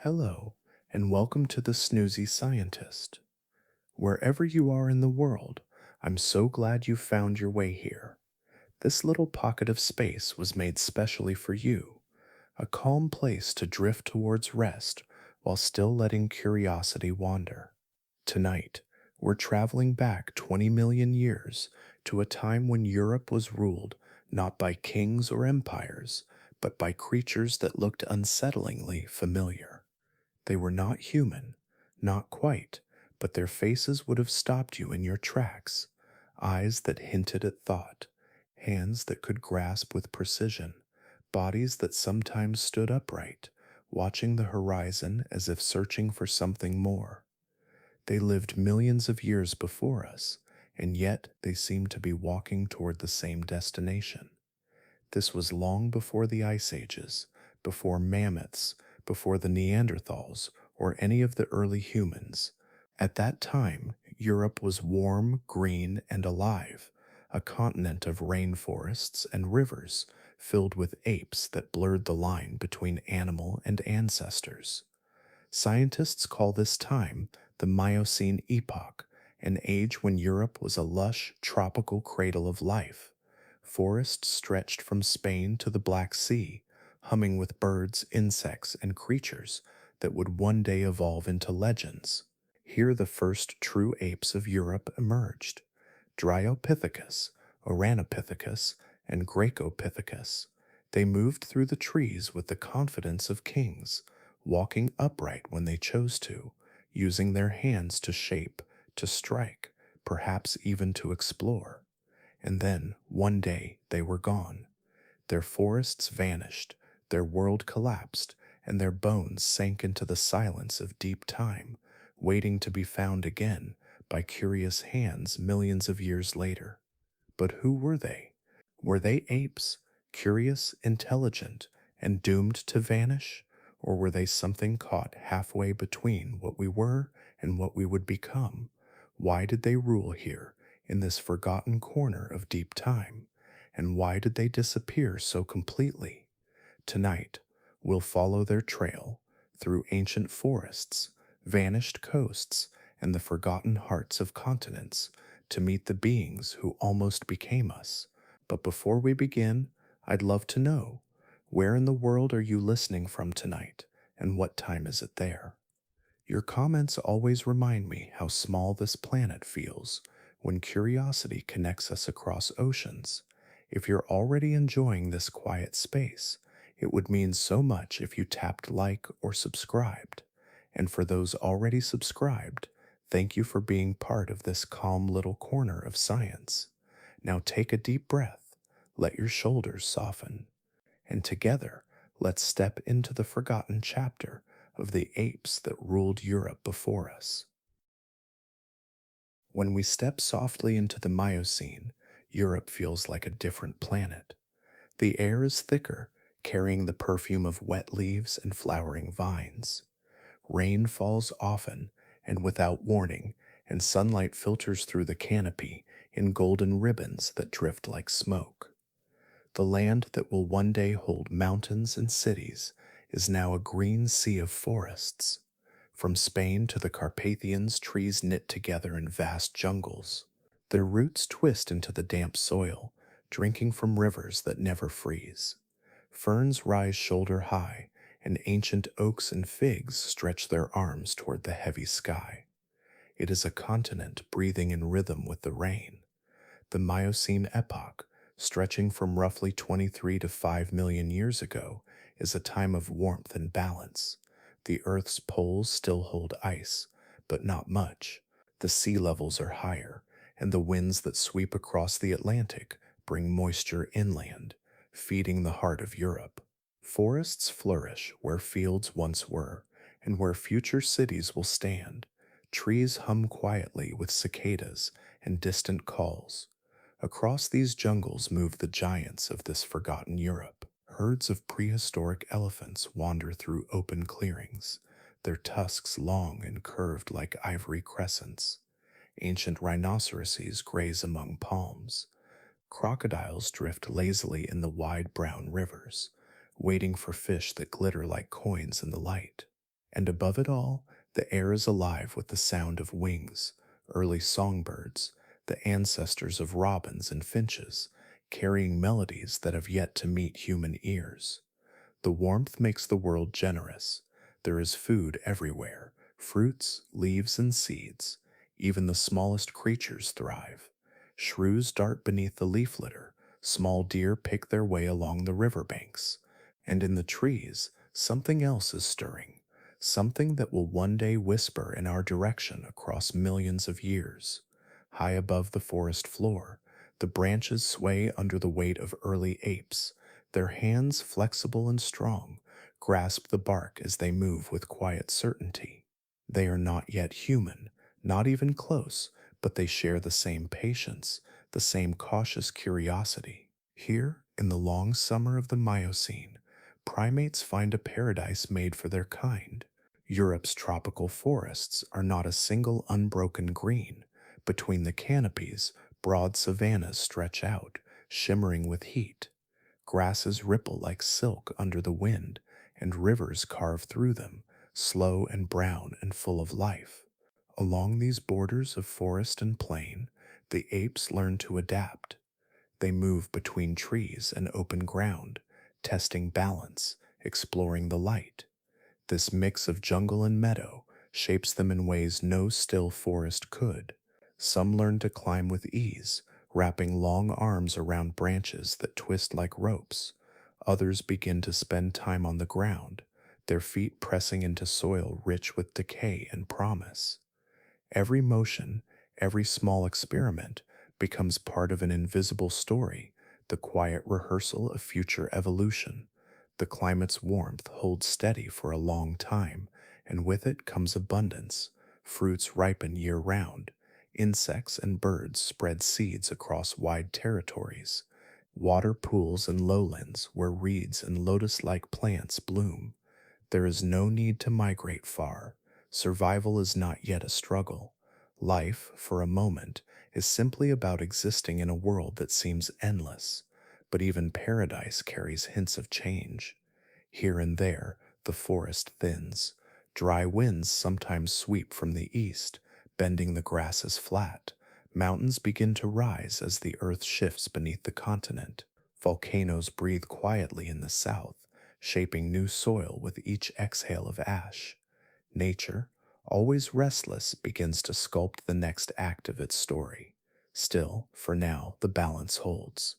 Hello, and welcome to the Snoozy Scientist. Wherever you are in the world, I'm so glad you found your way here. This little pocket of space was made specially for you, a calm place to drift towards rest while still letting curiosity wander. Tonight, we're traveling back 20 million years to a time when Europe was ruled not by kings or empires, but by creatures that looked unsettlingly familiar. They were not human, not quite, but their faces would have stopped you in your tracks. Eyes that hinted at thought, hands that could grasp with precision, bodies that sometimes stood upright, watching the horizon as if searching for something more. They lived millions of years before us, and yet they seemed to be walking toward the same destination. This was long before the Ice Ages, before mammoths, before the Neanderthals, or any of the early humans. At that time, Europe was warm, green, and alive, a continent of rainforests and rivers filled with apes that blurred the line between animal and ancestors. Scientists call this time the Miocene epoch, an age when Europe was a lush, tropical cradle of life. Forests stretched from Spain to the Black Sea, humming with birds, insects, and creatures that would one day evolve into legends. Here the first true apes of Europe emerged: Dryopithecus, Ouranopithecus, and Graecopithecus. They moved through the trees with the confidence of kings, walking upright when they chose to, using their hands to shape, to strike, perhaps even to explore. And then, one day, they were gone. Their forests vanished, their world collapsed, and their bones sank into the silence of deep time, waiting to be found again by curious hands millions of years later. But who were they? Were they apes, curious, intelligent, and doomed to vanish? Or were they something caught halfway between what we were and what we would become? Why did they rule here, in this forgotten corner of deep time? And why did they disappear so completely? Tonight, we'll follow their trail through ancient forests, vanished coasts, and the forgotten hearts of continents to meet the beings who almost became us. But before we begin, I'd love to know, where in the world are you listening from tonight, and what time is it there? Your comments always remind me how small this planet feels when curiosity connects us across oceans. If you're already enjoying this quiet space, it would mean so much if you tapped like or subscribed. And for those already subscribed, thank you for being part of this calm little corner of science. Now take a deep breath, let your shoulders soften, and together, let's step into the forgotten chapter of the apes that ruled Europe before us. When we step softly into the Miocene, Europe feels like a different planet. The air is thicker, carrying the perfume of wet leaves and flowering vines. Rain falls often and without warning, and sunlight filters through the canopy in golden ribbons that drift like smoke. The land that will one day hold mountains and cities is now a green sea of forests. From Spain to the Carpathians, trees knit together in vast jungles. Their roots twist into the damp soil, drinking from rivers that never freeze. Ferns rise shoulder high, and ancient oaks and figs stretch their arms toward the heavy sky. It is a continent breathing in rhythm with the rain. The Miocene epoch, stretching from roughly 23 to 5 million years ago, is a time of warmth and balance. The Earth's poles still hold ice, but not much. The sea levels are higher, and the winds that sweep across the Atlantic bring moisture inland, feeding the heart of Europe. Forests flourish where fields once were, and where future cities will stand. Trees hum quietly with cicadas and distant calls. Across these jungles move the giants of this forgotten Europe. Herds of prehistoric elephants wander through open clearings, their tusks long and curved like ivory crescents. Ancient rhinoceroses graze among palms. Crocodiles drift lazily in the wide brown rivers, waiting for fish that glitter like coins in the light. And above it all, the air is alive with the sound of wings, early songbirds, the ancestors of robins and finches, carrying melodies that have yet to meet human ears. The warmth makes the world generous. There is food everywhere, fruits, leaves, and seeds. Even the smallest creatures thrive. Shrews dart beneath the leaf litter, small deer pick their way along the river banks. And in the trees, something else is stirring, something that will one day whisper in our direction across millions of years. High above the forest floor, the branches sway under the weight of early apes. Their hands, flexible and strong, grasp the bark as they move with quiet certainty. They are not yet human, not even close, but they share the same patience, the same cautious curiosity. Here, in the long summer of the Miocene, primates find a paradise made for their kind. Europe's tropical forests are not a single unbroken green. Between the canopies, broad savannas stretch out, shimmering with heat. Grasses ripple like silk under the wind, and rivers carve through them, slow and brown and full of life. Along these borders of forest and plain, the apes learn to adapt. They move between trees and open ground, testing balance, exploring the light. This mix of jungle and meadow shapes them in ways no still forest could. Some learn to climb with ease, wrapping long arms around branches that twist like ropes. Others begin to spend time on the ground, their feet pressing into soil rich with decay and promise. Every motion, every small experiment becomes part of an invisible story, the quiet rehearsal of future evolution. The climate's warmth holds steady for a long time, and with it comes abundance. Fruits ripen year round. Insects and birds spread seeds across wide territories. Water pools and lowlands where reeds and lotus-like plants bloom. There is no need to migrate far. Survival is not yet a struggle. Life, for a moment, is simply about existing in a world that seems endless. But even paradise carries hints of change. Here and there, the forest thins. Dry winds sometimes sweep from the east, bending the grasses flat. Mountains begin to rise as the earth shifts beneath the continent. Volcanoes breathe quietly in the south, shaping new soil with each exhale of ash. Nature, always restless, begins to sculpt the next act of its story. Still, for now, the balance holds.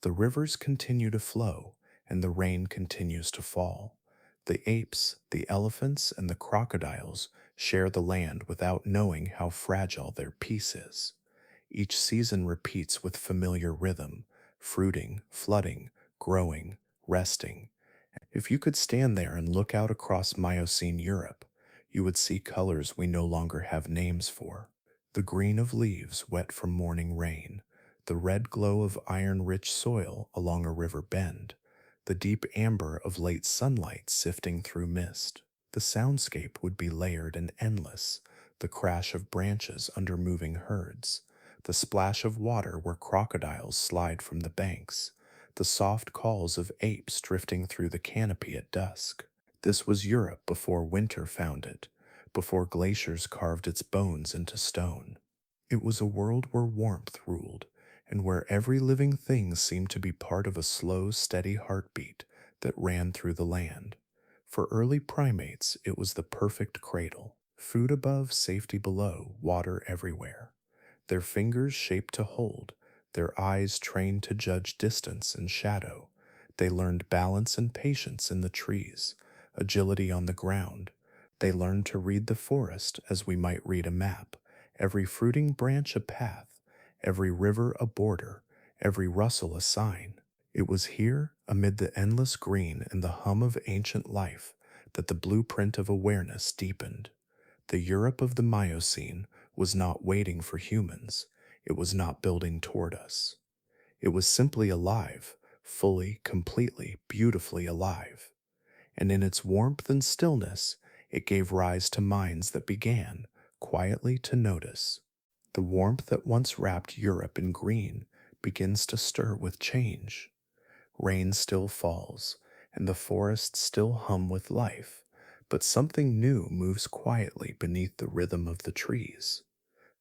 The rivers continue to flow, and the rain continues to fall. The apes, the elephants, and the crocodiles share the land without knowing how fragile their peace is. Each season repeats with familiar rhythm, fruiting, flooding, growing, resting. If you could stand there and look out across Miocene Europe, you would see colors we no longer have names for. The green of leaves wet from morning rain, the red glow of iron-rich soil along a river bend, the deep amber of late sunlight sifting through mist. The soundscape would be layered and endless, the crash of branches under moving herds, the splash of water where crocodiles slide from the banks, the soft calls of apes drifting through the canopy at dusk. This was Europe before winter found it, before glaciers carved its bones into stone. It was a world where warmth ruled, and where every living thing seemed to be part of a slow, steady heartbeat that ran through the land. For early primates, it was the perfect cradle. Food above, safety below, water everywhere. Their fingers shaped to hold, their eyes trained to judge distance and shadow. They learned balance and patience in the trees, agility on the ground. They learned to read the forest as we might read a map, every fruiting branch a path, every river a border, every rustle a sign. It was here, amid the endless green and the hum of ancient life, that the blueprint of awareness deepened. The Europe of the Miocene was not waiting for humans. It was not building toward us. It was simply alive, fully, completely, beautifully alive. And in its warmth and stillness, it gave rise to minds that began, quietly, to notice. The warmth that once wrapped Europe in green begins to stir with change. Rain still falls, and the forests still hum with life, But something new moves quietly beneath the rhythm of the trees.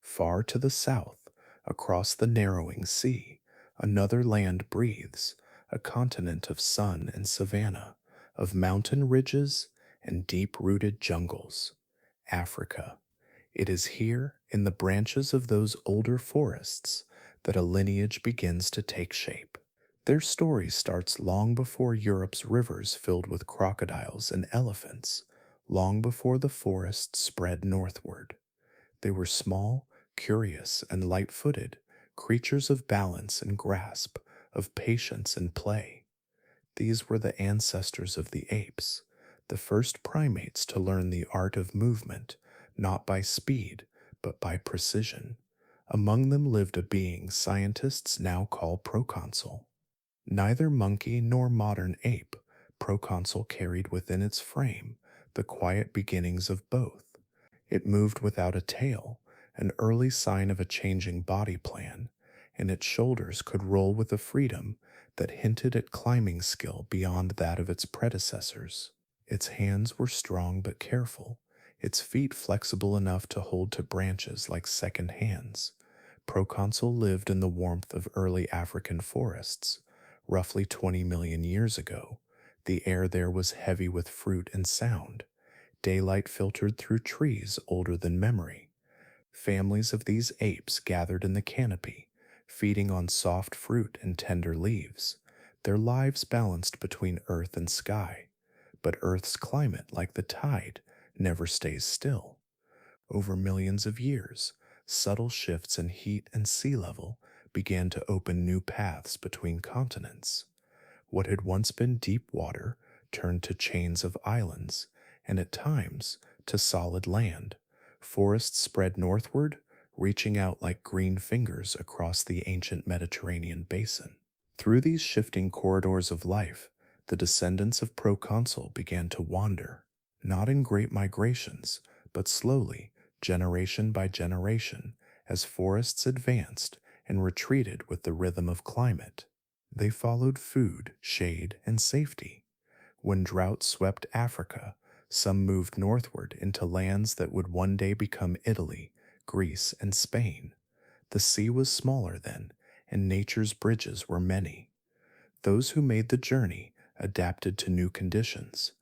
Far to the south, across the narrowing sea, another land breathes, a continent of sun and savanna, of mountain ridges and deep-rooted jungles. Africa. It is here, in the branches of those older forests, that a lineage begins to take shape. Their story starts long before Europe's rivers filled with crocodiles and elephants, long before the forests spread northward. They were small, curious, and light footed, creatures of balance and grasp, of patience and play. These were the ancestors of the apes, the first primates to learn the art of movement, not by speed, but by precision. Among them lived a being scientists now call proconsul. Neither monkey nor modern ape, proconsul carried within its frame the quiet beginnings of both. It moved without a tail, an early sign of a changing body plan, and its shoulders could roll with a freedom that hinted at climbing skill beyond that of its predecessors. Its hands were strong but careful, its feet flexible enough to hold to branches like second hands. Proconsul lived in the warmth of early African forests, roughly 20 million years ago. The air there was heavy with fruit and sound. Daylight filtered through trees older than memory. Families of these apes gathered in the canopy, feeding on soft fruit and tender leaves, their lives balanced between earth and sky. But Earth's climate, like the tide, never stays still. Over millions of years, subtle shifts in heat and sea level began to open new paths between continents. What had once been deep water turned to chains of islands, and at times to solid land. Forests spread northward, reaching out like green fingers across the ancient Mediterranean basin. Through these shifting corridors of life, the descendants of proconsul began to wander, not in great migrations, but slowly, generation by generation, as forests advanced and retreated with the rhythm of climate. They followed food, shade, and safety. When drought swept Africa, some moved northward into lands that would one day become Italy, Greece, and Spain. The sea was smaller then, and nature's bridges were many. Those who made the journey adapted to new conditions.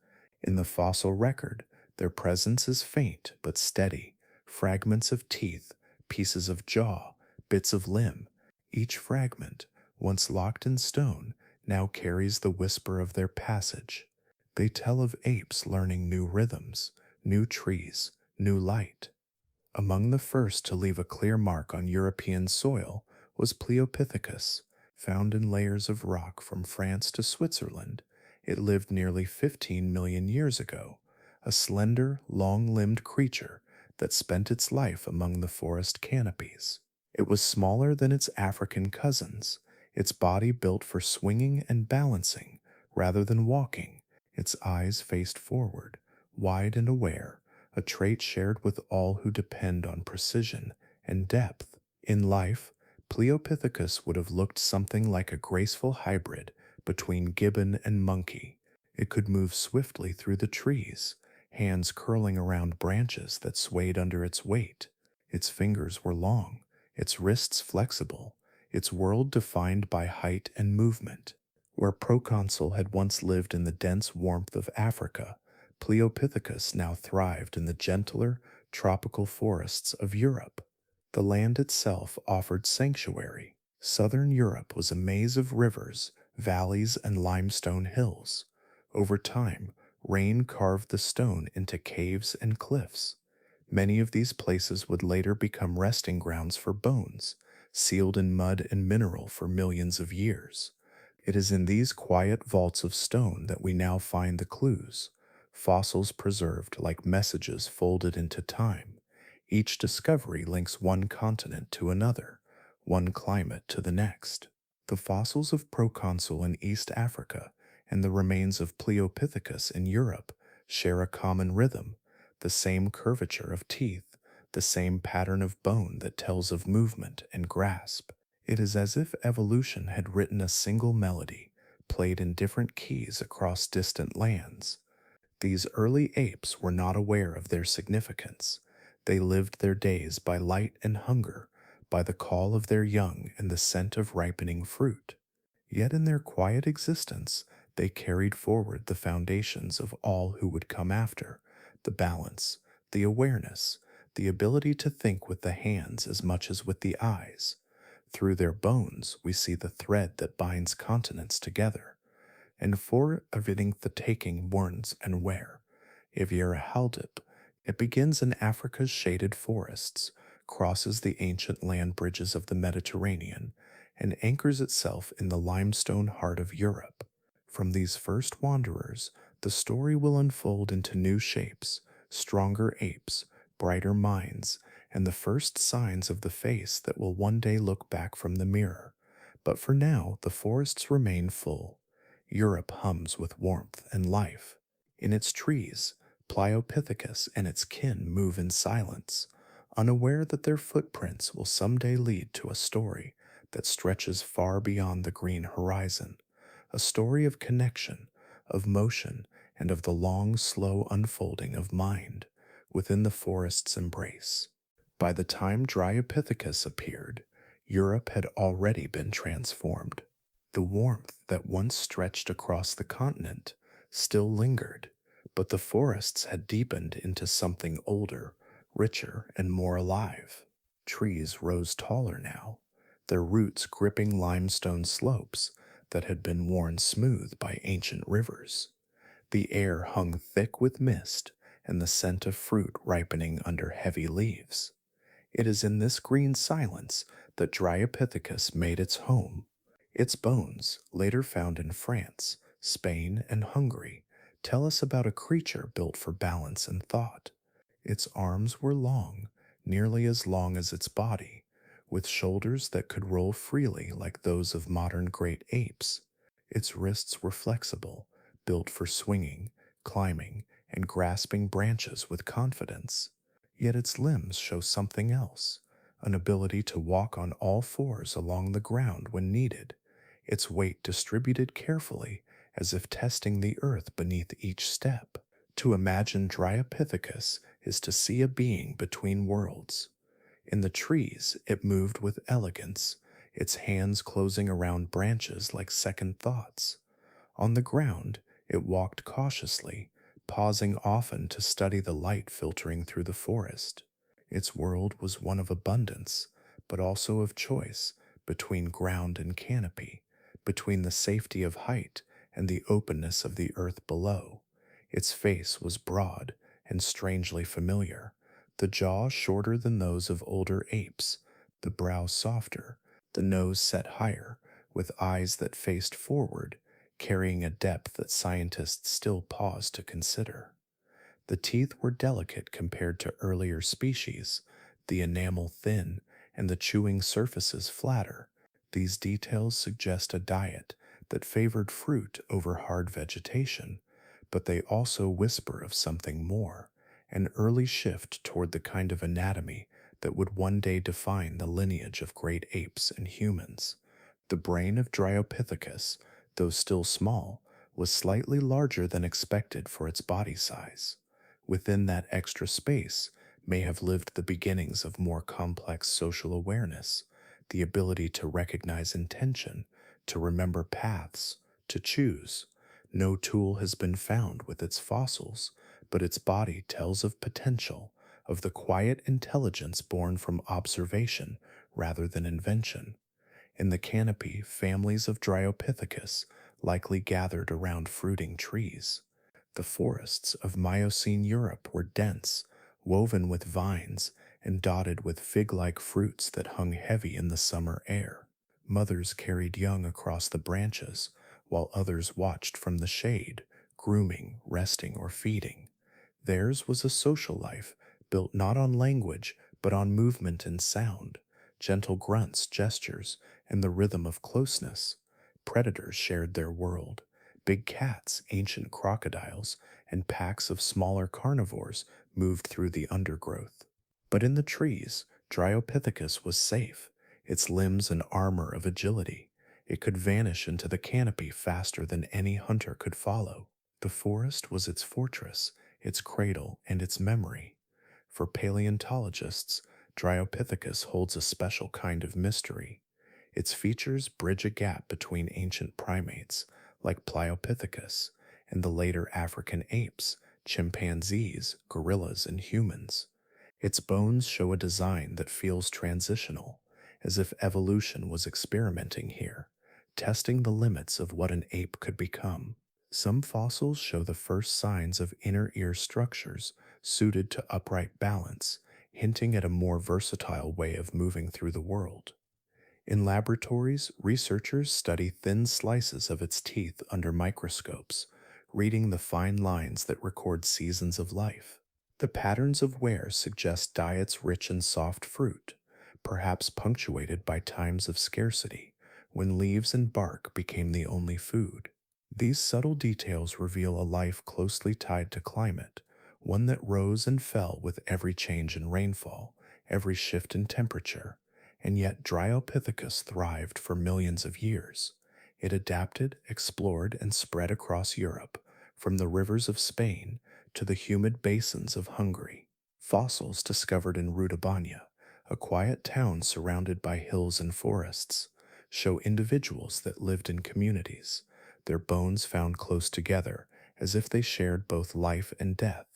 In the fossil record, their presence is faint but steady, fragments of teeth, pieces of jaw, bits of limb. Each fragment, once locked in stone, now carries the whisper of their passage. They tell of apes learning new rhythms, new trees, new light. Among the first to leave a clear mark on European soil was Pliopithecus, found in layers of rock from France to Switzerland. It lived nearly 15 million years ago, a slender, long-limbed creature that spent its life among the forest canopies. It was smaller than its African cousins, its body built for swinging and balancing rather than walking, its eyes faced forward, wide and aware, a trait shared with all who depend on precision and depth. In life, Pliopithecus would have looked something like a graceful hybrid between gibbon and monkey. It could move swiftly through the trees, hands curling around branches that swayed under its weight. Its fingers were long, its wrists flexible, its world defined by height and movement. Where proconsul had once lived in the dense warmth of Africa, Pliopithecus now thrived in the gentler, tropical forests of Europe. The land itself offered sanctuary. Southern Europe was a maze of rivers, valleys, and limestone hills. Over time, rain carved the stone into caves and cliffs. Many of these places would later become resting grounds for bones, sealed in mud and mineral for millions of years. It is in these quiet vaults of stone that we now find the clues, fossils preserved like messages folded into time. Each discovery links one continent to another, one climate to the next. The fossils of proconsul in East Africa and the remains of Pliopithecus in Europe share a common rhythm, the same curvature of teeth, the same pattern of bone that tells of movement and grasp. It is as if evolution had written a single melody, played in different keys across distant lands. These early apes were not aware of their significance. They lived their days by light and hunger, by the call of their young and the scent of ripening fruit. Yet in their quiet existence, they carried forward the foundations of all who would come after: the balance, the awareness, the ability to think with the hands as much as with the eyes. Through their bones, we see the thread that binds continents together. And for everything the taking warns and where. If you're a Haldip, it begins in Africa's shaded forests, crosses the ancient land bridges of the Mediterranean, and anchors itself in the limestone heart of Europe. From these first wanderers, the story will unfold into new shapes, stronger apes, brighter minds, and the first signs of the face that will one day look back from the mirror. But for now, the forests remain full. Europe hums with warmth and life. In its trees, Pliopithecus and its kin move in silence, unaware that their footprints will someday lead to a story that stretches far beyond the green horizon, a story of connection, of motion, and of the long, slow unfolding of mind within the forest's embrace. By the time Dryopithecus appeared, Europe had already been transformed. The warmth that once stretched across the continent still lingered, but the forests had deepened into something older, richer, and more alive. Trees rose taller now, their roots gripping limestone slopes that had been worn smooth by ancient rivers. The air hung thick with mist and the scent of fruit ripening under heavy leaves. It is in this green silence that Dryopithecus made its home. Its bones, later found in France, Spain, and Hungary, tell us about a creature built for balance and thought. Its arms were long, nearly as long as its body, with shoulders that could roll freely like those of modern great apes. Its wrists were flexible, built for swinging, climbing, and grasping branches with confidence. Yet its limbs show something else: an ability to walk on all fours along the ground when needed, its weight distributed carefully as if testing the earth beneath each step. To imagine Dryopithecus is to see a being between worlds. In the trees, it moved with elegance, its hands closing around branches like second thoughts. On the ground, it walked cautiously, pausing often to study the light filtering through the forest. Its world was one of abundance, but also of choice, between ground and canopy, between the safety of height and the openness of the earth below. Its face was broad and strangely familiar, the jaw shorter than those of older apes, the brow softer, the nose set higher, with eyes that faced forward, carrying a depth that scientists still pause to consider. The teeth were delicate compared to earlier species, the enamel thin, and the chewing surfaces flatter. These details suggest a diet that favored fruit over hard vegetation, but they also whisper of something more: an early shift toward the kind of anatomy that would one day define the lineage of great apes and humans. The brain of Dryopithecus, though still small, was slightly larger than expected for its body size. Within that extra space may have lived the beginnings of more complex social awareness, the ability to recognize intention, to remember paths, to choose. No tool has been found with its fossils, but its body tells of potential, of the quiet intelligence born from observation rather than invention. In the canopy, families of Dryopithecus likely gathered around fruiting trees. The forests of Miocene Europe were dense, woven with vines, and dotted with fig-like fruits that hung heavy in the summer air. Mothers carried young across the branches, while others watched from the shade, grooming, resting, or feeding. Theirs was a social life built not on language, but on movement and sound, gentle grunts, gestures, and the rhythm of closeness. Predators shared their world. Big cats, ancient crocodiles, and packs of smaller carnivores moved through the undergrowth. But in the trees, Dryopithecus was safe, its limbs an armor of agility. It could vanish into the canopy faster than any hunter could follow. The forest was its fortress, its cradle, and its memory. For paleontologists, Dryopithecus holds a special kind of mystery. Its features bridge a gap between ancient primates, like Pliopithecus, and the later African apes, chimpanzees, gorillas, and humans. Its bones show a design that feels transitional, as if evolution was experimenting here, testing the limits of what an ape could become. Some fossils show the first signs of inner ear structures suited to upright balance, hinting at a more versatile way of moving through the world. In laboratories, researchers study thin slices of its teeth under microscopes, reading the fine lines that record seasons of life. The patterns of wear suggest diets rich in soft fruit, perhaps punctuated by times of scarcity, when leaves and bark became the only food. These subtle details reveal a life closely tied to climate, one that rose and fell with every change in rainfall, every shift in temperature, and yet Dryopithecus thrived for millions of years. It adapted, explored, and spread across Europe, from the rivers of Spain to the humid basins of Hungary. Fossils discovered in Rudabanya, a quiet town surrounded by hills and forests, show individuals that lived in communities, their bones found close together as if they shared both life and death.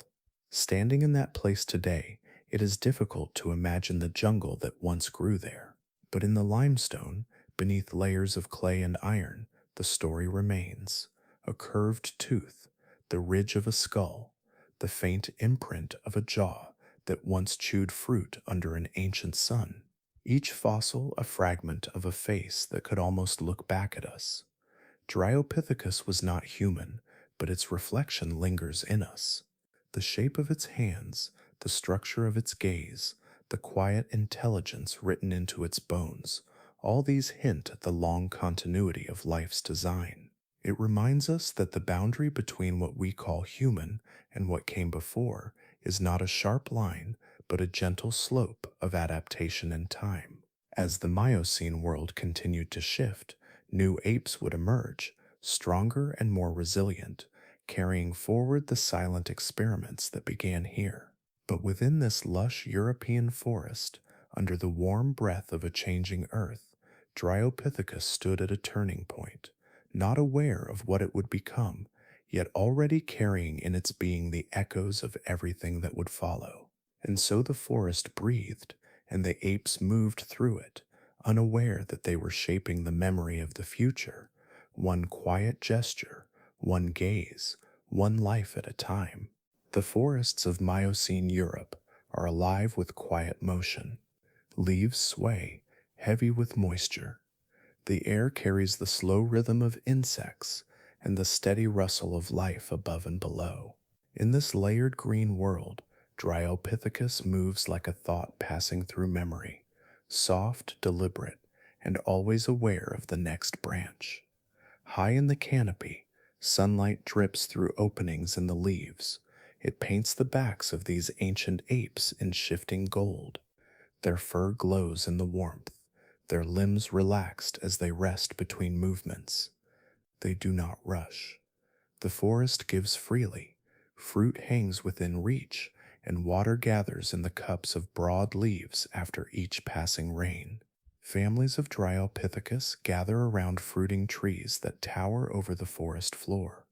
Standing in that place today, it is difficult to imagine the jungle that once grew there. But in the limestone, beneath layers of clay and iron, the story remains. A curved tooth, the ridge of a skull, the faint imprint of a jaw that once chewed fruit under an ancient sun. Each fossil a fragment of a face that could almost look back at us. Dryopithecus was not human, but its reflection lingers in us. The shape of its hands, the structure of its gaze, the quiet intelligence written into its bones, all these hint at the long continuity of life's design. It reminds us that the boundary between what we call human and what came before is not a sharp line, but a gentle slope of adaptation and time. As the Miocene world continued to shift, new apes would emerge, stronger and more resilient, carrying forward the silent experiments that began here. But within this lush European forest, under the warm breath of a changing earth, Dryopithecus stood at a turning point, not aware of what it would become, yet already carrying in its being the echoes of everything that would follow. And so the forest breathed, and the apes moved through it, unaware that they were shaping the memory of the future, one quiet gesture, one gaze, one life at a time. The forests of Miocene Europe are alive with quiet motion. Leaves sway, heavy with moisture. The air carries the slow rhythm of insects and the steady rustle of life above and below. In this layered green world, Dryopithecus moves like a thought passing through memory, soft, deliberate, and always aware of the next branch. High in the canopy, sunlight drips through openings in the leaves. It paints the backs of these ancient apes in shifting gold. Their fur glows in the warmth, their limbs relaxed as they rest between movements. They do not rush. The forest gives freely, fruit hangs within reach, and water gathers in the cups of broad leaves after each passing rain. Families of Dryopithecus gather around fruiting trees that tower over the forest floor.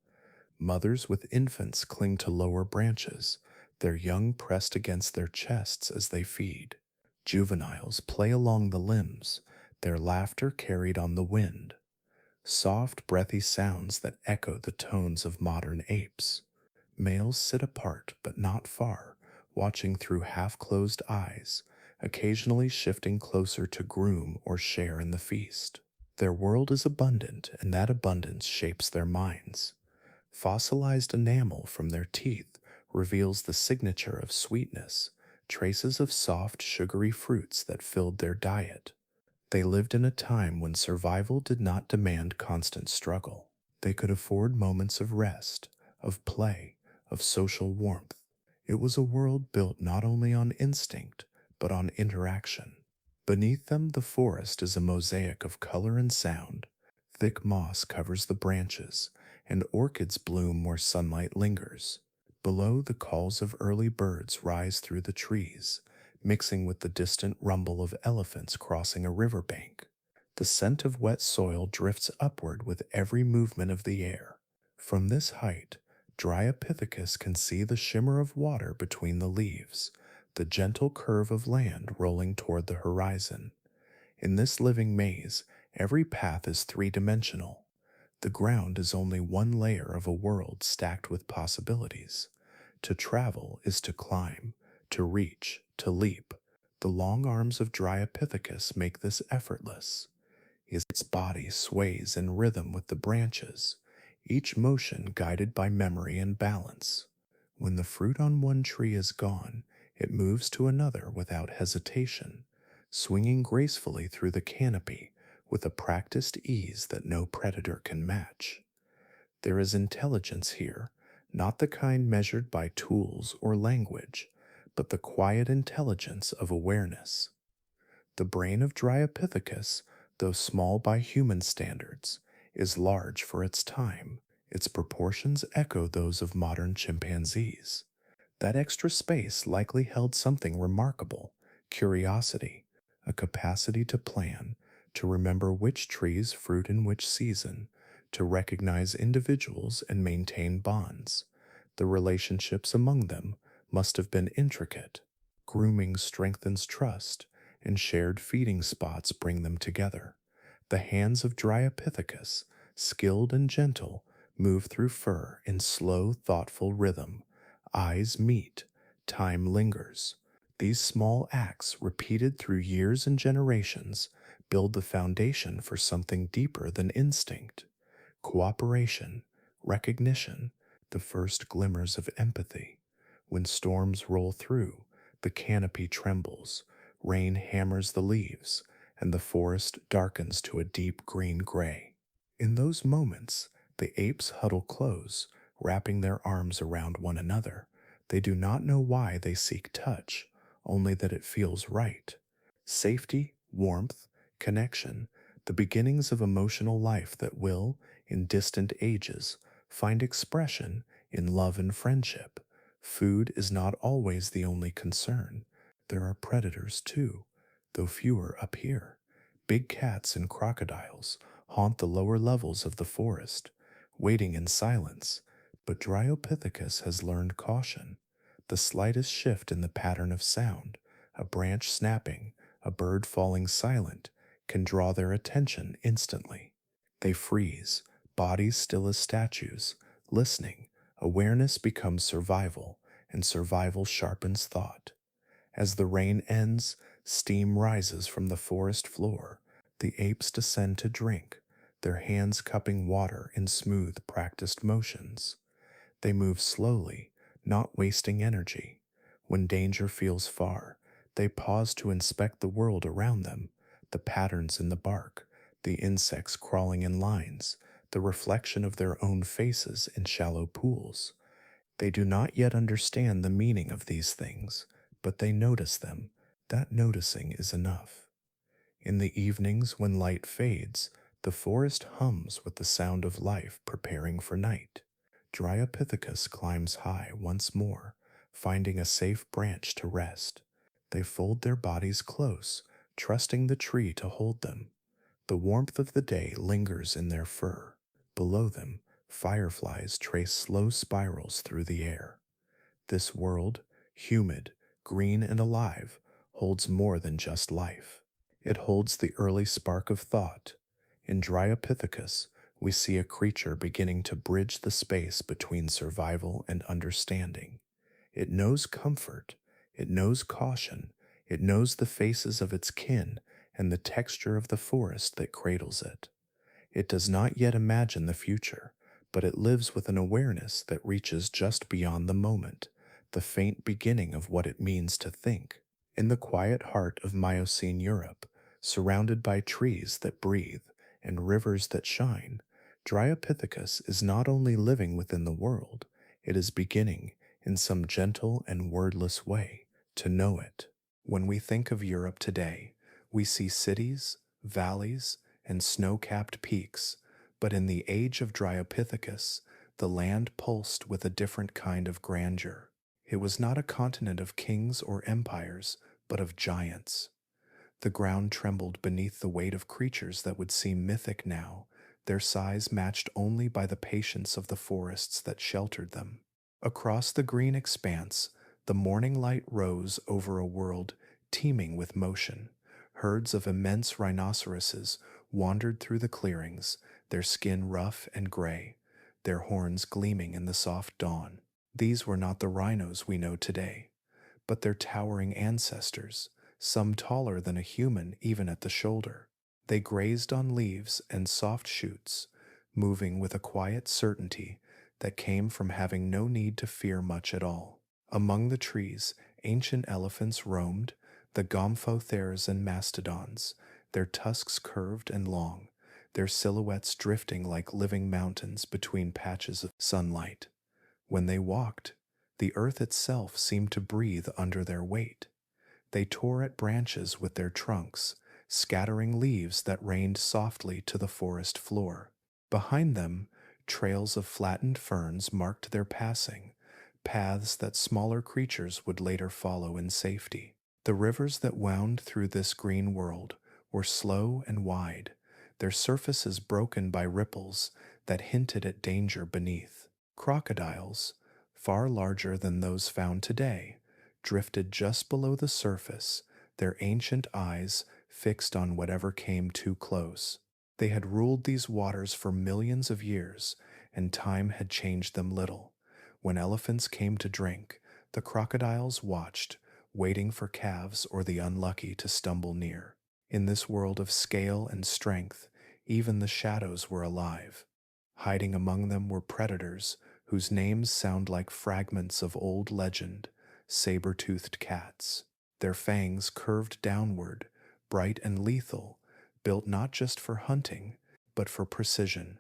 Mothers with infants cling to lower branches, their young pressed against their chests as they feed. Juveniles play along the limbs, their laughter carried on the wind. Soft, breathy sounds that echo the tones of modern apes. Males sit apart but not far, watching through half-closed eyes, occasionally shifting closer to groom or share in the feast. Their world is abundant, and that abundance shapes their minds. Fossilized enamel from their teeth reveals the signature of sweetness, traces of soft, sugary fruits that filled their diet. They lived in a time when survival did not demand constant struggle. They could afford moments of rest, of play, of social warmth. It was a world built not only on instinct, but on interaction. Beneath them, the forest is a mosaic of color and sound. Thick moss covers the branches, and orchids bloom where sunlight lingers. Below, the calls of early birds rise through the trees, mixing with the distant rumble of elephants crossing a riverbank. The scent of wet soil drifts upward with every movement of the air. From this height, Dryopithecus can see the shimmer of water between the leaves, the gentle curve of land rolling toward the horizon. In this living maze, every path is three-dimensional. The ground is only one layer of a world stacked with possibilities. To travel is to climb, to reach, to leap. The long arms of Dryopithecus make this effortless. Its body sways in rhythm with the branches, each motion guided by memory and balance. When the fruit on one tree is gone, it moves to another without hesitation, swinging gracefully through the canopy with a practiced ease that no predator can match. There is intelligence here, not the kind measured by tools or language, but the quiet intelligence of awareness. The brain of Dryopithecus, though small by human standards, is large for its time. Its proportions echo those of modern chimpanzees. That extra space likely held something remarkable: curiosity, a capacity to plan, to remember which trees fruit in which season, to recognize individuals and maintain bonds. The relationships among them must have been intricate. Grooming strengthens trust, and shared feeding spots bring them together. The hands of Dryopithecus, skilled and gentle, move through fur in slow, thoughtful rhythm. Eyes meet, time lingers. These small acts, repeated through years and generations, build the foundation for something deeper than instinct. Cooperation, recognition, the first glimmers of empathy. When storms roll through, the canopy trembles, rain hammers the leaves, and the forest darkens to a deep green gray. In those moments, the apes huddle close, wrapping their arms around one another. They do not know why they seek touch, only that it feels right. Safety, warmth, connection, the beginnings of emotional life that will, in distant ages, find expression in love and friendship. Food is not always the only concern. There are predators too, though fewer up here. Big cats and crocodiles haunt the lower levels of the forest, waiting in silence, but Dryopithecus has learned caution. The slightest shift in the pattern of sound, a branch snapping, a bird falling silent, can draw their attention instantly. They freeze, bodies still as statues, listening. Awareness becomes survival, and survival sharpens thought. As the rain ends, steam rises from the forest floor. The apes descend to drink, their hands cupping water in smooth, practiced motions. They move slowly, not wasting energy. When danger feels far, they pause to inspect the world around them, the patterns in the bark, the insects crawling in lines, the reflection of their own faces in shallow pools. They do not yet understand the meaning of these things, but they notice them. That noticing is enough. In the evenings when light fades, the forest hums with the sound of life preparing for night. Dryopithecus climbs high once more, finding a safe branch to rest. They fold their bodies close, trusting the tree to hold them. The warmth of the day lingers in their fur. Below them, fireflies trace slow spirals through the air. This world, humid, green, and alive, holds more than just life. It holds the early spark of thought. In Dryopithecus, we see a creature beginning to bridge the space between survival and understanding. It knows comfort, it knows caution, it knows the faces of its kin and the texture of the forest that cradles it. It does not yet imagine the future, but it lives with an awareness that reaches just beyond the moment, the faint beginning of what it means to think. In the quiet heart of Miocene Europe, surrounded by trees that breathe and rivers that shine, Dryopithecus is not only living within the world, it is beginning, in some gentle and wordless way, to know it. When we think of Europe today, we see cities, valleys, and snow-capped peaks, But in the age of Dryopithecus, the land pulsed with a different kind of grandeur. It was not a continent of kings or empires, but of giants. The ground trembled beneath the weight of creatures that would seem mythic now, their size matched only by the patience of the forests that sheltered them. Across the green expanse, the morning light rose over a world teeming with motion. Herds of immense rhinoceroses wandered through the clearings, their skin rough and gray, their horns gleaming in the soft dawn. These were not the rhinos we know today, but their towering ancestors, some taller than a human even at the shoulder. They grazed on leaves and soft shoots, moving with a quiet certainty that came from having no need to fear much at all. Among the trees, ancient elephants roamed, the gomphotheres and mastodons, their tusks curved and long, their silhouettes drifting like living mountains between patches of sunlight. When they walked, the earth itself seemed to breathe under their weight. They tore at branches with their trunks, scattering leaves that rained softly to the forest floor. Behind them, trails of flattened ferns marked their passing, paths that smaller creatures would later follow in safety. The rivers that wound through this green world were slow and wide, their surfaces broken by ripples that hinted at danger beneath. Crocodiles, far larger than those found today, drifted just below the surface, their ancient eyes fixed on whatever came too close. They had ruled these waters for millions of years, and time had changed them little. When elephants came to drink, the crocodiles watched, waiting for calves or the unlucky to stumble near. In this world of scale and strength, even the shadows were alive. Hiding among them were predators whose names sound like fragments of old legend, saber-toothed cats. Their fangs curved downward, bright and lethal, built not just for hunting, but for precision.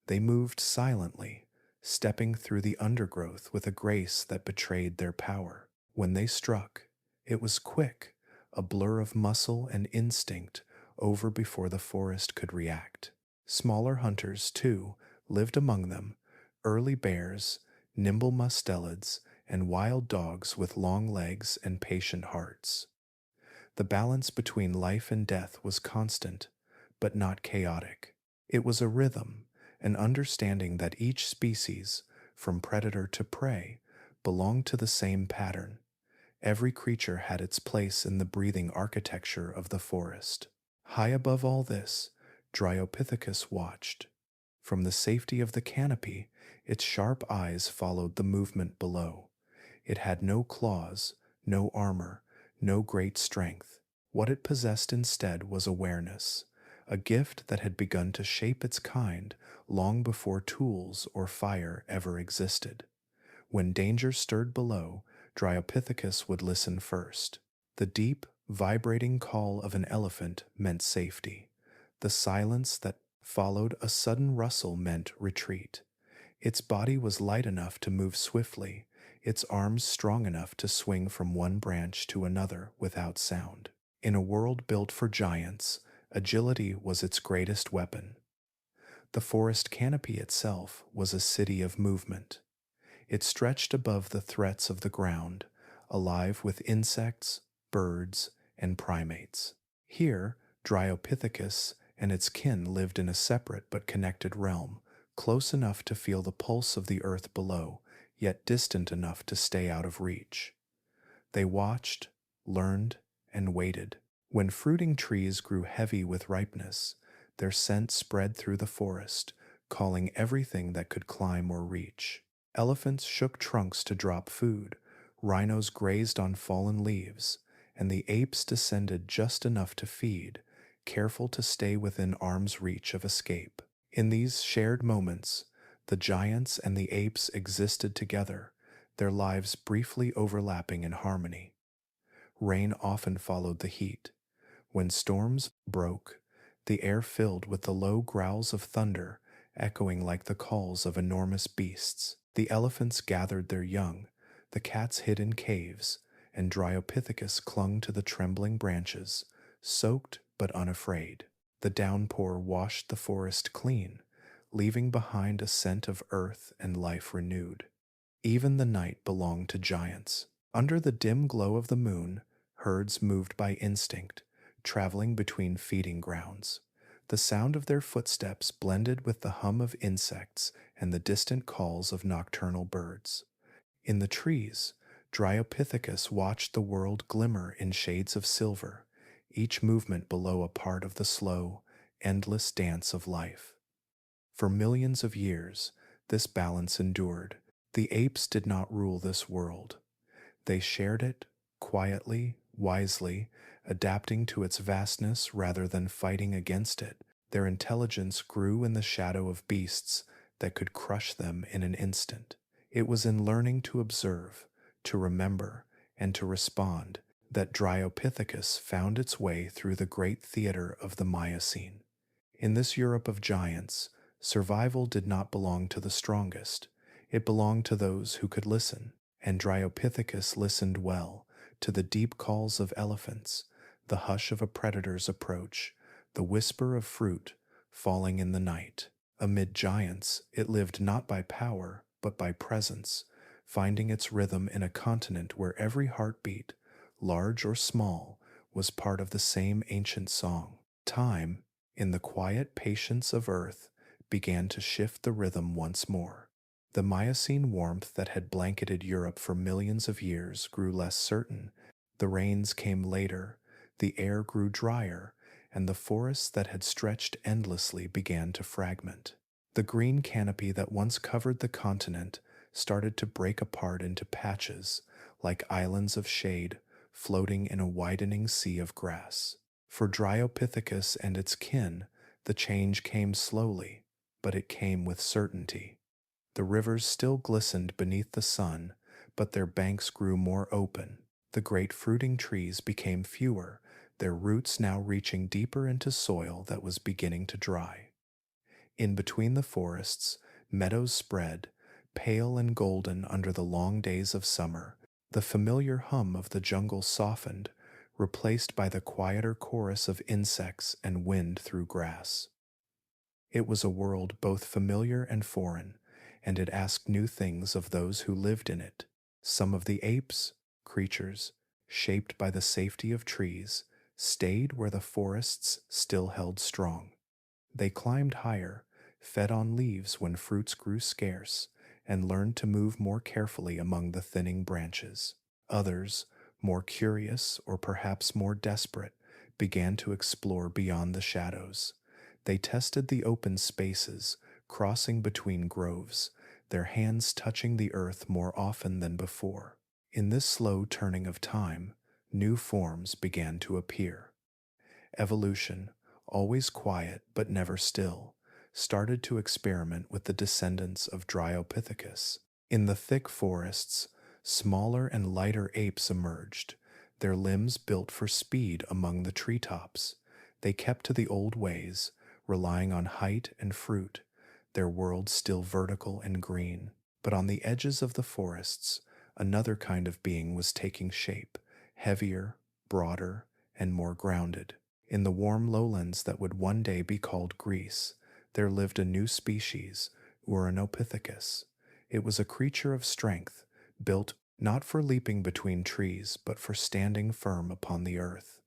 They moved silently, stepping through the undergrowth with a grace that betrayed their power. When they struck, it was quick, a blur of muscle and instinct over before the forest could react. Smaller hunters, too, lived among them, early bears, nimble mustelids, and wild dogs with long legs and patient hearts. The balance between life and death was constant, but not chaotic. It was a rhythm, an understanding that each species, from predator to prey, belonged to the same pattern. Every creature had its place in the breathing architecture of the forest. High above all this, Dryopithecus watched. From the safety of the canopy, its sharp eyes followed the movement below. It had no claws, no armor, no great strength. What it possessed instead was awareness, a gift that had begun to shape its kind long before tools or fire ever existed. When danger stirred below, Dryopithecus would listen first. The deep, vibrating call of an elephant meant safety. The silence that followed a sudden rustle meant retreat. Its body was light enough to move swiftly, its arms strong enough to swing from one branch to another without sound. In a world built for giants, agility was its greatest weapon. The forest canopy itself was a city of movement. It stretched above the threats of the ground, alive with insects, birds, and primates. Here, Dryopithecus and its kin lived in a separate but connected realm, close enough to feel the pulse of the earth below, yet distant enough to stay out of reach. They watched, learned, and waited. When fruiting trees grew heavy with ripeness, their scent spread through the forest, calling everything that could climb or reach. Elephants shook trunks to drop food, rhinos grazed on fallen leaves, and the apes descended just enough to feed, careful to stay within arm's reach of escape. In these shared moments, the giants and the apes existed together, their lives briefly overlapping in harmony. Rain often followed the heat. When storms broke, the air filled with the low growls of thunder, echoing like the calls of enormous beasts. The elephants gathered their young, the cats hid in caves, and Dryopithecus clung to the trembling branches, soaked but unafraid. The downpour washed the forest clean, leaving behind a scent of earth and life renewed. Even the night belonged to giants. Under the dim glow of the moon, herds moved by instinct, traveling between feeding grounds. The sound of their footsteps blended with the hum of insects and the distant calls of nocturnal birds. In the trees, Dryopithecus watched the world glimmer in shades of silver, each movement below a part of the slow, endless dance of life. For millions of years, this balance endured. The apes did not rule this world. They shared it, quietly, wisely, adapting to its vastness rather than fighting against it. Their intelligence grew in the shadow of beasts that could crush them in an instant. It was in learning to observe, to remember, and to respond that Dryopithecus found its way through the great theater of the Miocene. In this Europe of giants, survival did not belong to the strongest. It belonged to those who could listen, and Dryopithecus listened well to the deep calls of elephants, the hush of a predator's approach, the whisper of fruit falling in the night. Amid giants, it lived not by power, but by presence, finding its rhythm in a continent where every heartbeat, large or small, was part of the same ancient song. Time, in the quiet patience of earth, began to shift the rhythm once more. The Miocene warmth that had blanketed Europe for millions of years grew less certain. The rains came later, the air grew drier, and the forests that had stretched endlessly began to fragment. The green canopy that once covered the continent started to break apart into patches, like islands of shade floating in a widening sea of grass. For Dryopithecus and its kin, the change came slowly, but it came with certainty. The rivers still glistened beneath the sun, but their banks grew more open. The great fruiting trees became fewer, their roots now reaching deeper into soil that was beginning to dry. In between the forests, meadows spread, pale and golden under the long days of summer. The familiar hum of the jungle softened, replaced by the quieter chorus of insects and wind through grass. It was a world both familiar and foreign, and it asked new things of those who lived in it. Some of the apes, creatures, shaped by the safety of trees, stayed where the forests still held strong. They climbed higher, fed on leaves when fruits grew scarce, and learned to move more carefully among the thinning branches. Others, more curious or perhaps more desperate, began to explore beyond the shadows. They tested the open spaces, crossing between groves, their hands touching the earth more often than before. In this slow turning of time, new forms began to appear. Evolution, always quiet but never still, started to experiment with the descendants of Dryopithecus. In the thick forests, smaller and lighter apes emerged, their limbs built for speed among the treetops. They kept to the old ways, relying on height and fruit, their world still vertical and green. But on the edges of the forests, another kind of being was taking shape, heavier, broader, and more grounded. In the warm lowlands that would one day be called Greece, there lived a new species, Ouranopithecus. It was a creature of strength, built not for leaping between trees, but for standing firm upon the earth.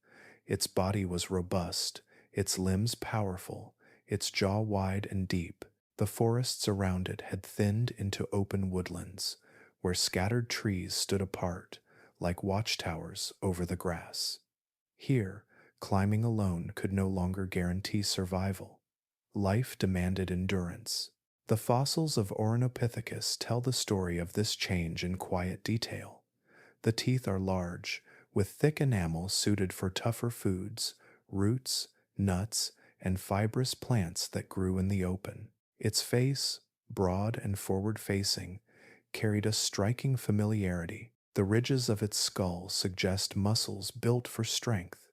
Its body was robust, its limbs powerful, its jaw wide and deep. The forests around it had thinned into open woodlands, where scattered trees stood apart, like watchtowers over the grass. Here, climbing alone could no longer guarantee survival. Life demanded endurance. The fossils of Ouranopithecus tell the story of this change in quiet detail. The teeth are large, with thick enamel suited for tougher foods, roots, nuts, and fibrous plants that grew in the open. Its face, broad and forward-facing, carried a striking familiarity. The ridges of its skull suggest muscles built for strength,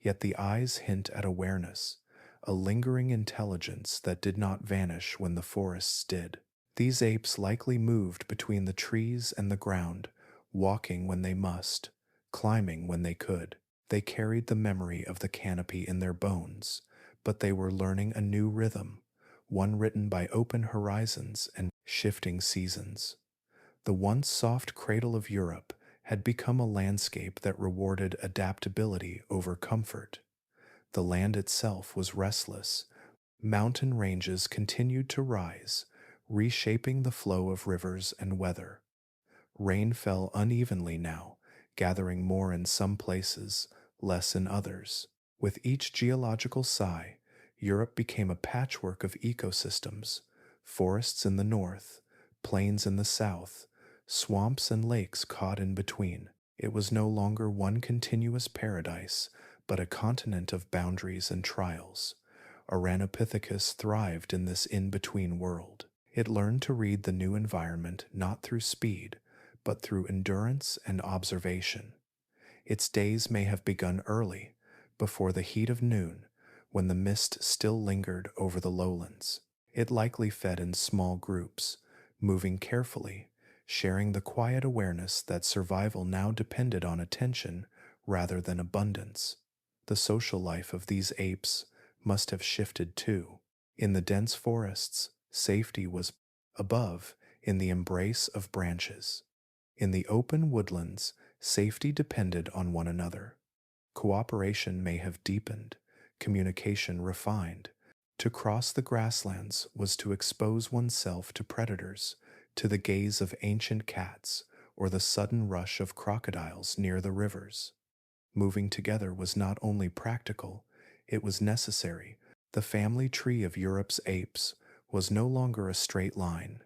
yet the eyes hint at awareness, a lingering intelligence that did not vanish when the forests did. These apes likely moved between the trees and the ground, walking when they must, climbing when they could. They carried the memory of the canopy in their bones, but they were learning a new rhythm, one written by open horizons and shifting seasons. The once soft cradle of Europe had become a landscape that rewarded adaptability over comfort. The land itself was restless. Mountain ranges continued to rise, reshaping the flow of rivers and weather. Rain fell unevenly now, gathering more in some places, less in others. With each geological sigh, Europe became a patchwork of ecosystems: forests in the north, plains in the south, swamps and lakes caught in between. It was no longer one continuous paradise, but a continent of boundaries and trials. Ouranopithecus thrived in this in-between world. It learned to read the new environment not through speed, but through endurance and observation. Its days may have begun early, before the heat of noon, when the mist still lingered over the lowlands. It likely fed in small groups, moving carefully, sharing the quiet awareness that survival now depended on attention rather than abundance. The social life of these apes must have shifted too. In the dense forests, safety was above, in the embrace of branches. In the open woodlands, safety depended on one another. Cooperation may have deepened, communication refined. To cross the grasslands was to expose oneself to predators, to the gaze of ancient cats, or the sudden rush of crocodiles near the rivers. Moving together was not only practical, it was necessary. The family tree of Europe's apes was no longer a straight line.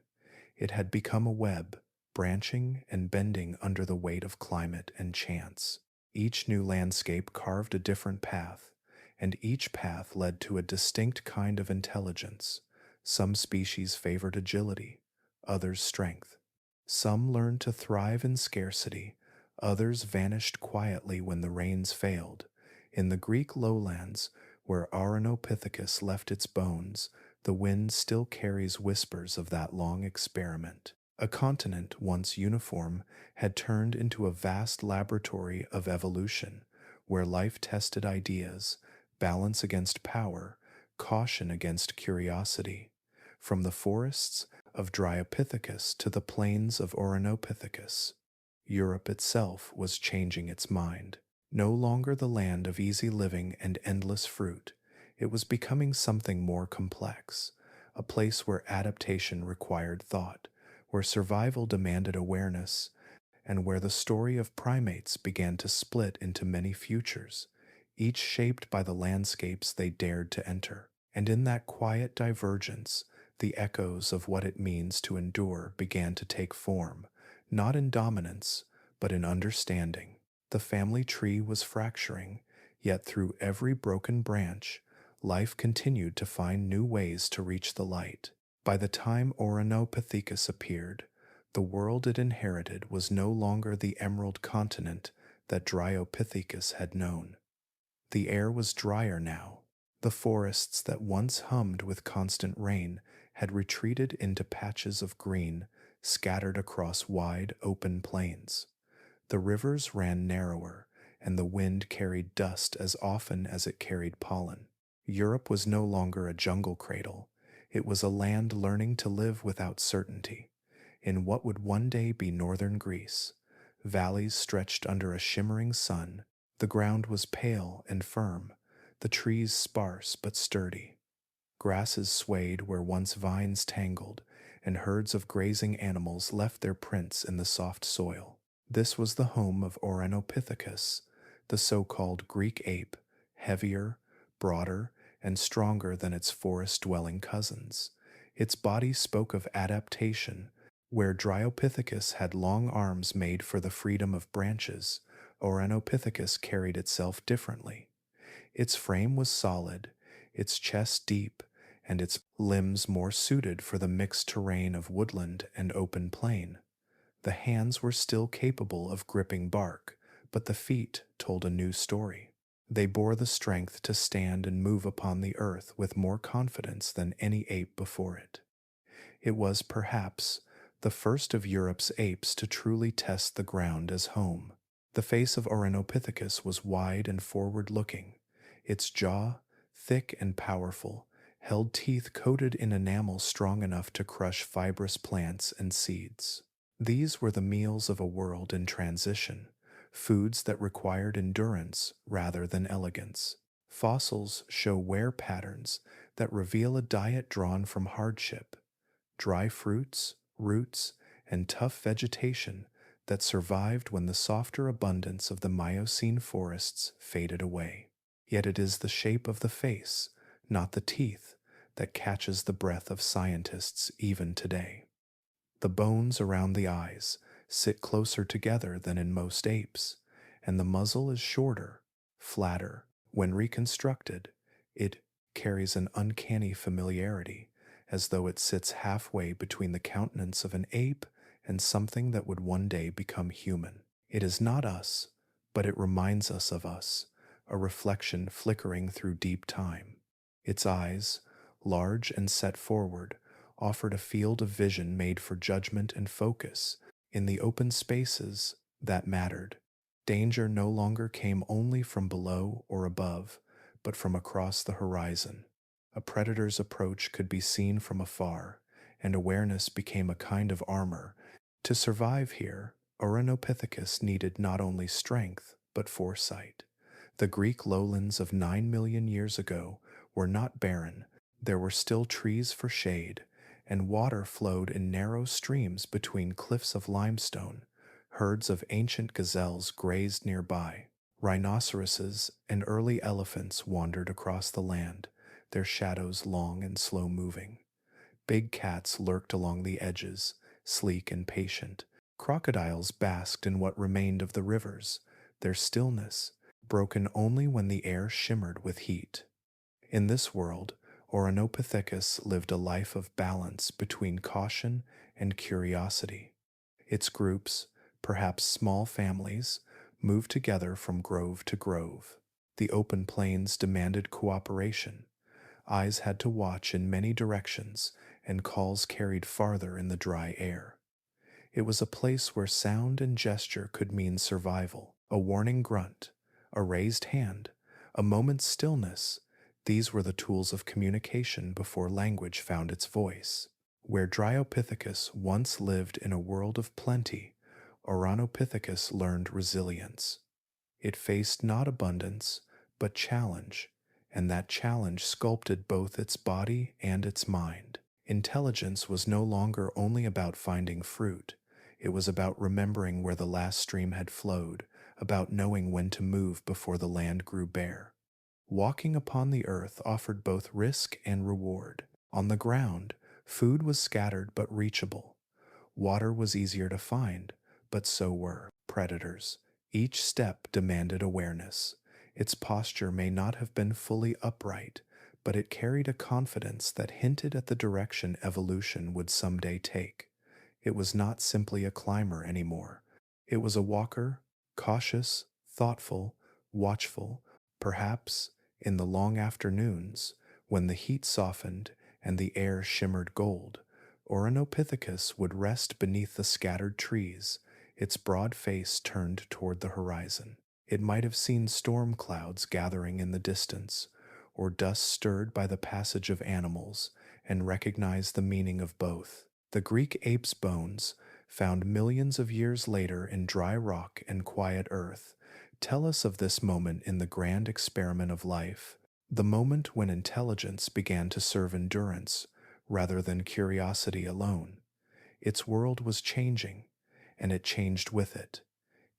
It had become a web, branching and bending under the weight of climate and chance. Each new landscape carved a different path, and each path led to a distinct kind of intelligence. Some species favored agility, others strength. Some learned to thrive in scarcity, others vanished quietly when the rains failed. In the Greek lowlands, where Ouranopithecus left its bones, the wind still carries whispers of that long experiment. A continent once uniform had turned into a vast laboratory of evolution, where life tested ideas, balance against power, caution against curiosity. From the forests of Dryopithecus to the plains of Ouranopithecus, Europe itself was changing its mind. No longer the land of easy living and endless fruit, it was becoming something more complex, a place where adaptation required thought, where survival demanded awareness, and where the story of primates began to split into many futures, each shaped by the landscapes they dared to enter. And in that quiet divergence, the echoes of what it means to endure began to take form, not in dominance, but in understanding. The family tree was fracturing, yet through every broken branch, life continued to find new ways to reach the light. By the time Ouranopithecus appeared, the world it inherited was no longer the emerald continent that Dryopithecus had known. The air was drier now. The forests that once hummed with constant rain had retreated into patches of green scattered across wide, open plains. The rivers ran narrower, and the wind carried dust as often as it carried pollen. Europe was no longer a jungle cradle. It was a land learning to live without certainty. In what would one day be northern Greece, valleys stretched under a shimmering sun. The ground was pale and firm, the trees sparse but sturdy. Grasses swayed where once vines tangled, and herds of grazing animals left their prints in the soft soil. This was the home of Ouranopithecus, the so-called Greek ape, heavier, broader, and stronger than its forest-dwelling cousins. Its body spoke of adaptation. Where Dryopithecus had long arms made for the freedom of branches, Ouranopithecus carried itself differently. Its frame was solid, its chest deep, and its limbs more suited for the mixed terrain of woodland and open plain. The hands were still capable of gripping bark, but the feet told a new story. They bore the strength to stand and move upon the earth with more confidence than any ape before it. It was, perhaps, the first of Europe's apes to truly test the ground as home. The face of Ouranopithecus was wide and forward-looking, its jaw thick and powerful, held teeth coated in enamel strong enough to crush fibrous plants and seeds. These were the meals of a world in transition, foods that required endurance rather than elegance. Fossils show wear patterns that reveal a diet drawn from hardship, dry fruits, roots, and tough vegetation that survived when the softer abundance of the Miocene forests faded away. Yet it is the shape of the face, not the teeth, that catches the breath of scientists even today. The bones around the eyes sit closer together than in most apes, and the muzzle is shorter, flatter. When reconstructed, it carries an uncanny familiarity, as though it sits halfway between the countenance of an ape and something that would one day become human. It is not us, but it reminds us of us, a reflection flickering through deep time. Its eyes, large and set forward, offered a field of vision made for judgment and focus in the open spaces that mattered. Danger no longer came only from below or above, but from across the horizon. A predator's approach could be seen from afar, and awareness became a kind of armor. To survive here, Ouranopithecus needed not only strength, but foresight. The Greek lowlands of 9 million years ago were not barren. There were still trees for shade, and water flowed in narrow streams between cliffs of limestone. Herds of ancient gazelles grazed nearby. Rhinoceroses and early elephants wandered across the land, their shadows long and slow-moving. Big cats lurked along the edges, sleek and patient. Crocodiles basked in what remained of the rivers, their stillness broken only when the air shimmered with heat. In this world, Ouranopithecus lived a life of balance between caution and curiosity. Its groups, perhaps small families, moved together from grove to grove. The open plains demanded cooperation. Eyes had to watch in many directions, and calls carried farther in the dry air. It was a place where sound and gesture could mean survival. A warning grunt, a raised hand, a moment's stillness. These were the tools of communication before language found its voice. Where Dryopithecus once lived in a world of plenty, Ouranopithecus learned resilience. It faced not abundance, but challenge, and that challenge sculpted both its body and its mind. Intelligence was no longer only about finding fruit. It was about remembering where the last stream had flowed, about knowing when to move before the land grew bare. Walking upon the earth offered both risk and reward. On the ground, food was scattered but reachable. Water was easier to find, but so were predators. Each step demanded awareness. Its posture may not have been fully upright, but it carried a confidence that hinted at the direction evolution would someday take. It was not simply a climber anymore. It was a walker, cautious, thoughtful, watchful. Perhaps, in the long afternoons, when the heat softened and the air shimmered gold, Ouranopithecus would rest beneath the scattered trees, its broad face turned toward the horizon. It might have seen storm clouds gathering in the distance, or dust stirred by the passage of animals, and recognized the meaning of both. The Greek ape's bones, found millions of years later in dry rock and quiet earth, tell us of this moment in the grand experiment of life, the moment when intelligence began to serve endurance rather than curiosity alone. Its world was changing, and it changed with it,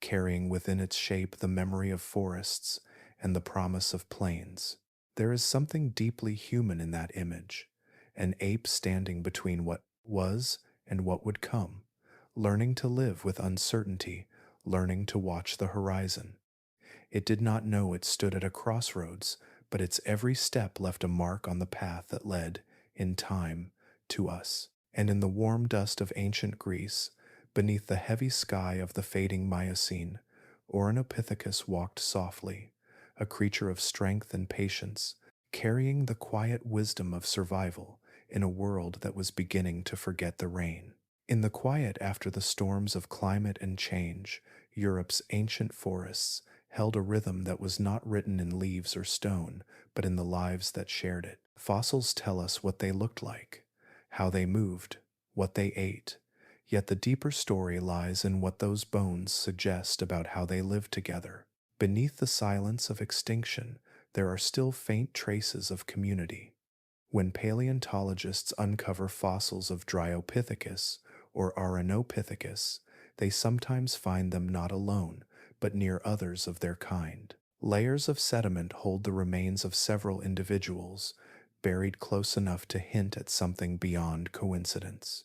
carrying within its shape the memory of forests and the promise of plains. There is something deeply human in that image, an ape standing between what was and what would come, learning to live with uncertainty, learning to watch the horizon. It did not know it stood at a crossroads, but its every step left a mark on the path that led, in time, to us. And in the warm dust of ancient Greece, beneath the heavy sky of the fading Miocene, Ouranopithecus walked softly, a creature of strength and patience, carrying the quiet wisdom of survival in a world that was beginning to forget the rain. In the quiet after the storms of climate and change, Europe's ancient forests held a rhythm that was not written in leaves or stone, but in the lives that shared it. Fossils tell us what they looked like, how they moved, what they ate, yet the deeper story lies in what those bones suggest about how they lived together. Beneath the silence of extinction, there are still faint traces of community. When paleontologists uncover fossils of Dryopithecus or Ouranopithecus, they sometimes find them not alone, but near others of their kind. Layers of sediment hold the remains of several individuals, buried close enough to hint at something beyond coincidence.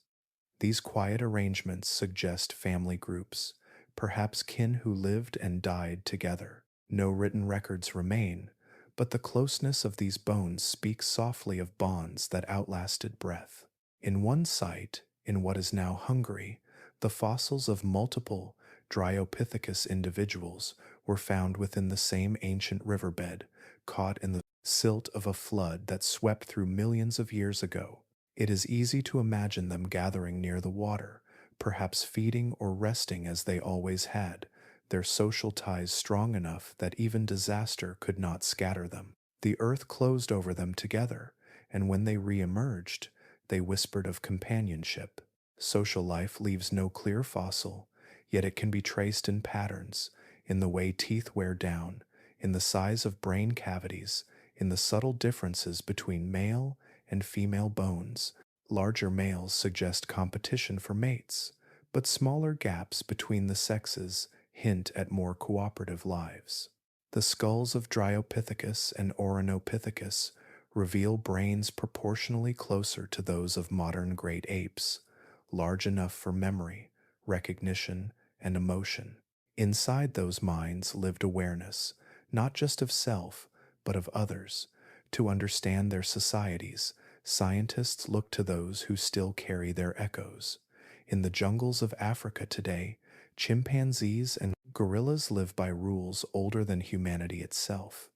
These quiet arrangements suggest family groups, perhaps kin who lived and died together. No written records remain, but the closeness of these bones speaks softly of bonds that outlasted breath. In one site, in what is now Hungary, the fossils of multiple Dryopithecus individuals were found within the same ancient riverbed, caught in the silt of a flood that swept through millions of years ago. It is easy to imagine them gathering near the water, perhaps feeding or resting as they always had, their social ties strong enough that even disaster could not scatter them. The earth closed over them together, and when they re-emerged, they whispered of companionship. Social life leaves no clear fossil, yet it can be traced in patterns, in the way teeth wear down, in the size of brain cavities, in the subtle differences between male and female bones. Larger males suggest competition for mates, but smaller gaps between the sexes hint at more cooperative lives. The skulls of Dryopithecus and Ouranopithecus reveal brains proportionally closer to those of modern great apes, large enough for memory, recognition, and emotion. Inside those minds lived awareness, not just of self, but of others. To understand their societies, scientists look to those who still carry their echoes. In the jungles of Africa today, chimpanzees and gorillas live by rules older than humanity itself.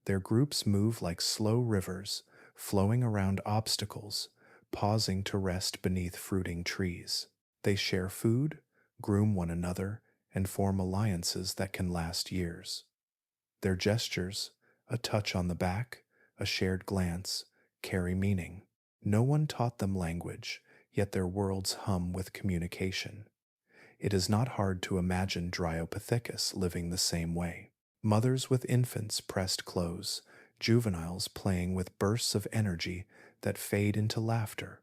Their groups move like slow rivers, flowing around obstacles, pausing to rest beneath fruiting trees. They share food, groom one another, and form alliances that can last years. Their gestures, a touch on the back, a shared glance, carry meaning. No one taught them language, yet their worlds hum with communication. It is not hard to imagine Dryopithecus living the same way. Mothers with infants pressed close, juveniles playing with bursts of energy that fade into laughter,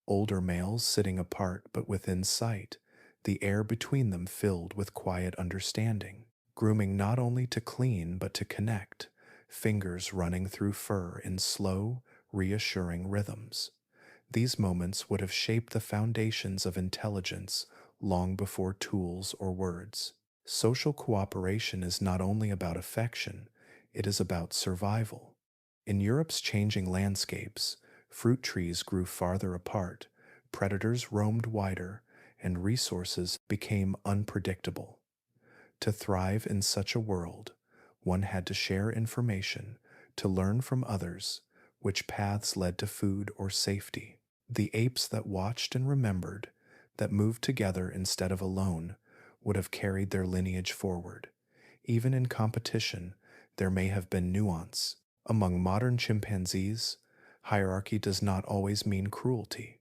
older males sitting apart but within sight, the air between them filled with quiet understanding, grooming not only to clean but to connect, fingers running through fur in slow, reassuring rhythms. These moments would have shaped the foundations of intelligence long before tools or words. Social cooperation is not only about affection, it is about survival. In Europe's changing landscapes, fruit trees grew farther apart, predators roamed wider, and resources became unpredictable. To thrive in such a world, one had to share information, to learn from others which paths led to food or safety. The apes that watched and remembered, that moved together instead of alone, would have carried their lineage forward. Even in competition, there may have been nuance. Among modern chimpanzees, hierarchy does not always mean cruelty.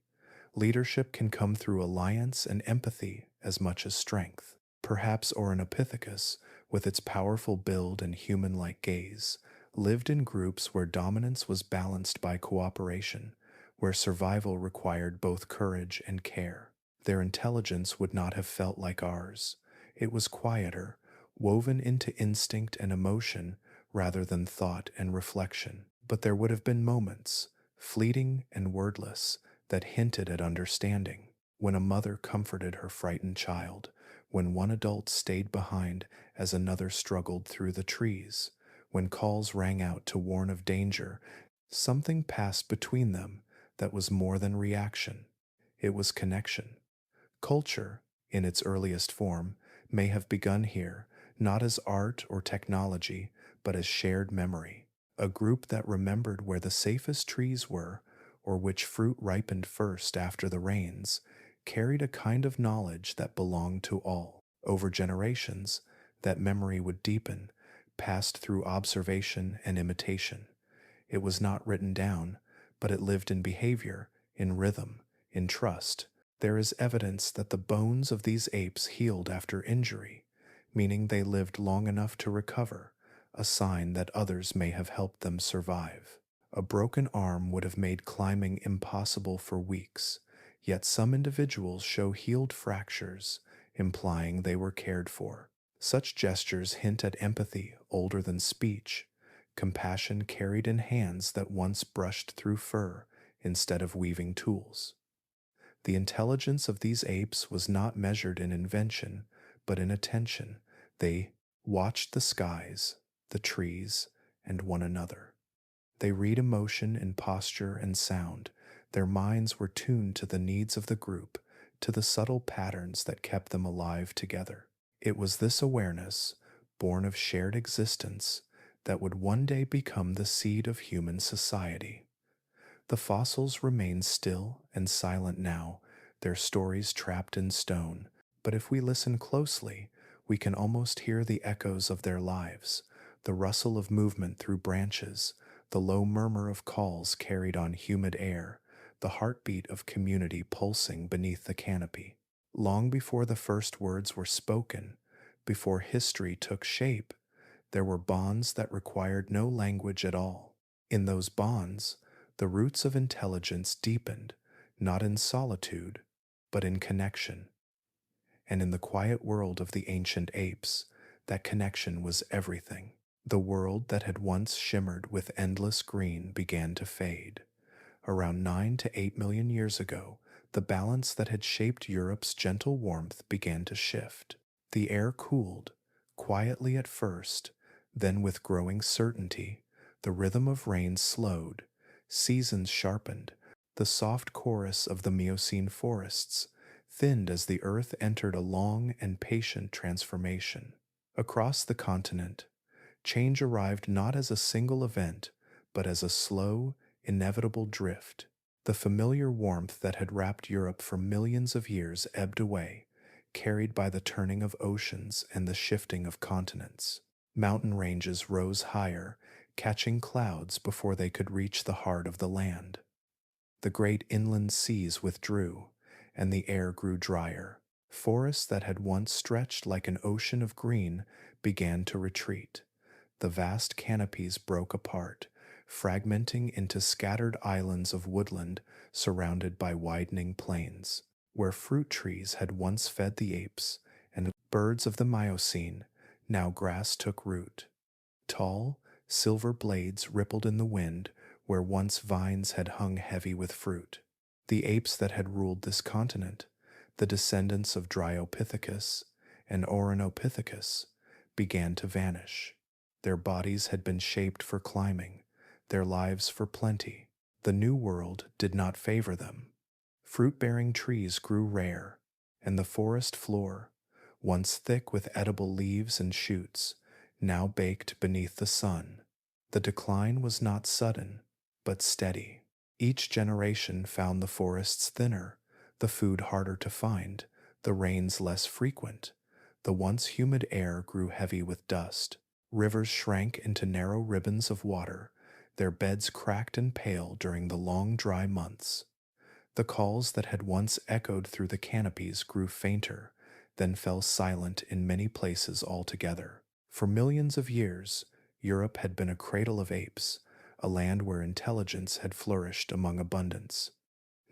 Leadership can come through alliance and empathy as much as strength. Perhaps Ouranopithecus, with its powerful build and human-like gaze, lived in groups where dominance was balanced by cooperation, where survival required both courage and care. Their intelligence would not have felt like ours. It was quieter, woven into instinct and emotion rather than thought and reflection. But there would have been moments, fleeting and wordless, that hinted at understanding. When a mother comforted her frightened child, when one adult stayed behind as another struggled through the trees, when calls rang out to warn of danger, something passed between them that was more than reaction. It was connection. Culture, in its earliest form, may have begun here, not as art or technology, but as shared memory. A group that remembered where the safest trees were, or which fruit ripened first after the rains, carried a kind of knowledge that belonged to all. Over generations, that memory would deepen, passed through observation and imitation. It was not written down, but it lived in behavior, in rhythm, in trust. There is evidence that the bones of these apes healed after injury, meaning they lived long enough to recover, a sign that others may have helped them survive. A broken arm would have made climbing impossible for weeks, yet some individuals show healed fractures, implying they were cared for. Such gestures hint at empathy older than speech, compassion carried in hands that once brushed through fur instead of weaving tools. The intelligence of these apes was not measured in invention, but in attention. They watched the skies, the trees, and one another. They read emotion in posture and sound. Their minds were tuned to the needs of the group, to the subtle patterns that kept them alive together. It was this awareness, born of shared existence, that would one day become the seed of human society. The fossils remain still and silent now, their stories trapped in stone, but if we listen closely, we can almost hear the echoes of their lives, the rustle of movement through branches, the low murmur of calls carried on humid air, the heartbeat of community pulsing beneath the canopy. Long before the first words were spoken, before history took shape, there were bonds that required no language at all. In those bonds, the roots of intelligence deepened, not in solitude, but in connection. And in the quiet world of the ancient apes, that connection was everything. The world that had once shimmered with endless green began to fade. Around 9 to 8 million years ago, the balance that had shaped Europe's gentle warmth began to shift. The air cooled, quietly at first, then with growing certainty, the rhythm of rain slowed, seasons sharpened, the soft chorus of the Miocene forests thinned as the earth entered a long and patient transformation. Across the continent, change arrived not as a single event, but as a slow, inevitable drift. The familiar warmth that had wrapped Europe for millions of years ebbed away, carried by the turning of oceans and the shifting of continents. Mountain ranges rose higher, catching clouds before they could reach the heart of the land. The great inland seas withdrew, and the air grew drier. Forests that had once stretched like an ocean of green began to retreat. The vast canopies broke apart, fragmenting into scattered islands of woodland surrounded by widening plains. Where fruit trees had once fed the apes and birds of the Miocene, now grass took root. Tall, silver blades rippled in the wind where once vines had hung heavy with fruit. The apes that had ruled this continent, the descendants of Dryopithecus and Ouranopithecus, began to vanish. Their bodies had been shaped for climbing, their lives for plenty. The New World did not favor them. Fruit-bearing trees grew rare, and the forest floor, once thick with edible leaves and shoots, now baked beneath the sun. The decline was not sudden, but steady. Each generation found the forests thinner, the food harder to find, the rains less frequent. The once humid air grew heavy with dust. Rivers shrank into narrow ribbons of water, their beds cracked and pale during the long dry months. The calls that had once echoed through the canopies grew fainter, then fell silent in many places altogether. For millions of years, Europe had been a cradle of apes, a land where intelligence had flourished among abundance.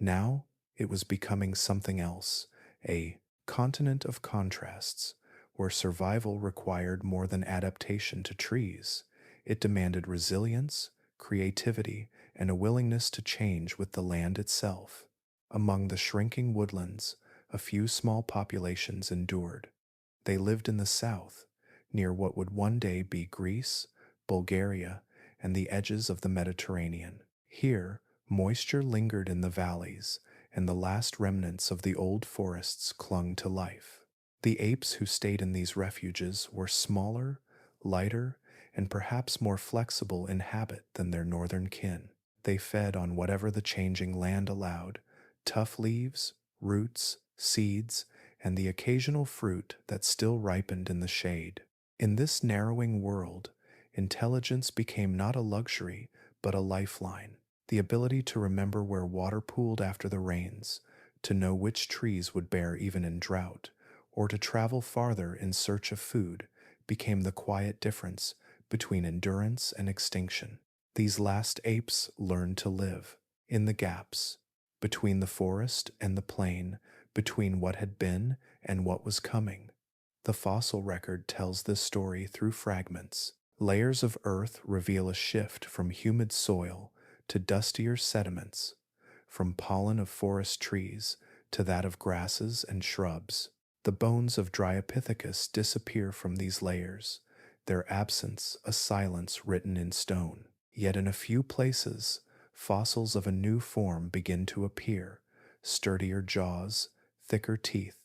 Now it was becoming something else, a continent of contrasts, where survival required more than adaptation to trees. It demanded resilience, creativity, and a willingness to change with the land itself. Among the shrinking woodlands, a few small populations endured. They lived in the south, near what would one day be Greece, Bulgaria, and the edges of the Mediterranean. Here, moisture lingered in the valleys, and the last remnants of the old forests clung to life. The apes who stayed in these refuges were smaller, lighter, and perhaps more flexible in habit than their northern kin. They fed on whatever the changing land allowed, tough leaves, roots, seeds, and the occasional fruit that still ripened in the shade. In this narrowing world, intelligence became not a luxury, but a lifeline. The ability to remember where water pooled after the rains, to know which trees would bear even in drought, or to travel farther in search of food became the quiet difference between endurance and extinction. These last apes learned to live in the gaps between the forest and the plain, between what had been and what was coming. The fossil record tells this story through fragments. Layers of earth reveal a shift from humid soil to dustier sediments, from pollen of forest trees to that of grasses and shrubs. The bones of Dryopithecus disappear from these layers, their absence a silence written in stone. Yet in a few places, fossils of a new form begin to appear, sturdier jaws, thicker teeth,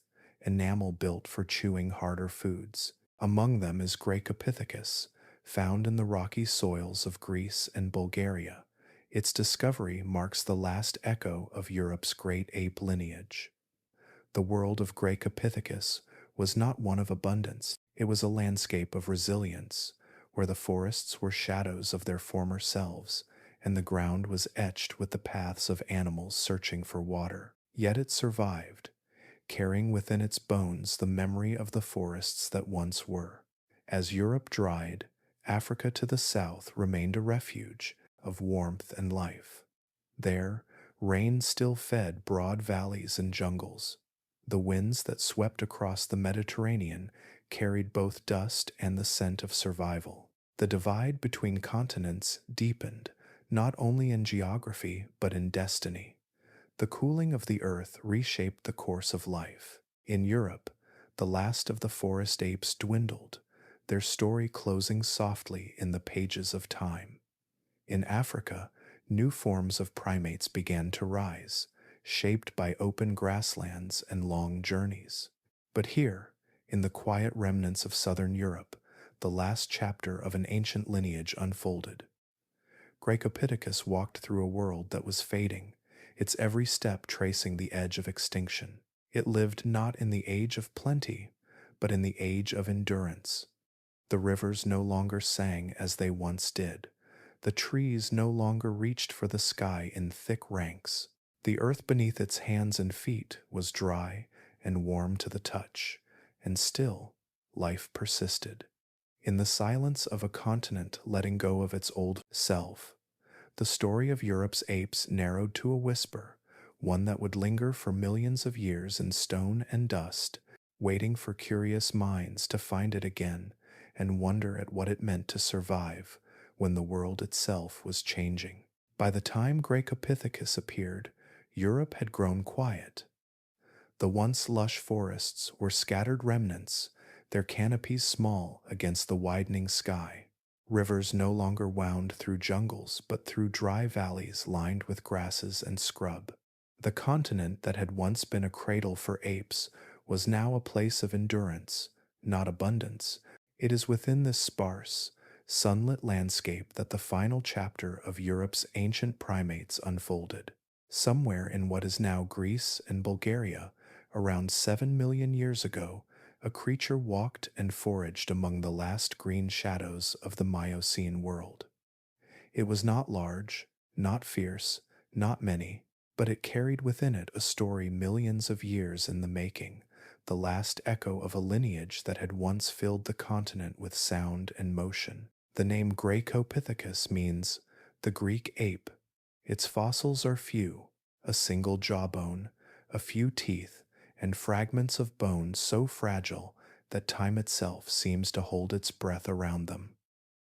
enamel built for chewing harder foods. Among them is Graecopithecus, found in the rocky soils of Greece and Bulgaria. Its discovery marks the last echo of Europe's great ape lineage. The world of Graecopithecus was not one of abundance, it was a landscape of resilience, where the forests were shadows of their former selves, and the ground was etched with the paths of animals searching for water. Yet it survived, carrying within its bones the memory of the forests that once were. As Europe dried, Africa to the south remained a refuge of warmth and life. There, rain still fed broad valleys and jungles. The winds that swept across the Mediterranean carried both dust and the scent of survival. The divide between continents deepened, not only in geography but in destiny. The cooling of the earth reshaped the course of life. In Europe, the last of the forest apes dwindled, their story closing softly in the pages of time. In Africa, new forms of primates began to rise, shaped by open grasslands and long journeys. But here, in the quiet remnants of southern Europe, the last chapter of an ancient lineage unfolded. Graecopithecus walked through a world that was fading, its every step tracing the edge of extinction. It lived not in the age of plenty, but in the age of endurance. The rivers no longer sang as they once did. The trees no longer reached for the sky in thick ranks. The earth beneath its hands and feet was dry and warm to the touch, and still life persisted. In the silence of a continent letting go of its old self, the story of Europe's apes narrowed to a whisper, one that would linger for millions of years in stone and dust, waiting for curious minds to find it again and wonder at what it meant to survive when the world itself was changing. By the time Graecopithecus appeared, Europe had grown quiet. The once lush forests were scattered remnants, their canopies small against the widening sky. Rivers no longer wound through jungles, but through dry valleys lined with grasses and scrub. The continent that had once been a cradle for apes was now a place of endurance, not abundance. It is within this sparse, sunlit landscape that the final chapter of Europe's ancient primates unfolded. Somewhere in what is now Greece and Bulgaria, around 7 million years ago, a creature walked and foraged among the last green shadows of the Miocene world. It was not large, not fierce, not many, but it carried within it a story millions of years in the making, the last echo of a lineage that had once filled the continent with sound and motion. The name Graecopithecus means the Greek ape. Its fossils are few, a single jawbone, a few teeth, and fragments of bone so fragile that time itself seems to hold its breath around them.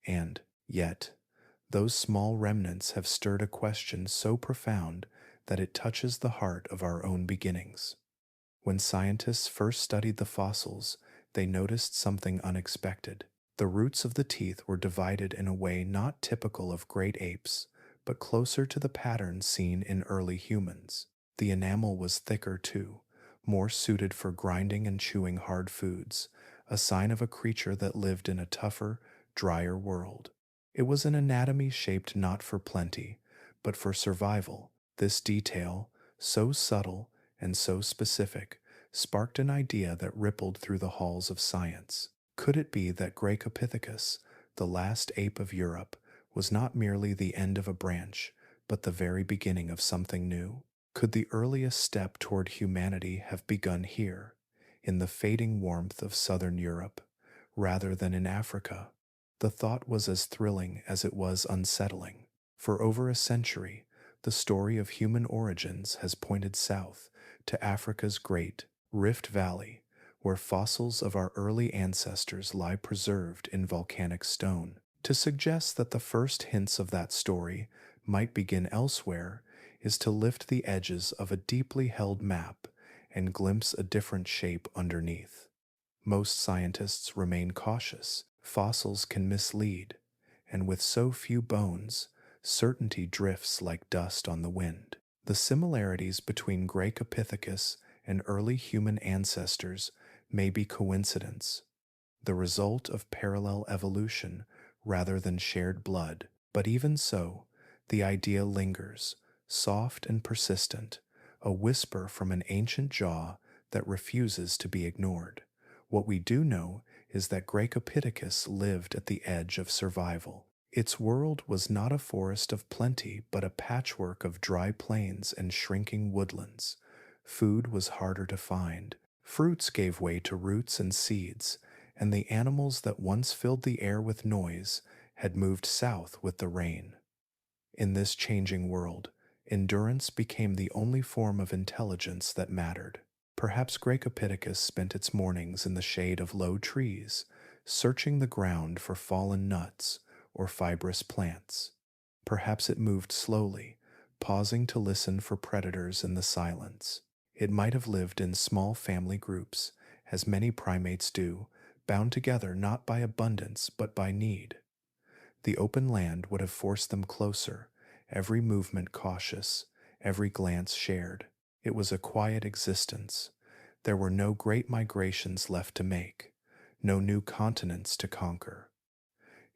And, yet, those small remnants have stirred a question so profound that it touches the heart of our own beginnings. When scientists first studied the fossils, they noticed something unexpected. The roots of the teeth were divided in a way not typical of great apes, but closer to the pattern seen in early humans. The enamel was thicker too, more suited for grinding and chewing hard foods, a sign of a creature that lived in a tougher, drier world. It was an anatomy shaped not for plenty, but for survival. This detail, so subtle and so specific, sparked an idea that rippled through the halls of science. Could it be that Graecopithecus, the last ape of Europe, was not merely the end of a branch, but the very beginning of something new? Could the earliest step toward humanity have begun here, in the fading warmth of southern Europe, rather than in Africa? The thought was as thrilling as it was unsettling. For over a century, the story of human origins has pointed south to Africa's great Rift Valley, where fossils of our early ancestors lie preserved in volcanic stone. To suggest that the first hints of that story might begin elsewhere is to lift the edges of a deeply held map and glimpse a different shape underneath. Most scientists remain cautious. Fossils can mislead, and with so few bones, certainty drifts like dust on the wind. The similarities between Graecopithecus and early human ancestors may be coincidence, the result of parallel evolution rather than shared blood, but even so, the idea lingers, soft and persistent, a whisper from an ancient jaw that refuses to be ignored. What we do know is that Graecopithecus lived at the edge of survival. Its world was not a forest of plenty, but a patchwork of dry plains and shrinking woodlands. Food was harder to find. Fruits gave way to roots and seeds, and the animals that once filled the air with noise had moved south with the rain. In this changing world, endurance became the only form of intelligence that mattered. Perhaps Graecopithecus spent its mornings in the shade of low trees, searching the ground for fallen nuts or fibrous plants. Perhaps it moved slowly, pausing to listen for predators in the silence. It might have lived in small family groups, as many primates do, bound together not by abundance but by need. The open land would have forced them closer, every movement cautious, every glance shared. It was a quiet existence. There were no great migrations left to make, no new continents to conquer.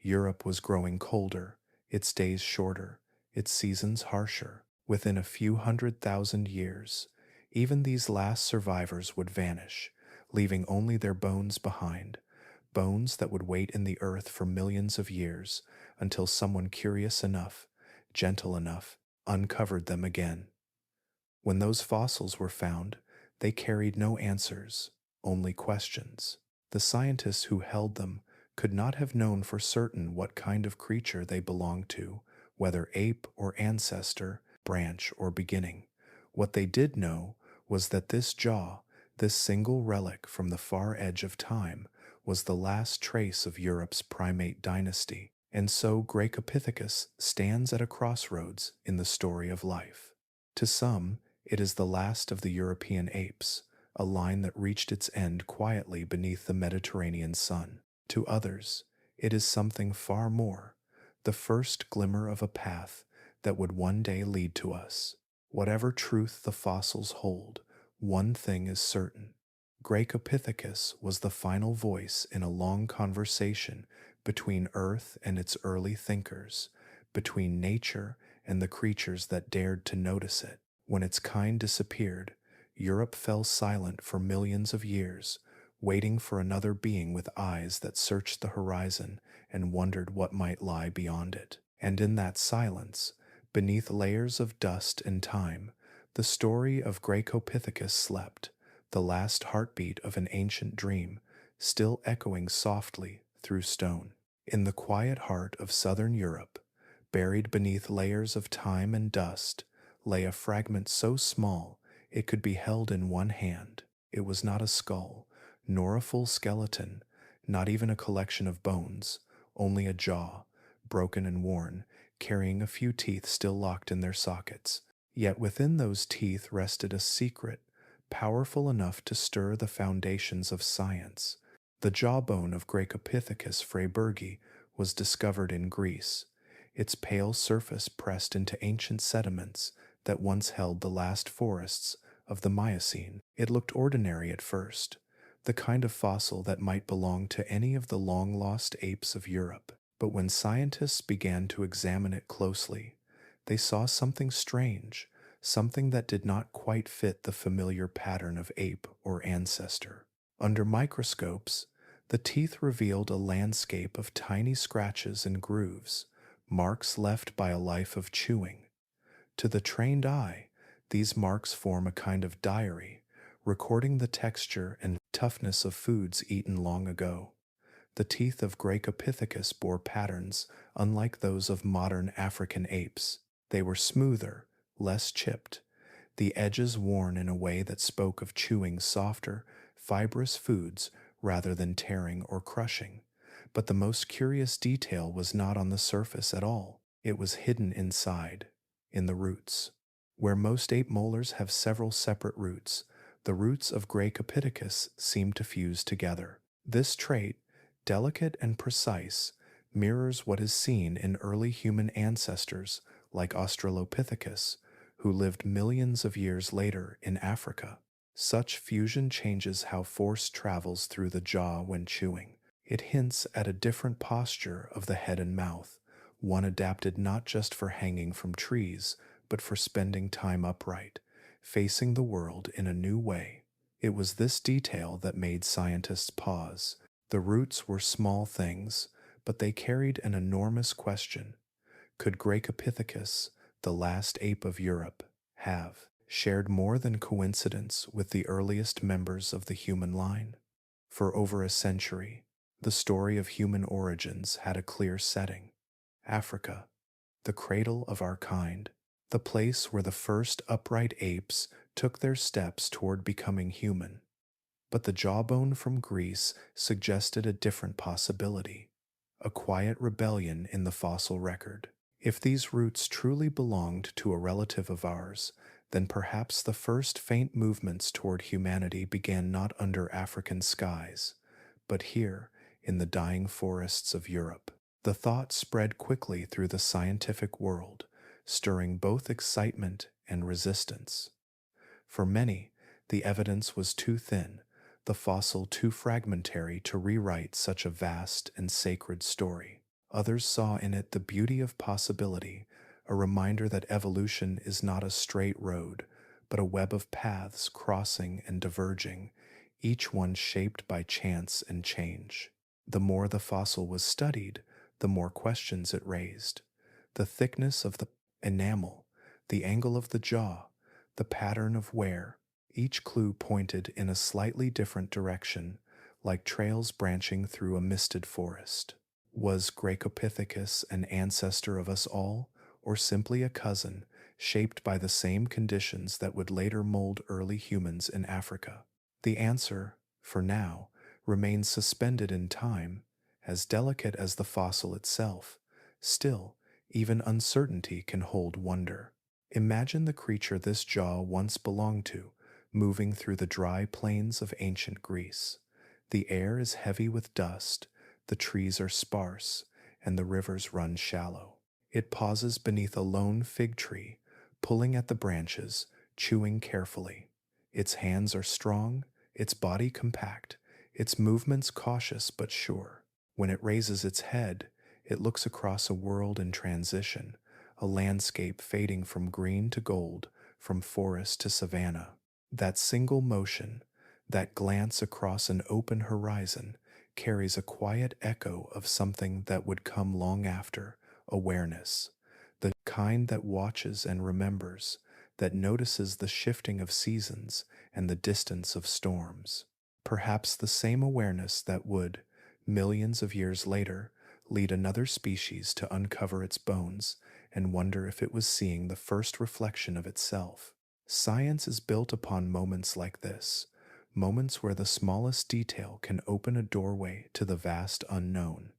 Europe was growing colder, its days shorter, its seasons harsher. Within a few 100,000 years, even these last survivors would vanish, leaving only their bones behind, bones that would wait in the earth for millions of years until someone curious enough, gentle enough, uncovered them again. When those fossils were found, they carried no answers, only questions. The scientists who held them could not have known for certain what kind of creature they belonged to, whether ape or ancestor, branch or beginning. What they did know was that this jaw, this single relic from the far edge of time, was the last trace of Europe's primate dynasty. And so Graecopithecus stands at a crossroads in the story of life. To some, it is the last of the European apes, a line that reached its end quietly beneath the Mediterranean sun. To others, it is something far more, the first glimmer of a path that would one day lead to us. Whatever truth the fossils hold, one thing is certain. Graecopithecus was the final voice in a long conversation between Earth and its early thinkers, between nature and the creatures that dared to notice it. When its kind disappeared, Europe fell silent for millions of years, waiting for another being with eyes that searched the horizon and wondered what might lie beyond it. And in that silence, beneath layers of dust and time, the story of Graecopithecus slept, the last heartbeat of an ancient dream, still echoing softly through stone. In the quiet heart of southern Europe, buried beneath layers of time and dust, lay a fragment so small it could be held in one hand. It was not a skull, nor a full skeleton, not even a collection of bones, only a jaw, broken and worn, carrying a few teeth still locked in their sockets. Yet within those teeth rested a secret, powerful enough to stir the foundations of science. The jawbone of Graecopithecus freybergi was discovered in Greece, its pale surface pressed into ancient sediments that once held the last forests of the Miocene. It looked ordinary at first, the kind of fossil that might belong to any of the long-lost apes of Europe. But when scientists began to examine it closely, they saw something strange, something that did not quite fit the familiar pattern of ape or ancestor. Under microscopes, the teeth revealed a landscape of tiny scratches and grooves, marks left by a life of chewing. To the trained eye, these marks form a kind of diary, recording the texture and toughness of foods eaten long ago. The teeth of Graecopithecus bore patterns unlike those of modern African apes. They were smoother, less chipped, the edges worn in a way that spoke of chewing softer, fibrous foods rather than tearing or crushing. But the most curious detail was not on the surface at all. It was hidden inside, in the roots. Where most ape molars have several separate roots, the roots of Graecopithecus seem to fuse together. This trait, delicate and precise, mirrors what is seen in early human ancestors like Australopithecus, who lived millions of years later in Africa. Such fusion changes how force travels through the jaw when chewing. It hints at a different posture of the head and mouth, one adapted not just for hanging from trees, but for spending time upright, facing the world in a new way. It was this detail that made scientists pause. The roots were small things, but they carried an enormous question. Could Graecopithecus, the last ape of Europe, have shared more than coincidence with the earliest members of the human line? For over a century, the story of human origins had a clear setting. Africa, the cradle of our kind, the place where the first upright apes took their steps toward becoming human. But the jawbone from Greece suggested a different possibility, a quiet rebellion in the fossil record. If these roots truly belonged to a relative of ours, then perhaps the first faint movements toward humanity began not under African skies, but here, in the dying forests of Europe. The thought spread quickly through the scientific world, stirring both excitement and resistance. For many, the evidence was too thin, the fossil too fragmentary to rewrite such a vast and sacred story. Others saw in it the beauty of possibility, a reminder that evolution is not a straight road, but a web of paths crossing and diverging, each one shaped by chance and change. The more the fossil was studied, the more questions it raised. The thickness of the enamel, the angle of the jaw, the pattern of wear, each clue pointed in a slightly different direction, like trails branching through a misted forest. Was Graecopithecus an ancestor of us all, or simply a cousin, shaped by the same conditions that would later mold early humans in Africa? The answer, for now, remains suspended in time, as delicate as the fossil itself. Still, even uncertainty can hold wonder. Imagine the creature this jaw once belonged to, moving through the dry plains of ancient Greece. The air is heavy with dust, the trees are sparse, and the rivers run shallow. It pauses beneath a lone fig tree, pulling at the branches, chewing carefully. Its hands are strong, its body compact, its movements cautious but sure. When it raises its head, it looks across a world in transition, a landscape fading from green to gold, from forest to savanna. That single motion, that glance across an open horizon, carries a quiet echo of something that would come long after: awareness, the kind that watches and remembers, that notices the shifting of seasons and the distance of storms. Perhaps the same awareness that would, millions of years later, lead another species to uncover its bones and wonder if it was seeing the first reflection of itself. Science is built upon moments like this, moments where the smallest detail can open a doorway to the vast unknown.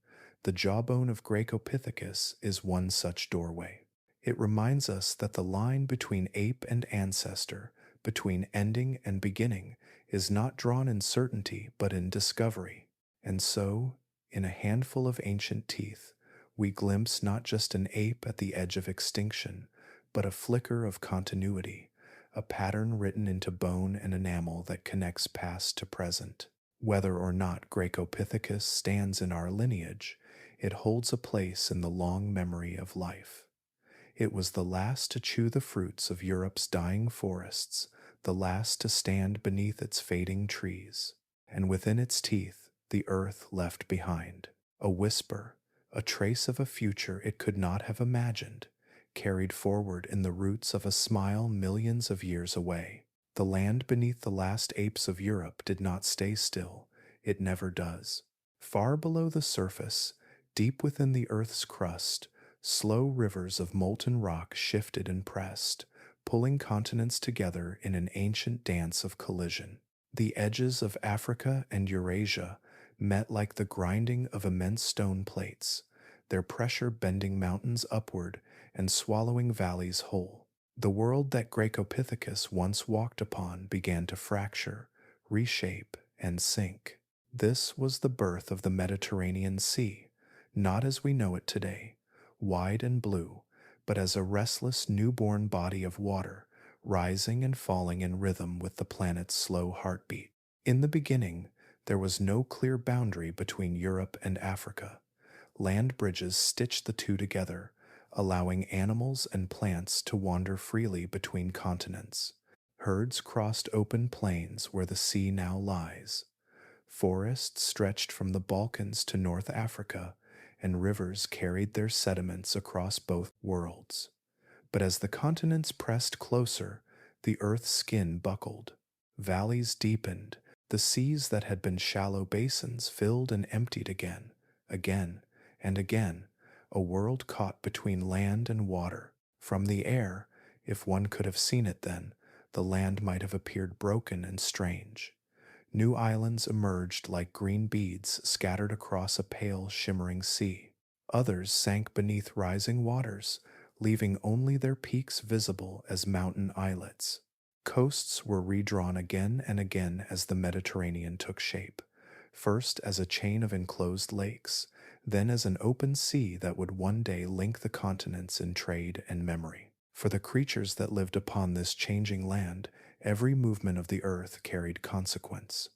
The jawbone of Graecopithecus is one such doorway. It reminds us that the line between ape and ancestor, between ending and beginning, is not drawn in certainty but in discovery. And so, in a handful of ancient teeth, we glimpse not just an ape at the edge of extinction, but a flicker of continuity, a pattern written into bone and enamel that connects past to present. Whether or not Graecopithecus stands in our lineage, it holds a place in the long memory of life. It was the last to chew the fruits of Europe's dying forests, the last to stand beneath its fading trees, and within its teeth the earth left behind. A whisper, a trace of a future it could not have imagined, carried forward in the roots of a smile millions of years away. The land beneath the last apes of Europe did not stay still. It never does. Far below the surface, deep within the Earth's crust, slow rivers of molten rock shifted and pressed, pulling continents together in an ancient dance of collision. The edges of Africa and Eurasia met like the grinding of immense stone plates, their pressure bending mountains upward and swallowing valleys whole. The world that Graecopithecus once walked upon began to fracture, reshape, and sink. This was the birth of the Mediterranean Sea, not as we know it today, wide and blue, but as a restless newborn body of water, rising and falling in rhythm with the planet's slow heartbeat. In the beginning, there was no clear boundary between Europe and Africa. Land bridges stitched the two together, allowing animals and plants to wander freely between continents. Herds crossed open plains where the sea now lies. Forests stretched from the Balkans to North Africa, and rivers carried their sediments across both worlds. But as the continents pressed closer, the earth's skin buckled. Valleys deepened, the seas that had been shallow basins filled and emptied again, and again, a world caught between land and water. From the air, if one could have seen it then, the land might have appeared broken and strange. New islands emerged like green beads scattered across a pale, shimmering sea. Others sank beneath rising waters, leaving only their peaks visible as mountain islets. Coasts were redrawn again and again as the Mediterranean took shape, first as a chain of enclosed lakes, then as an open sea that would one day link the continents in trade and memory. For the creatures that lived upon this changing land, every movement of the earth carried consequence.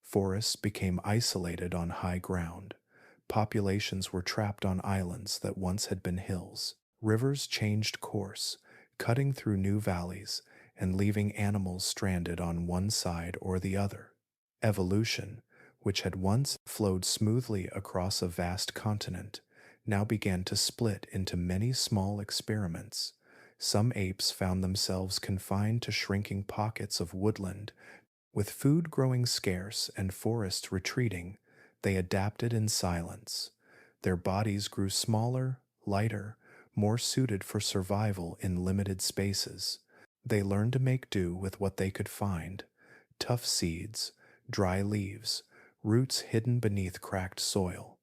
Forests became isolated on high ground. Populations were trapped on islands that once had been hills. Rivers changed course, cutting through new valleys and leaving animals stranded on one side or the other. Evolution, which had once flowed smoothly across a vast continent, now began to split into many small experiments. Some apes found themselves confined to shrinking pockets of woodland. With food growing scarce and forests retreating, they adapted in silence. Their bodies grew smaller, lighter, more suited for survival in limited spaces. They learned to make do with what they could find: tough seeds, dry leaves, roots hidden beneath cracked soil.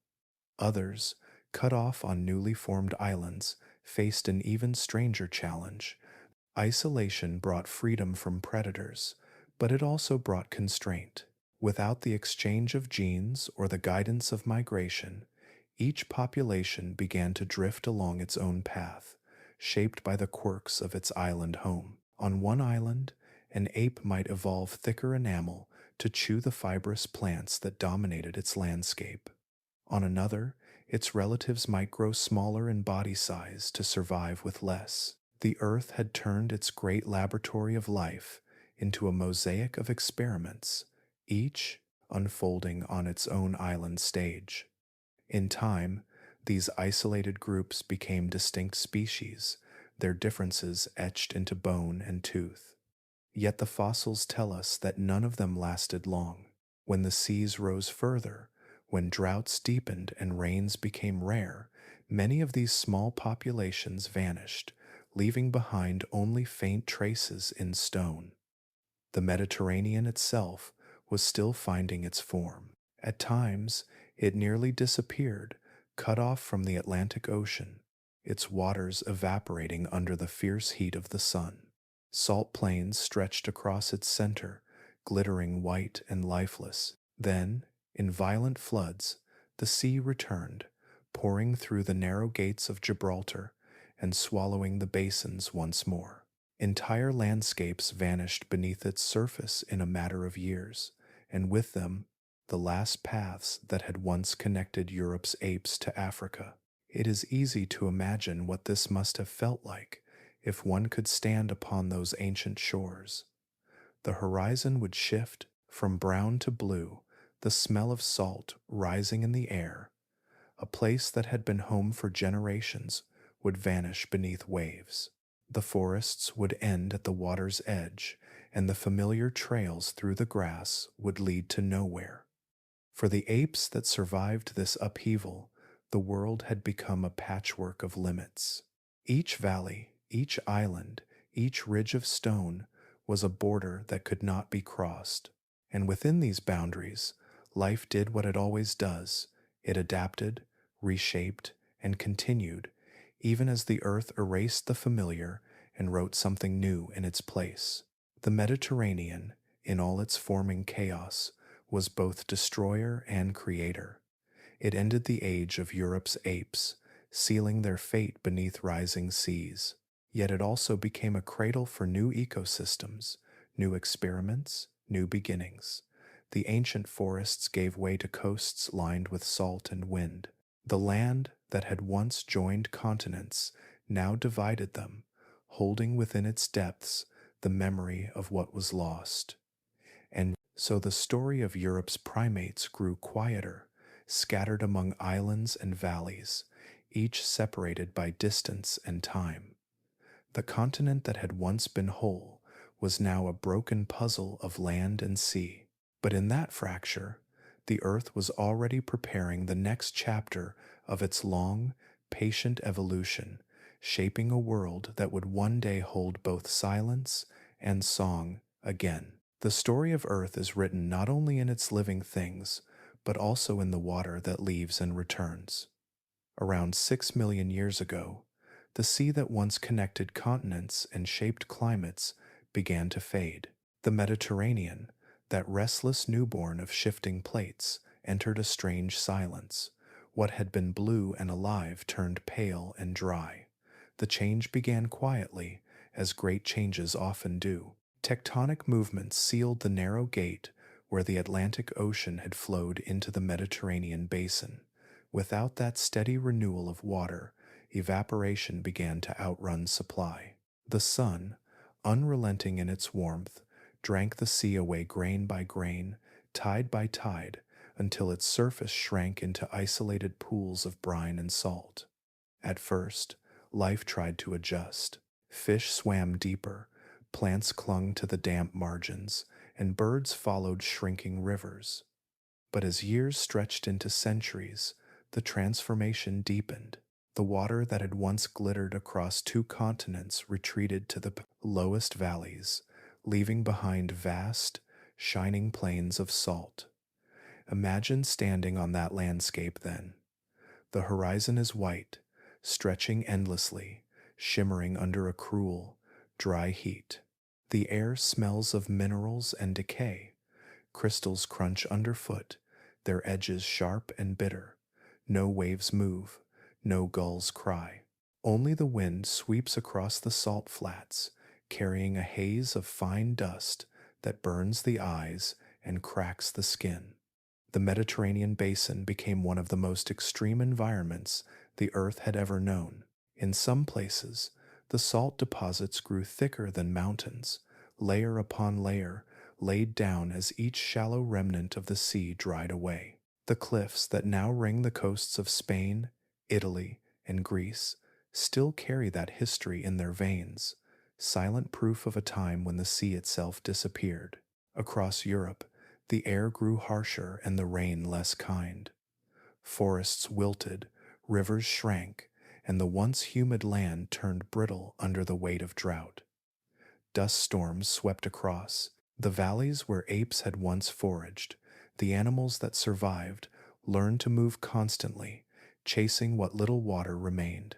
Others, cut off on newly formed islands, faced an even stranger challenge. Isolation brought freedom from predators, but it also brought constraint. Without the exchange of genes or the guidance of migration, each population began to drift along its own path, shaped by the quirks of its island home. On one island, an ape might evolve thicker enamel to chew the fibrous plants that dominated its landscape. On another, its relatives might grow smaller in body size to survive with less. The earth had turned its great laboratory of life into a mosaic of experiments, each unfolding on its own island stage. In time, these isolated groups became distinct species, their differences etched into bone and tooth. Yet the fossils tell us that none of them lasted long. When the seas rose further, when droughts deepened and rains became rare, many of these small populations vanished, leaving behind only faint traces in stone. The Mediterranean itself was still finding its form. At times, it nearly disappeared, cut off from the Atlantic Ocean, its waters evaporating under the fierce heat of the sun. Salt plains stretched across its center, glittering white and lifeless. Then, in violent floods, the sea returned, pouring through the narrow gates of Gibraltar and swallowing the basins once more. Entire landscapes vanished beneath its surface in a matter of years, and with them, the last paths that had once connected Europe's apes to Africa. It is easy to imagine what this must have felt like if one could stand upon those ancient shores. The horizon would shift from brown to blue, the smell of salt rising in the air. A place that had been home for generations would vanish beneath waves. The forests would end at the water's edge, and the familiar trails through the grass would lead to nowhere. For the apes that survived this upheaval, the world had become a patchwork of limits. Each valley, each island, each ridge of stone was a border that could not be crossed. And within these boundaries, life did what it always does. It adapted, reshaped, and continued, even as the earth erased the familiar and wrote something new in its place. The Mediterranean, in all its forming chaos, was both destroyer and creator. It ended the age of Europe's apes, sealing their fate beneath rising seas. Yet it also became a cradle for new ecosystems, new experiments, new beginnings. The ancient forests gave way to coasts lined with salt and wind. The land that had once joined continents now divided them, holding within its depths the memory of what was lost. And so the story of Europe's primates grew quieter, scattered among islands and valleys, each separated by distance and time. The continent that had once been whole was now a broken puzzle of land and sea. But in that fracture, the earth was already preparing the next chapter of its long, patient evolution, shaping a world that would one day hold both silence and song again. The story of Earth is written not only in its living things, but also in the water that leaves and returns. Around 6 million years ago, the sea that once connected continents and shaped climates began to fade. The Mediterranean, that restless newborn of shifting plates, entered a strange silence. What had been blue and alive turned pale and dry. The change began quietly, as great changes often do. Tectonic movements sealed the narrow gate where the Atlantic Ocean had flowed into the Mediterranean basin. Without that steady renewal of water, evaporation began to outrun supply. The sun, unrelenting in its warmth, drank the sea away grain by grain, tide by tide, until its surface shrank into isolated pools of brine and salt. At first, life tried to adjust. Fish swam deeper, plants clung to the damp margins, and birds followed shrinking rivers. But as years stretched into centuries, the transformation deepened. The water that had once glittered across 2 continents retreated to the lowest valleys, leaving behind vast, shining plains of salt. Imagine standing on that landscape then. The horizon is white, stretching endlessly, shimmering under a cruel, dry heat. The air smells of minerals and decay. Crystals crunch underfoot, their edges sharp and bitter. No waves move, no gulls cry. Only the wind sweeps across the salt flats, carrying a haze of fine dust that burns the eyes and cracks the skin. The Mediterranean basin became one of the most extreme environments the earth had ever known. In some places, the salt deposits grew thicker than mountains, layer upon layer, laid down as each shallow remnant of the sea dried away. The cliffs that now ring the coasts of Spain, Italy, and Greece still carry that history in their veins, silent proof of a time when the sea itself disappeared. Across Europe, the air grew harsher and the rain less kind. Forests wilted, rivers shrank, and the once humid land turned brittle under the weight of drought. Dust storms swept across the valleys where apes had once foraged. The animals that survived learned to move constantly, chasing what little water remained.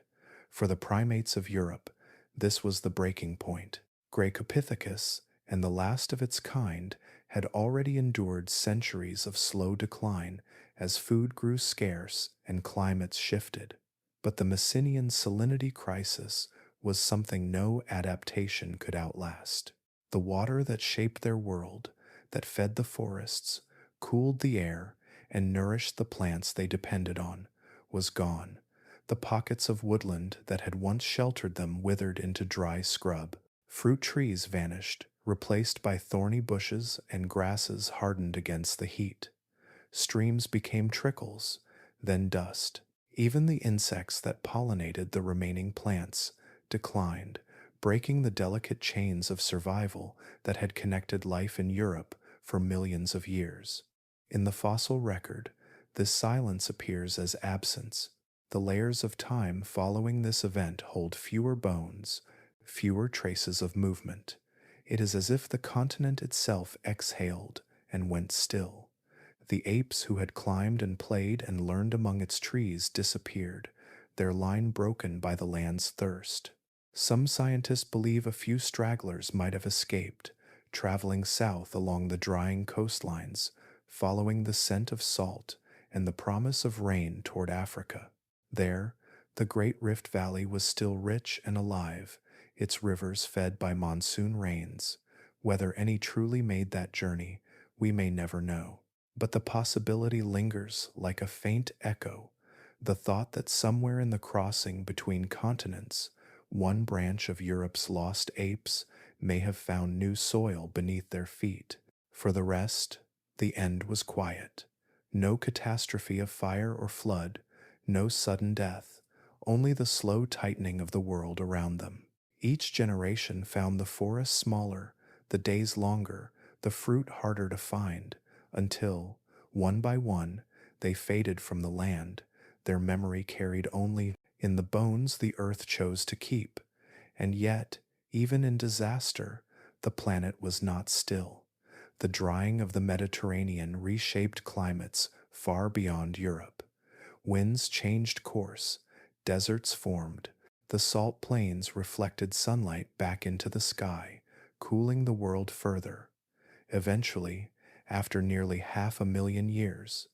For the primates of Europe, this was the breaking point. Graecopithecus, and the last of its kind, had already endured centuries of slow decline as food grew scarce and climates shifted. But the Mycenaean salinity crisis was something no adaptation could outlast. The water that shaped their world, that fed the forests, cooled the air, and nourished the plants they depended on, was gone. The pockets of woodland that had once sheltered them withered into dry scrub. Fruit trees vanished, replaced by thorny bushes, and grasses hardened against the heat. Streams became trickles, then dust. Even the insects that pollinated the remaining plants declined, breaking the delicate chains of survival that had connected life in Europe for millions of years. In the fossil record, this silence appears as absence. The layers of time following this event hold fewer bones, fewer traces of movement. It is as if the continent itself exhaled and went still. The apes who had climbed and played and learned among its trees disappeared, their line broken by the land's thirst. Some scientists believe a few stragglers might have escaped, traveling south along the drying coastlines, following the scent of salt and the promise of rain toward Africa. There, the Great Rift Valley was still rich and alive, its rivers fed by monsoon rains. Whether any truly made that journey, we may never know. But the possibility lingers like a faint echo, the thought that somewhere in the crossing between continents, one branch of Europe's lost apes may have found new soil beneath their feet. For the rest, the end was quiet. No catastrophe of fire or flood, no sudden death, only the slow tightening of the world around them. Each generation found the forest smaller, the days longer, the fruit harder to find, until, one by one, they faded from the land, their memory carried only in the bones the earth chose to keep. And yet, even in disaster, the planet was not still. The drying of the Mediterranean reshaped climates far beyond Europe. Winds changed course, deserts formed, the salt plains reflected sunlight back into the sky, cooling the world further. Eventually, after nearly 500,000 years,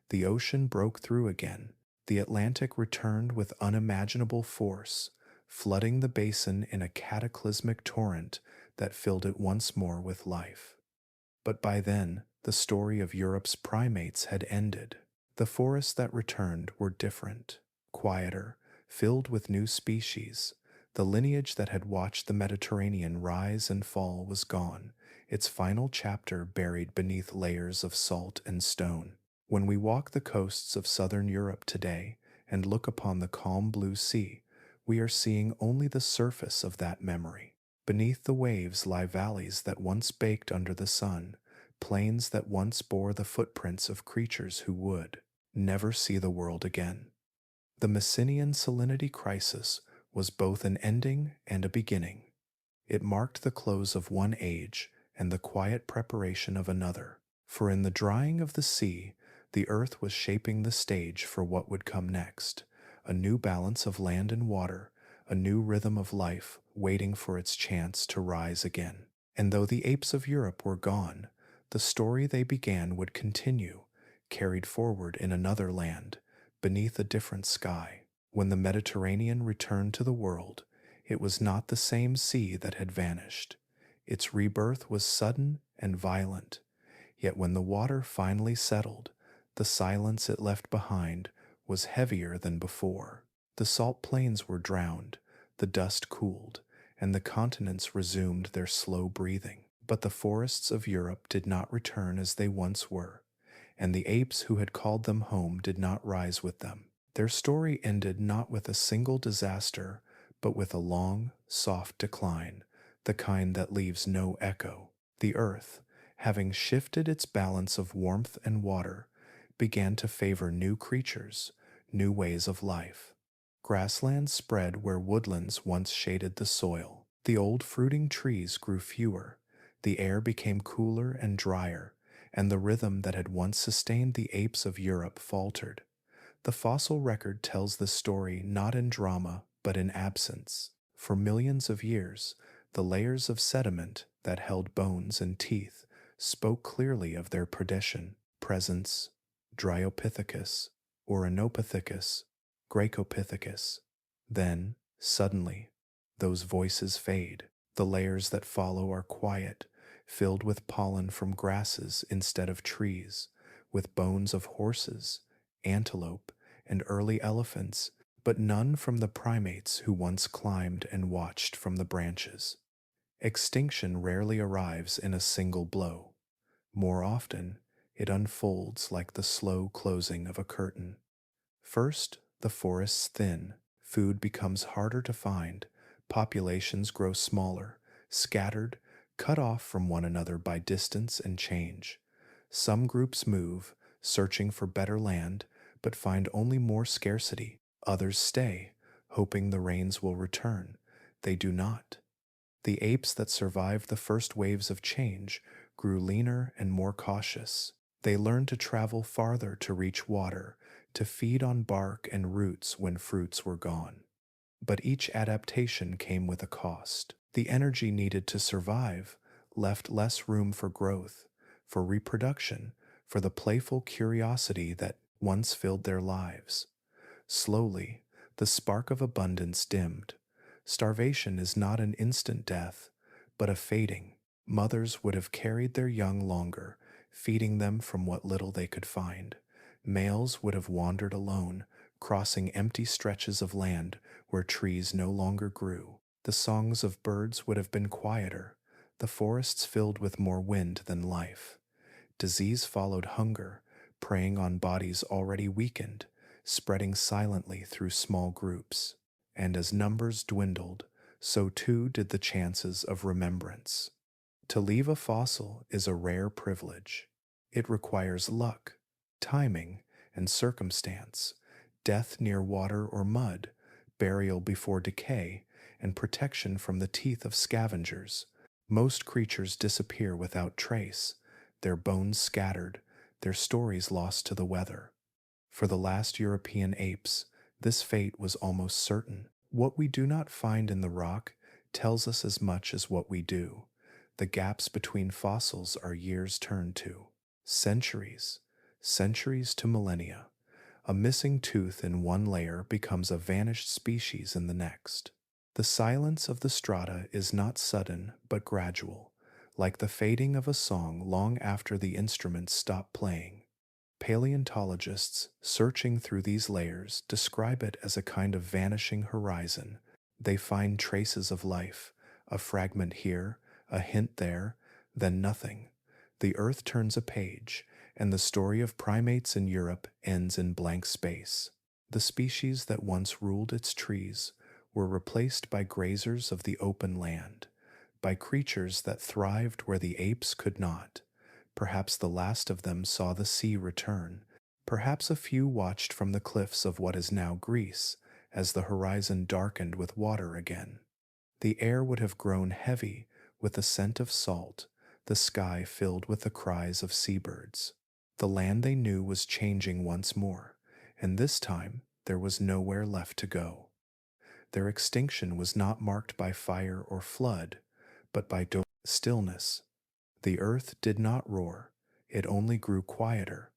the ocean broke through again. The Atlantic returned with unimaginable force, flooding the basin in a cataclysmic torrent that filled it once more with life. But by then, the story of Europe's primates had ended. The forests that returned were different, quieter, filled with new species. The lineage that had watched the Mediterranean rise and fall was gone, its final chapter buried beneath layers of salt and stone. When we walk the coasts of southern Europe today and look upon the calm blue sea, we are seeing only the surface of that memory. Beneath the waves lie valleys that once baked under the sun, plains that once bore the footprints of creatures who would never see the world again. The Mycenaean salinity crisis was both an ending and a beginning. It marked the close of one age and the quiet preparation of another. For in the drying of the sea, the earth was shaping the stage for what would come next, a new balance of land and water, a new rhythm of life waiting for its chance to rise again. And though the apes of Europe were gone, the story they began would continue, carried forward in another land, beneath a different sky. When the Mediterranean returned to the world, it was not the same sea that had vanished. Its rebirth was sudden and violent. Yet when the water finally settled, the silence it left behind was heavier than before. The salt plains were drowned, the dust cooled, and the continents resumed their slow breathing. But the forests of Europe did not return as they once were, and the apes who had called them home did not rise with them. Their story ended not with a single disaster, but with a long, soft decline, the kind that leaves no echo. The earth, having shifted its balance of warmth and water, began to favor new creatures, new ways of life. Grasslands spread where woodlands once shaded the soil. The old fruiting trees grew fewer, the air became cooler and drier, and the rhythm that had once sustained the apes of Europe faltered. The fossil record tells the story not in drama, but in absence. For millions of years, the layers of sediment that held bones and teeth spoke clearly of their perdition, presence, Dryopithecus, Ouranopithecus, Graecopithecus. Then, suddenly, those voices fade. The layers that follow are quiet, filled with pollen from grasses instead of trees, with bones of horses, antelope, and early elephants, but none from the primates who once climbed and watched from the branches. Extinction rarely arrives in a single blow. More often, it unfolds like the slow closing of a curtain. First, The forests thin, food becomes harder to find, populations grow smaller, scattered, cut off from one another by distance and change. Some groups move, searching for better land, but find only more scarcity. Others stay, hoping the rains will return. They do not. The apes that survived the first waves of change grew leaner and more cautious. They learned to travel farther to reach water, to feed on bark and roots when fruits were gone. But each adaptation came with a cost. The energy needed to survive left less room for growth, for reproduction, for the playful curiosity that once filled their lives. Slowly, the spark of abundance dimmed. Starvation is not an instant death, but a fading. Mothers would have carried their young longer, feeding them from what little they could find. Males would have wandered alone, crossing empty stretches of land where trees no longer grew. The songs of birds would have been quieter, the forests filled with more wind than life. Disease followed hunger, preying on bodies already weakened, spreading silently through small groups. And as numbers dwindled, so too did the chances of remembrance. To leave a fossil is a rare privilege. It requires luck, timing, and circumstance, death near water or mud, burial before decay, and protection from the teeth of scavengers. Most creatures disappear without trace, their bones scattered, their stories lost to the weather. For the last European apes, this fate was almost certain. What we do not find in the rock tells us as much as what we do. The gaps between fossils are years turned to centuries, centuries to millennia. A missing tooth in one layer becomes a vanished species in the next. The silence of the strata is not sudden but gradual, like the fading of a song long after the instruments stop playing. Paleontologists, searching through these layers, describe it as a kind of vanishing horizon. They find traces of life, a fragment here, a hint there, then nothing. The Earth turns a page, and the story of primates in Europe ends in blank space. The species that once ruled its trees were replaced by grazers of the open land, by creatures that thrived where the apes could not. Perhaps the last of them saw the sea return. Perhaps a few watched from the cliffs of what is now Greece as the horizon darkened with water again. The air would have grown heavy with the scent of salt, the sky filled with the cries of seabirds. The land they knew was changing once more, and this time there was nowhere left to go. Their extinction was not marked by fire or flood, but by stillness. The earth did not roar, it only grew quieter.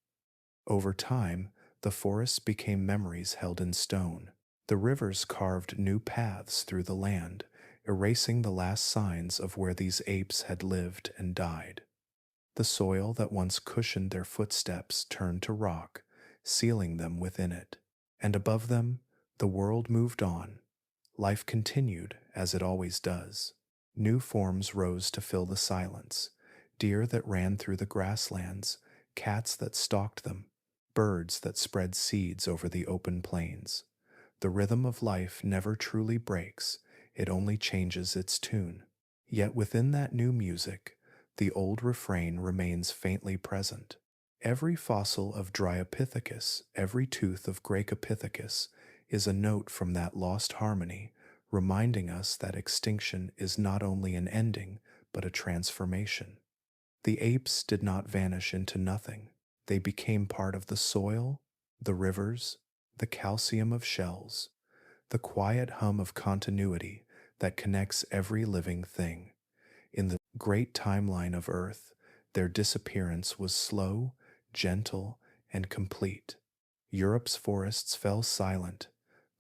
Over time, the forests became memories held in stone. The rivers carved new paths through the land, erasing the last signs of where these apes had lived and died. The soil that once cushioned their footsteps turned to rock, sealing them within it. And above them, the world moved on. Life continued, as it always does. New forms rose to fill the silence. Deer that ran through the grasslands, cats that stalked them, birds that spread seeds over the open plains. The rhythm of life never truly breaks, it only changes its tune. Yet within that new music, the old refrain remains faintly present. Every fossil of Dryopithecus, every tooth of Graecopithecus is a note from that lost harmony, reminding us that extinction is not only an ending, but a transformation. The apes did not vanish into nothing. They became part of the soil, the rivers, the calcium of shells, the quiet hum of continuity that connects every living thing. In the great timeline of Earth, their disappearance was slow, gentle, and complete. Europe's forests fell silent,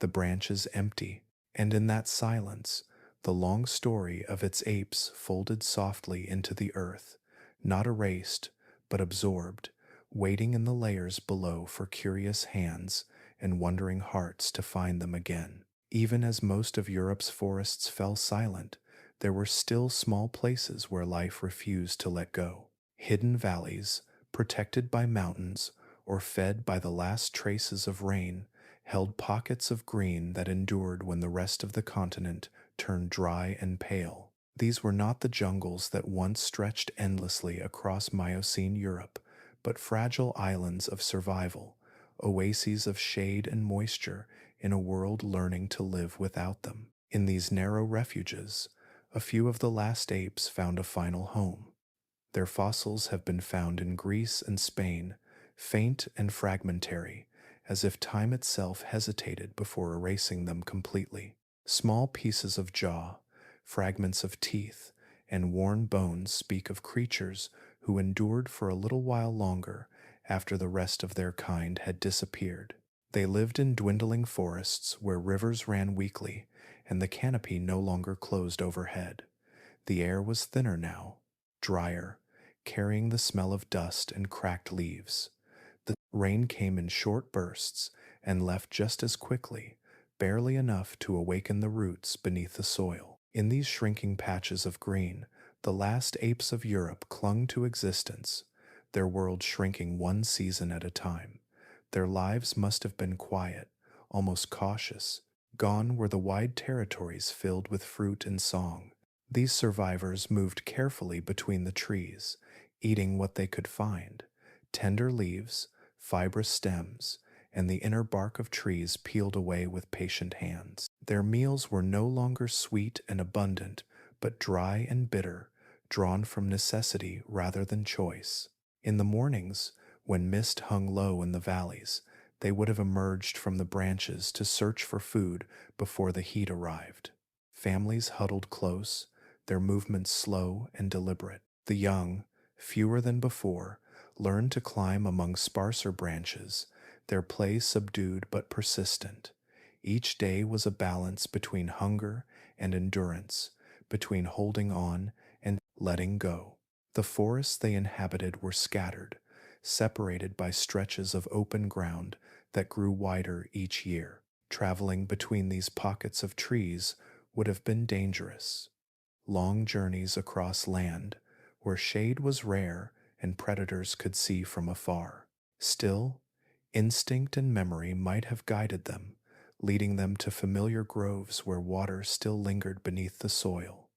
the branches empty, and in that silence, the long story of its apes folded softly into the earth, not erased, but absorbed, waiting in the layers below for curious hands and wondering hearts to find them again. Even as most of Europe's forests fell silent, there were still small places where life refused to let go. Hidden valleys, protected by mountains, or fed by the last traces of rain, held pockets of green that endured when the rest of the continent turned dry and pale. These were not the jungles that once stretched endlessly across Miocene Europe, but fragile islands of survival, oases of shade and moisture in a world learning to live without them. In these narrow refuges, a few of the last apes found a final home. Their fossils have been found in Greece and Spain, faint and fragmentary, as if time itself hesitated before erasing them completely. Small pieces of jaw, fragments of teeth, and worn bones speak of creatures who endured for a little while longer after the rest of their kind had disappeared. They lived in dwindling forests where rivers ran weakly and the canopy no longer closed overhead. The air was thinner now, drier, carrying the smell of dust and cracked leaves. The rain came in short bursts and left just as quickly, barely enough to awaken the roots beneath the soil. In these shrinking patches of green, the last apes of Europe clung to existence, their world shrinking one season at a time. Their lives must have been quiet, almost cautious. Gone were the wide territories filled with fruit and song. These survivors moved carefully between the trees, eating what they could find: tender leaves, fibrous stems, and the inner bark of trees peeled away with patient hands. Their meals were no longer sweet and abundant, but dry and bitter, drawn from necessity rather than choice. In the mornings, when mist hung low in the valleys, they would have emerged from the branches to search for food before the heat arrived. Families huddled close, their movements slow and deliberate. The young, fewer than before, learned to climb among sparser branches, their play subdued but persistent. Each day was a balance between hunger and endurance, between holding on and letting go. The forests they inhabited were scattered, separated by stretches of open ground that grew wider each year. Traveling between these pockets of trees would have been dangerous. Long journeys across land, where shade was rare and predators could see from afar. Still, instinct and memory might have guided them, leading them to familiar groves where water still lingered beneath the soil.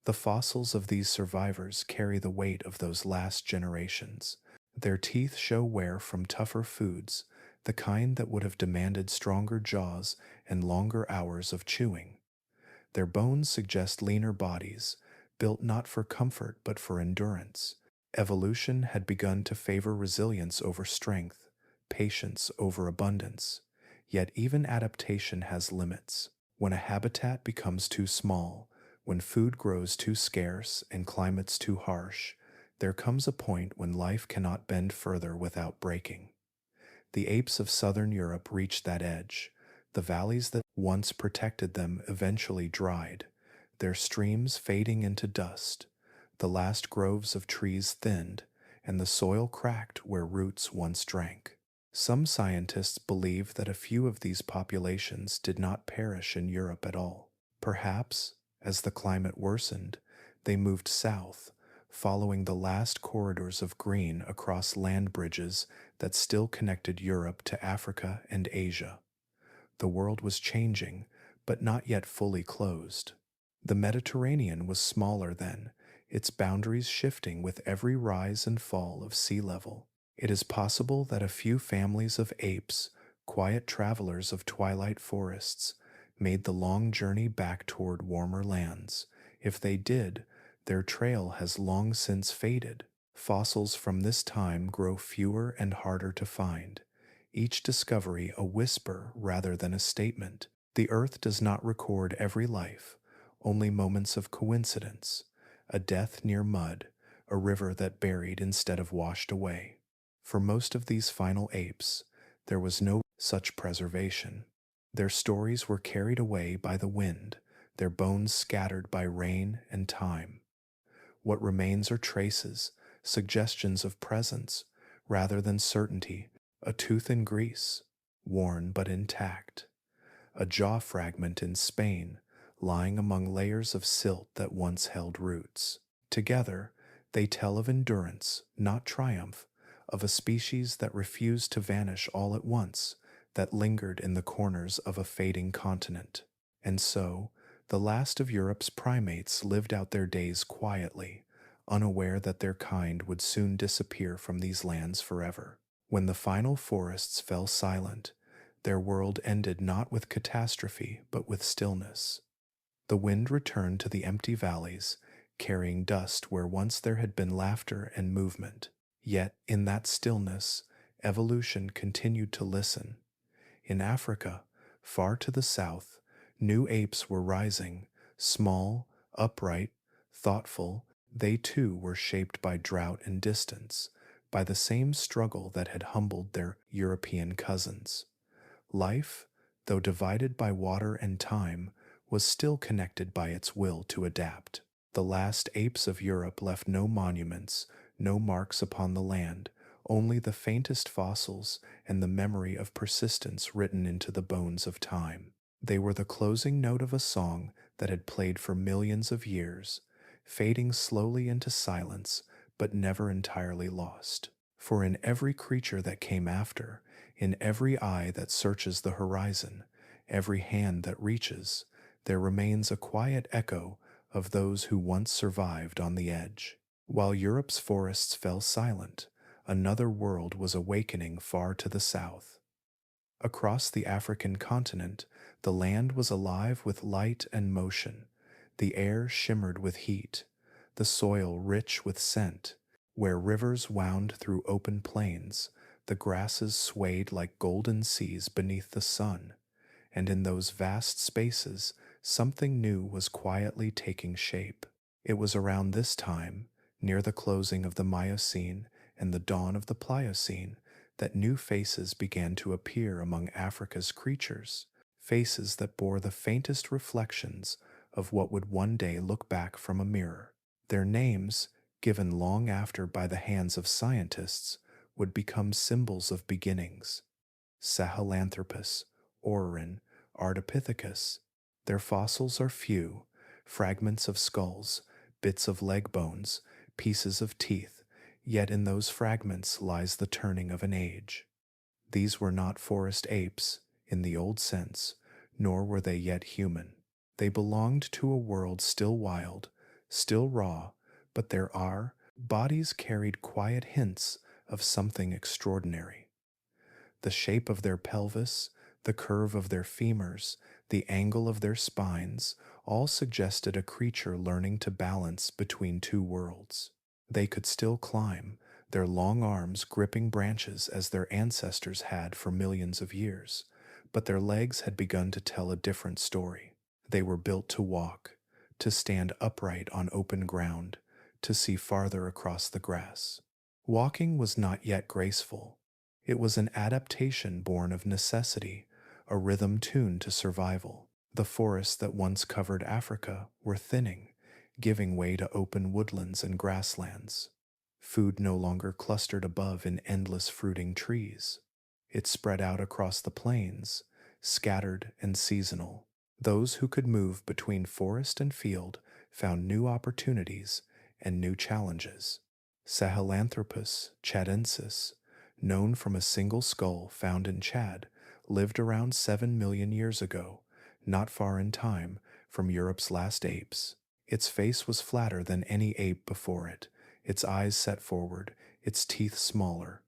The fossils of these survivors carry the weight of those last generations. Their teeth show wear from tougher foods, the kind that would have demanded stronger jaws and longer hours of chewing. Their bones suggest leaner bodies, built not for comfort but for endurance. Evolution had begun to favor resilience over strength, patience over abundance. Yet even adaptation has limits. When a habitat becomes too small, when food grows too scarce and climates too harsh, there comes a point when life cannot bend further without breaking. The apes of southern Europe reached that edge. The valleys that once protected them eventually dried, their streams fading into dust. The last groves of trees thinned, and the soil cracked where roots once drank. Some scientists believe that a few of these populations did not perish in Europe at all. Perhaps, as the climate worsened, they moved south, following the last corridors of green across land bridges that still connected Europe to Africa and Asia. The world was changing, but not yet fully closed. The Mediterranean was smaller then, its boundaries shifting with every rise and fall of sea level. It is possible that a few families of apes, quiet travelers of twilight forests, made the long journey back toward warmer lands. If they did, their trail has long since faded. Fossils from this time grow fewer and harder to find, each discovery a whisper rather than a statement. The earth does not record every life, only moments of coincidence, a death near mud, a river that buried instead of washed away. For most of these final apes, there was no such preservation. Their stories were carried away by the wind, their bones scattered by rain and time. What remains are traces, suggestions of presence, rather than certainty. A tooth in Greece, worn but intact. A jaw fragment in Spain, lying among layers of silt that once held roots. Together, they tell of endurance, not triumph, of a species that refused to vanish all at once, that lingered in the corners of a fading continent. And so, the last of Europe's primates lived out their days quietly, unaware that their kind would soon disappear from these lands forever. When the final forests fell silent, their world ended not with catastrophe but with stillness. The wind returned to the empty valleys, carrying dust where once there had been laughter and movement. Yet, in that stillness, evolution continued to listen. In Africa, far to the south, new apes were rising, small, upright, thoughtful. They too were shaped by drought and distance, by the same struggle that had humbled their European cousins. Life, though divided by water and time, was still connected by its will to adapt. The last apes of Europe left no monuments, no marks upon the land, only the faintest fossils and the memory of persistence written into the bones of time. They were the closing note of a song that had played for millions of years, fading slowly into silence, but never entirely lost. For in every creature that came after, in every eye that searches the horizon, every hand that reaches, there remains a quiet echo of those who once survived on the edge. While Europe's forests fell silent, another world was awakening far to the south. Across the African continent, the land was alive with light and motion. The air shimmered with heat, the soil rich with scent. Where rivers wound through open plains, the grasses swayed like golden seas beneath the sun, and in those vast spaces, something new was quietly taking shape. It was around this time, near the closing of the Miocene and the dawn of the Pliocene, that new faces began to appear among Africa's creatures, faces that bore the faintest reflections of what would one day look back from a mirror. Their names, given long after by the hands of scientists, would become symbols of beginnings. Sahelanthropus, Ouran, Ardipithecus. Their fossils are few, fragments of skulls, bits of leg bones, pieces of teeth, yet in those fragments lies the turning of an age. These were not forest apes, in the old sense, nor were they yet human. They belonged to a world still wild, still raw, but their bodies carried quiet hints of something extraordinary. The shape of their pelvis, the curve of their femurs, the angle of their spines, all suggested a creature learning to balance between two worlds. They could still climb, their long arms gripping branches as their ancestors had for millions of years, but their legs had begun to tell a different story. They were built to walk, to stand upright on open ground, to see farther across the grass. Walking was not yet graceful. It was an adaptation born of necessity, a rhythm tuned to survival. The forests that once covered Africa were thinning, giving way to open woodlands and grasslands. Food no longer clustered above in endless fruiting trees. It spread out across the plains, scattered and seasonal. Those who could move between forest and field found new opportunities and new challenges. Sahelanthropus chadensis, known from a single skull found in Chad, lived around 7 million years ago, not far in time from Europe's last apes. Its face was flatter than any ape before it, its eyes set forward, its teeth smaller.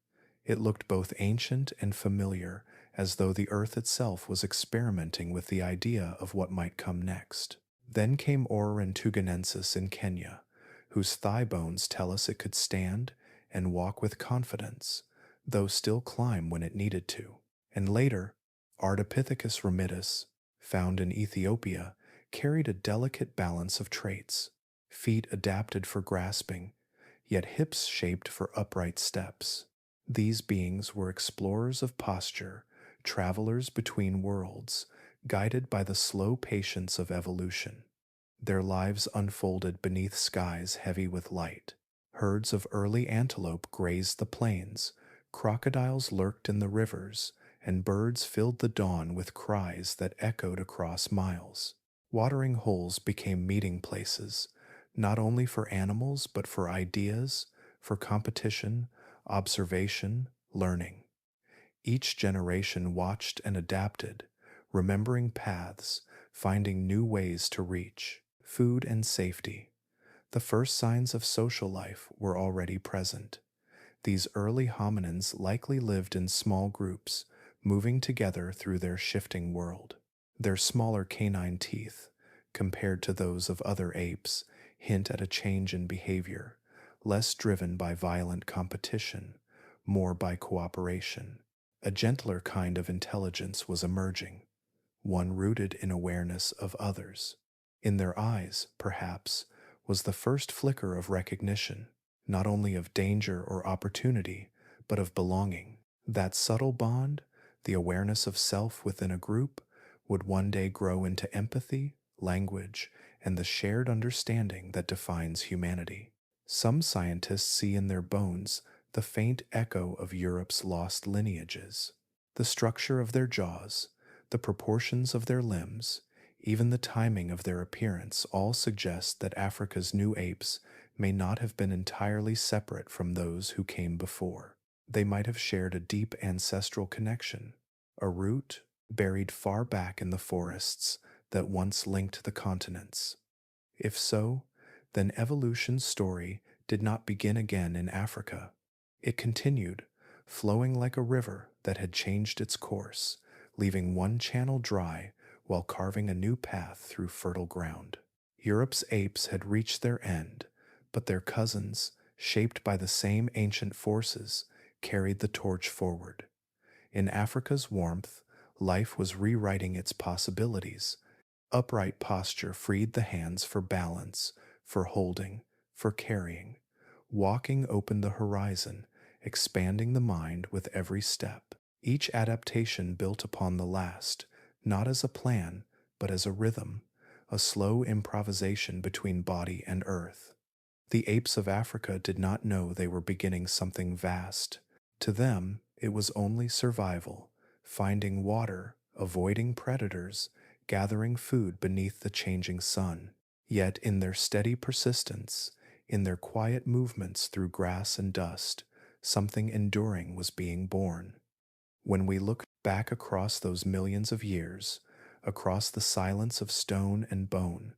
It looked both ancient and familiar, as though the earth itself was experimenting with the idea of what might come next. Then came Ouranopithecus in Kenya, whose thigh bones tell us it could stand and walk with confidence, though still climb when it needed to. And later, Ardipithecus ramidus, found in Ethiopia, carried a delicate balance of traits, feet adapted for grasping, yet hips shaped for upright steps. These beings were explorers of posture, travelers between worlds, guided by the slow patience of evolution. Their lives unfolded beneath skies heavy with light. Herds of early antelope grazed the plains, crocodiles lurked in the rivers, and birds filled the dawn with cries that echoed across miles. Watering holes became meeting places, not only for animals but for ideas, for competition, observation, learning. Each generation watched and adapted, remembering paths, finding new ways to reach food and safety. The first signs of social life were already present. These early hominins likely lived in small groups, moving together through their shifting world. Their smaller canine teeth, compared to those of other apes, hint at a change in behavior, less driven by violent competition, more by cooperation. A gentler kind of intelligence was emerging, one rooted in awareness of others. In their eyes, perhaps, was the first flicker of recognition, not only of danger or opportunity, but of belonging. That subtle bond, the awareness of self within a group, would one day grow into empathy, language, and the shared understanding that defines humanity. Some scientists see in their bones the faint echo of Europe's lost lineages. The structure of their jaws, the proportions of their limbs, even the timing of their appearance all suggest that Africa's new apes may not have been entirely separate from those who came before. They might have shared a deep ancestral connection, a root buried far back in the forests that once linked the continents. If so, then evolution's story did not begin again in Africa. It continued, flowing like a river that had changed its course, leaving one channel dry while carving a new path through fertile ground. Europe's apes had reached their end, but their cousins, shaped by the same ancient forces, carried the torch forward. In Africa's warmth, life was rewriting its possibilities. Upright posture freed the hands for balance, for holding, for carrying. Walking opened the horizon, expanding the mind with every step. Each adaptation built upon the last, not as a plan, but as a rhythm, a slow improvisation between body and earth. The apes of Africa did not know they were beginning something vast. To them, it was only survival, finding water, avoiding predators, gathering food beneath the changing sun. Yet in their steady persistence, in their quiet movements through grass and dust, something enduring was being born. When we look back across those millions of years, across the silence of stone and bone,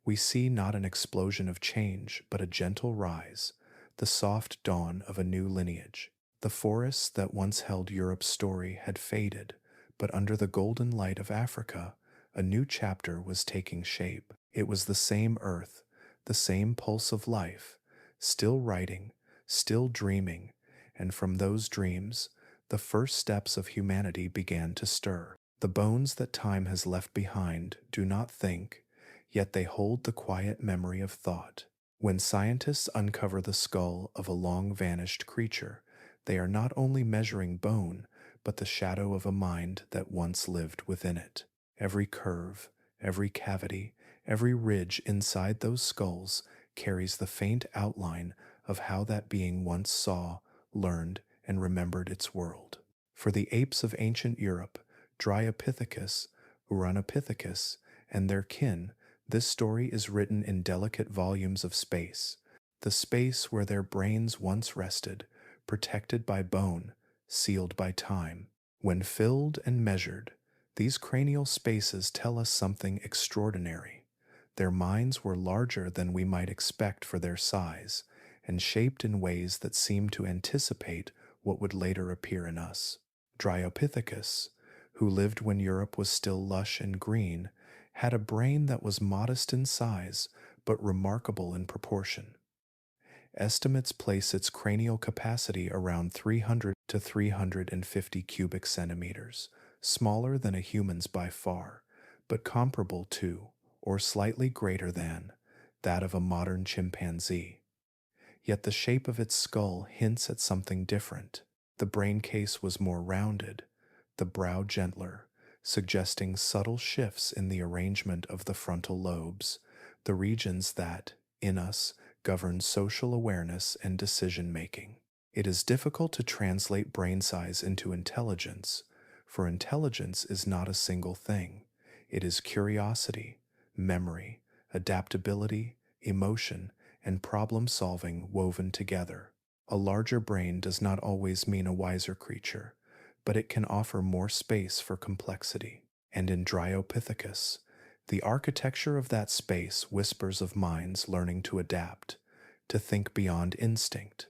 we see not an explosion of change, but a gentle rise, the soft dawn of a new lineage. The forests that once held Europe's story had faded, but under the golden light of Africa, a new chapter was taking shape. It was the same earth, the same pulse of life, still writing, still dreaming, and from those dreams, the first steps of humanity began to stir. The bones that time has left behind do not think, yet they hold the quiet memory of thought. When scientists uncover the skull of a long-vanished creature, they are not only measuring bone, but the shadow of a mind that once lived within it. Every curve, every cavity, every ridge inside those skulls carries the faint outline of how that being once saw, learned, and remembered its world. For the apes of ancient Europe, Dryopithecus, Ouranopithecus, and their kin, this story is written in delicate volumes of space, the space where their brains once rested, protected by bone, sealed by time. When filled and measured, these cranial spaces tell us something extraordinary. Their minds were larger than we might expect for their size, and shaped in ways that seem to anticipate what would later appear in us. Dryopithecus, who lived when Europe was still lush and green, had a brain that was modest in size but remarkable in proportion. Estimates place its cranial capacity around 300 to 350 cubic centimeters, smaller than a human's by far, but comparable to, or slightly greater than, that of a modern chimpanzee. Yet the shape of its skull hints at something different. The brain case was more rounded, the brow gentler, suggesting subtle shifts in the arrangement of the frontal lobes, the regions that, in us, govern social awareness and decision-making. It is difficult to translate brain size into intelligence, for intelligence is not a single thing. It is curiosity, memory, adaptability, emotion, and problem-solving woven together. A larger brain does not always mean a wiser creature, but it can offer more space for complexity. And in Dryopithecus, the architecture of that space whispers of minds learning to adapt, to think beyond instinct,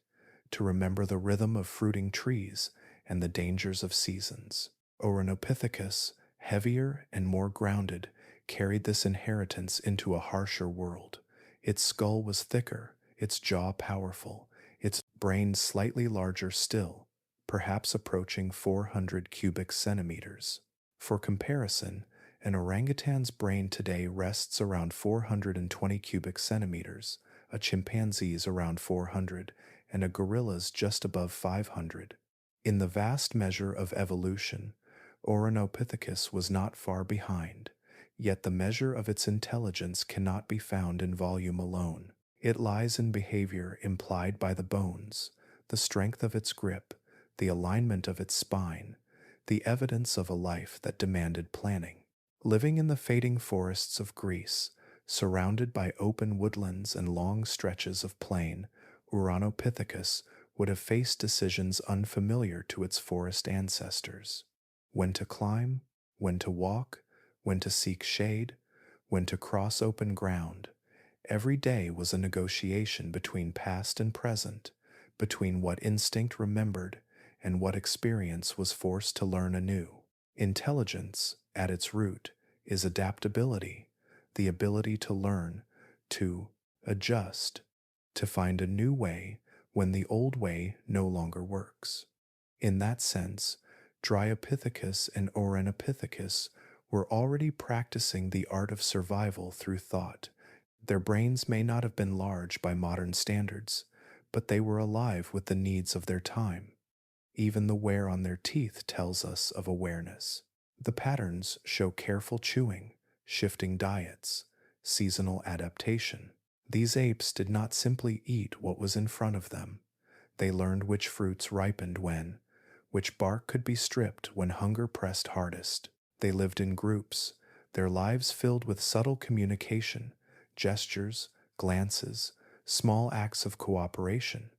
to remember the rhythm of fruiting trees and the dangers of seasons. Ouranopithecus, heavier and more grounded, carried this inheritance into a harsher world. Its skull was thicker, its jaw powerful, its brain slightly larger still, perhaps approaching 400 cubic centimeters. For comparison, an orangutan's brain today rests around 420 cubic centimeters, a chimpanzee's around 400, and a gorilla's just above 500. In the vast measure of evolution, Ouranopithecus was not far behind, yet the measure of its intelligence cannot be found in volume alone. It lies in behavior implied by the bones, the strength of its grip, the alignment of its spine, the evidence of a life that demanded planning. Living in the fading forests of Greece, surrounded by open woodlands and long stretches of plain, Ouranopithecus would have faced decisions unfamiliar to its forest ancestors. When to climb, when to walk, when to seek shade, when to cross open ground. Every day was a negotiation between past and present, between what instinct remembered and what experience was forced to learn anew. Intelligence, at its root, is adaptability, the ability to learn, to adjust, to find a new way when the old way no longer works. In that sense, Dryopithecus and Ouranopithecus were already practicing the art of survival through thought. Their brains may not have been large by modern standards, but they were alive with the needs of their time. Even the wear on their teeth tells us of awareness. The patterns show careful chewing, shifting diets, seasonal adaptation. These apes did not simply eat what was in front of them. They learned which fruits ripened when, which bark could be stripped when hunger pressed hardest. They lived in groups, their lives filled with subtle communication, gestures, glances, small acts of cooperation.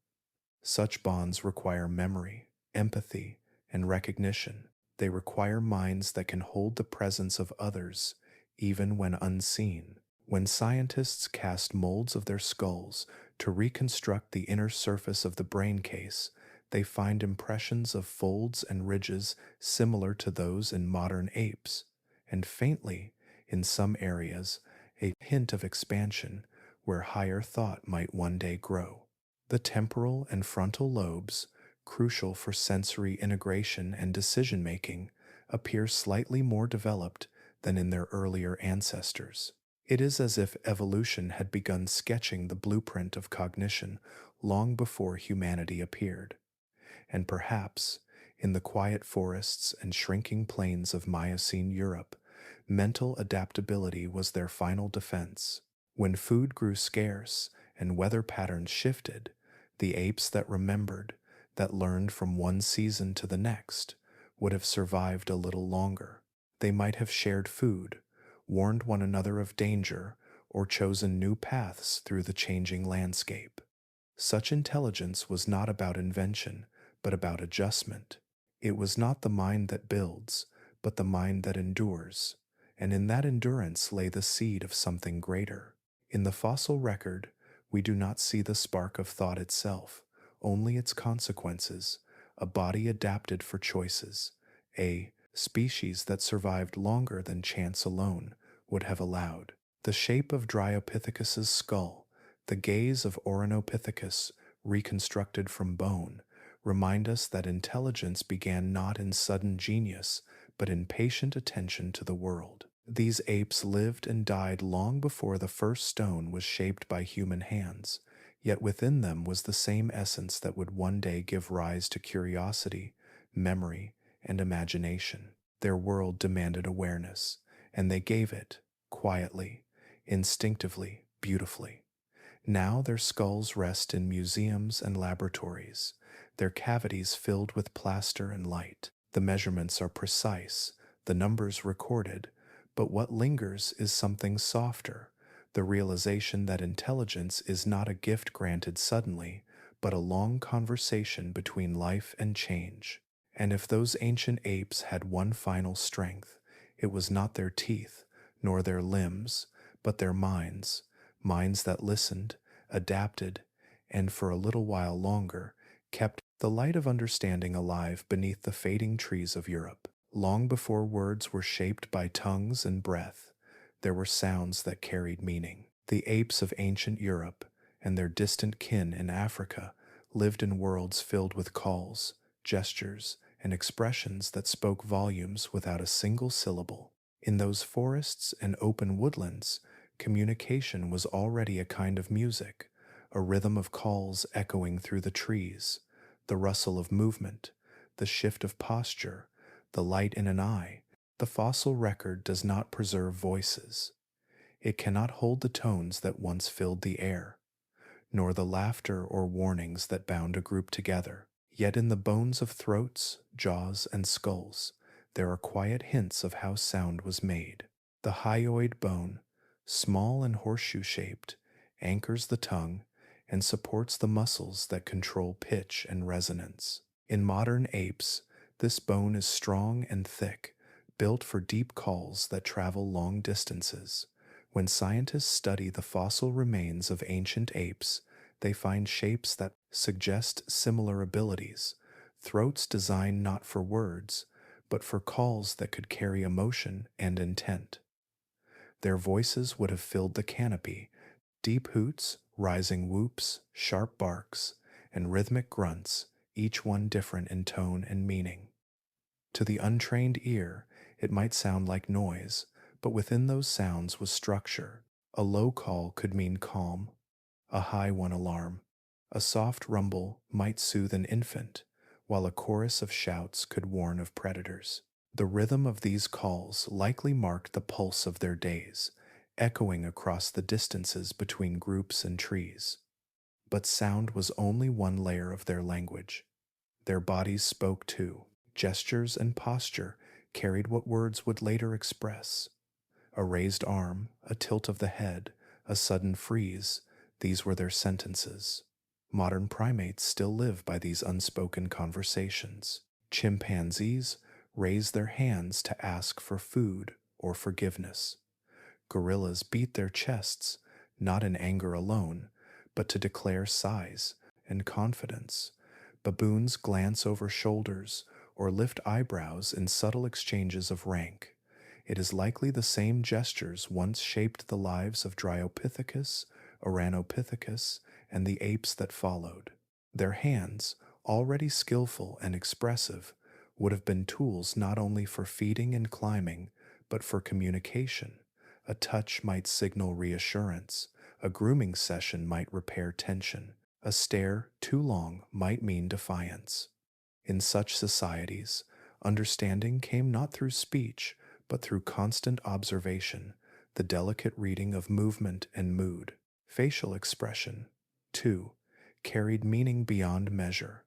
Such bonds require memory, empathy, and recognition. They require minds that can hold the presence of others, even when unseen. When scientists cast molds of their skulls to reconstruct the inner surface of the brain case, they find impressions of folds and ridges similar to those in modern apes, and faintly, in some areas, a hint of expansion where higher thought might one day grow. The temporal and frontal lobes, crucial for sensory integration and decision-making, appear slightly more developed than in their earlier ancestors. It is as if evolution had begun sketching the blueprint of cognition long before humanity appeared. And perhaps, in the quiet forests and shrinking plains of Miocene Europe, mental adaptability was their final defense. When food grew scarce and weather patterns shifted, the apes that remembered, that learned from one season to the next, would have survived a little longer. They might have shared food, warned one another of danger, or chosen new paths through the changing landscape. Such intelligence was not about invention, but about adjustment. It was not the mind that builds, but the mind that endures, and in that endurance lay the seed of something greater. In the fossil record, we do not see the spark of thought itself, only its consequences, a body adapted for choices, a species that survived longer than chance alone would have allowed. The shape of Dryopithecus's skull, the gaze of Ouranopithecus reconstructed from bone, remind us that intelligence began not in sudden genius, but in patient attention to the world. These apes lived and died long before the first stone was shaped by human hands, yet within them was the same essence that would one day give rise to curiosity, memory, and imagination. Their world demanded awareness, and they gave it, quietly, instinctively, beautifully. Now their skulls rest in museums and laboratories, their cavities filled with plaster and light. The measurements are precise, the numbers recorded, but what lingers is something softer, the realization that intelligence is not a gift granted suddenly, but a long conversation between life and change. And if those ancient apes had one final strength, it was not their teeth, nor their limbs, but their minds, minds that listened, adapted, and for a little while longer, kept the light of understanding alive beneath the fading trees of Europe. Long before words were shaped by tongues and breath, there were sounds that carried meaning. The apes of ancient Europe and their distant kin in Africa lived in worlds filled with calls, gestures, and expressions that spoke volumes without a single syllable. In those forests and open woodlands, communication was already a kind of music, a rhythm of calls echoing through the trees, the rustle of movement, the shift of posture, the light in an eye. The fossil record does not preserve voices. It cannot hold the tones that once filled the air, nor the laughter or warnings that bound a group together. Yet in the bones of throats, jaws, and skulls, there are quiet hints of how sound was made. The hyoid bone, small and horseshoe-shaped, anchors the tongue and supports the muscles that control pitch and resonance. In modern apes, this bone is strong and thick, built for deep calls that travel long distances. When scientists study the fossil remains of ancient apes, they find shapes that suggest similar abilities, throats designed not for words, but for calls that could carry emotion and intent. Their voices would have filled the canopy, deep hoots, rising whoops, sharp barks, and rhythmic grunts, each one different in tone and meaning. To the untrained ear, it might sound like noise, but within those sounds was structure. A low call could mean calm, a high one alarm. A soft rumble might soothe an infant, while a chorus of shouts could warn of predators. The rhythm of these calls likely marked the pulse of their days, echoing across the distances between groups and trees. But sound was only one layer of their language. Their bodies spoke too. Gestures and posture carried what words would later express. A raised arm, a tilt of the head, a sudden freeze, these were their sentences. Modern primates still live by these unspoken conversations. Chimpanzees raise their hands to ask for food or forgiveness. Gorillas beat their chests, not in anger alone, but to declare size and confidence. Baboons glance over shoulders or lift eyebrows in subtle exchanges of rank. It is likely the same gestures once shaped the lives of Dryopithecus, Ouranopithecus, and the apes that followed. Their hands, already skillful and expressive, would have been tools not only for feeding and climbing, but for communication. A touch might signal reassurance, a grooming session might repair tension, a stare too long might mean defiance. In such societies, understanding came not through speech, but through constant observation, the delicate reading of movement and mood. Facial expression, too, carried meaning beyond measure.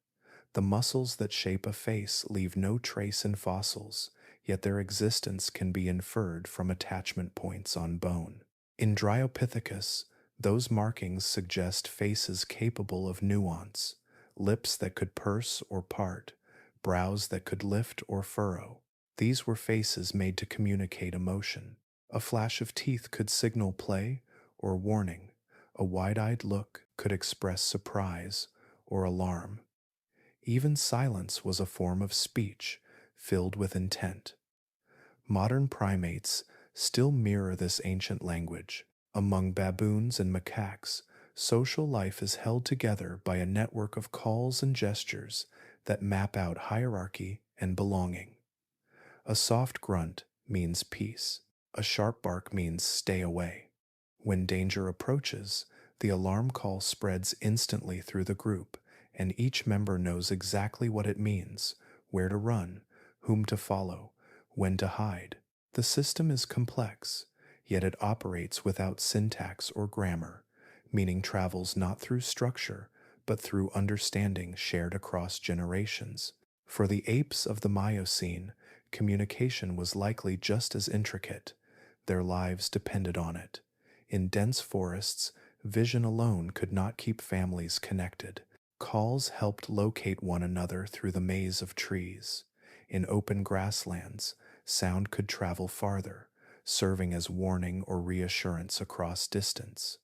The muscles that shape a face leave no trace in fossils, yet their existence can be inferred from attachment points on bone. In Dryopithecus, those markings suggest faces capable of nuance, lips that could purse or part, brows that could lift or furrow. These were faces made to communicate emotion. A flash of teeth could signal play or warning. A wide-eyed look could express surprise or alarm. Even silence was a form of speech, filled with intent. Modern primates still mirror this ancient language. Among baboons and macaques, social life is held together by a network of calls and gestures that map out hierarchy and belonging. A soft grunt means peace. A sharp bark means stay away. When danger approaches, the alarm call spreads instantly through the group, and each member knows exactly what it means, where to run, whom to follow, when to hide. The system is complex, yet it operates without syntax or grammar, meaning travels not through structure, but through understanding shared across generations. For the apes of the Miocene, communication was likely just as intricate. Their lives depended on it. In dense forests, vision alone could not keep families connected. Calls helped locate one another through the maze of trees. In open grasslands, sound could travel farther, serving as warning or reassurance across distance.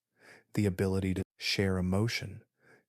The ability to share emotion,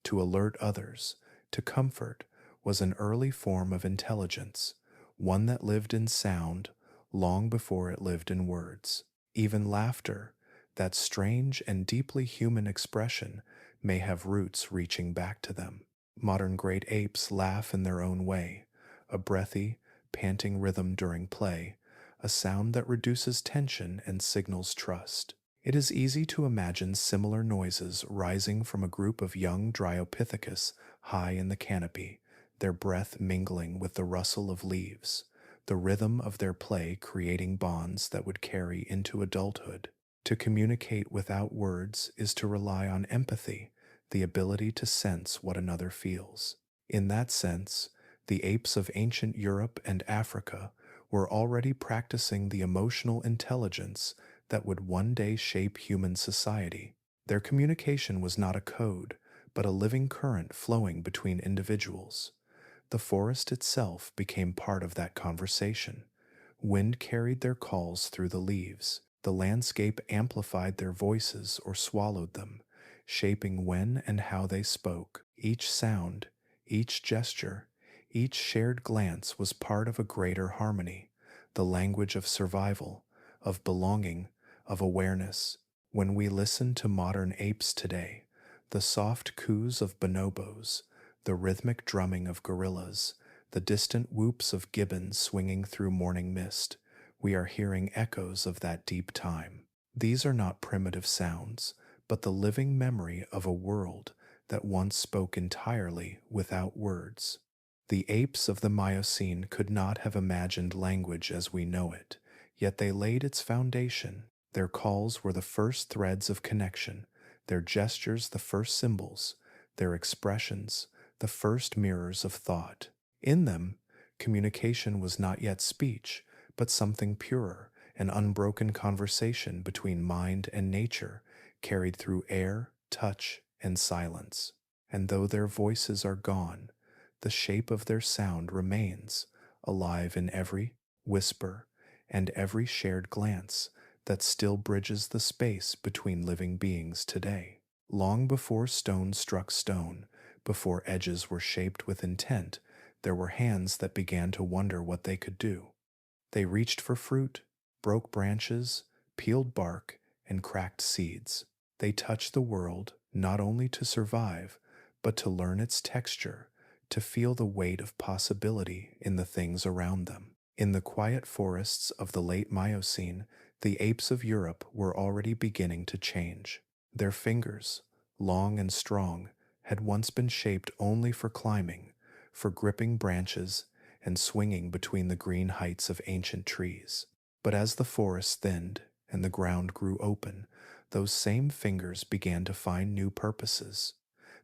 to alert others, to comfort, was an early form of intelligence, one that lived in sound long before it lived in words. Even laughter, that strange and deeply human expression, may have roots reaching back to them. Modern great apes laugh in their own way, a breathy, panting rhythm during play, a sound that reduces tension and signals trust. It is easy to imagine similar noises rising from a group of young Dryopithecus high in the canopy, their breath mingling with the rustle of leaves, the rhythm of their play creating bonds that would carry into adulthood. To communicate without words is to rely on empathy, the ability to sense what another feels. In that sense, the apes of ancient Europe and Africa were already practicing the emotional intelligence that would one day shape human society. Their communication was not a code, but a living current flowing between individuals. The forest itself became part of that conversation. Wind carried their calls through the leaves. The landscape amplified their voices or swallowed them, shaping when and how they spoke. Each sound, each gesture, each shared glance was part of a greater harmony, the language of survival, of belonging, of awareness. When we listen to modern apes today, the soft coos of bonobos, the rhythmic drumming of gorillas, the distant whoops of gibbons swinging through morning mist, we are hearing echoes of that deep time. These are not primitive sounds, but the living memory of a world that once spoke entirely without words. The apes of the Miocene could not have imagined language as we know it, yet they laid its foundation. Their calls were the first threads of connection, their gestures the first symbols, their expressions the first mirrors of thought. In them, communication was not yet speech, but something purer, an unbroken conversation between mind and nature, carried through air, touch, and silence. And though their voices are gone, the shape of their sound remains, alive in every whisper and every shared glance that still bridges the space between living beings today. Long before stone struck stone, before edges were shaped with intent, there were hands that began to wonder what they could do. They reached for fruit, broke branches, peeled bark, and cracked seeds. They touched the world not only to survive, but to learn its texture, to feel the weight of possibility in the things around them. In the quiet forests of the late Miocene, the apes of Europe were already beginning to change. Their fingers, long and strong, had once been shaped only for climbing, for gripping branches and swinging between the green heights of ancient trees. But as the forest thinned and the ground grew open, those same fingers began to find new purposes.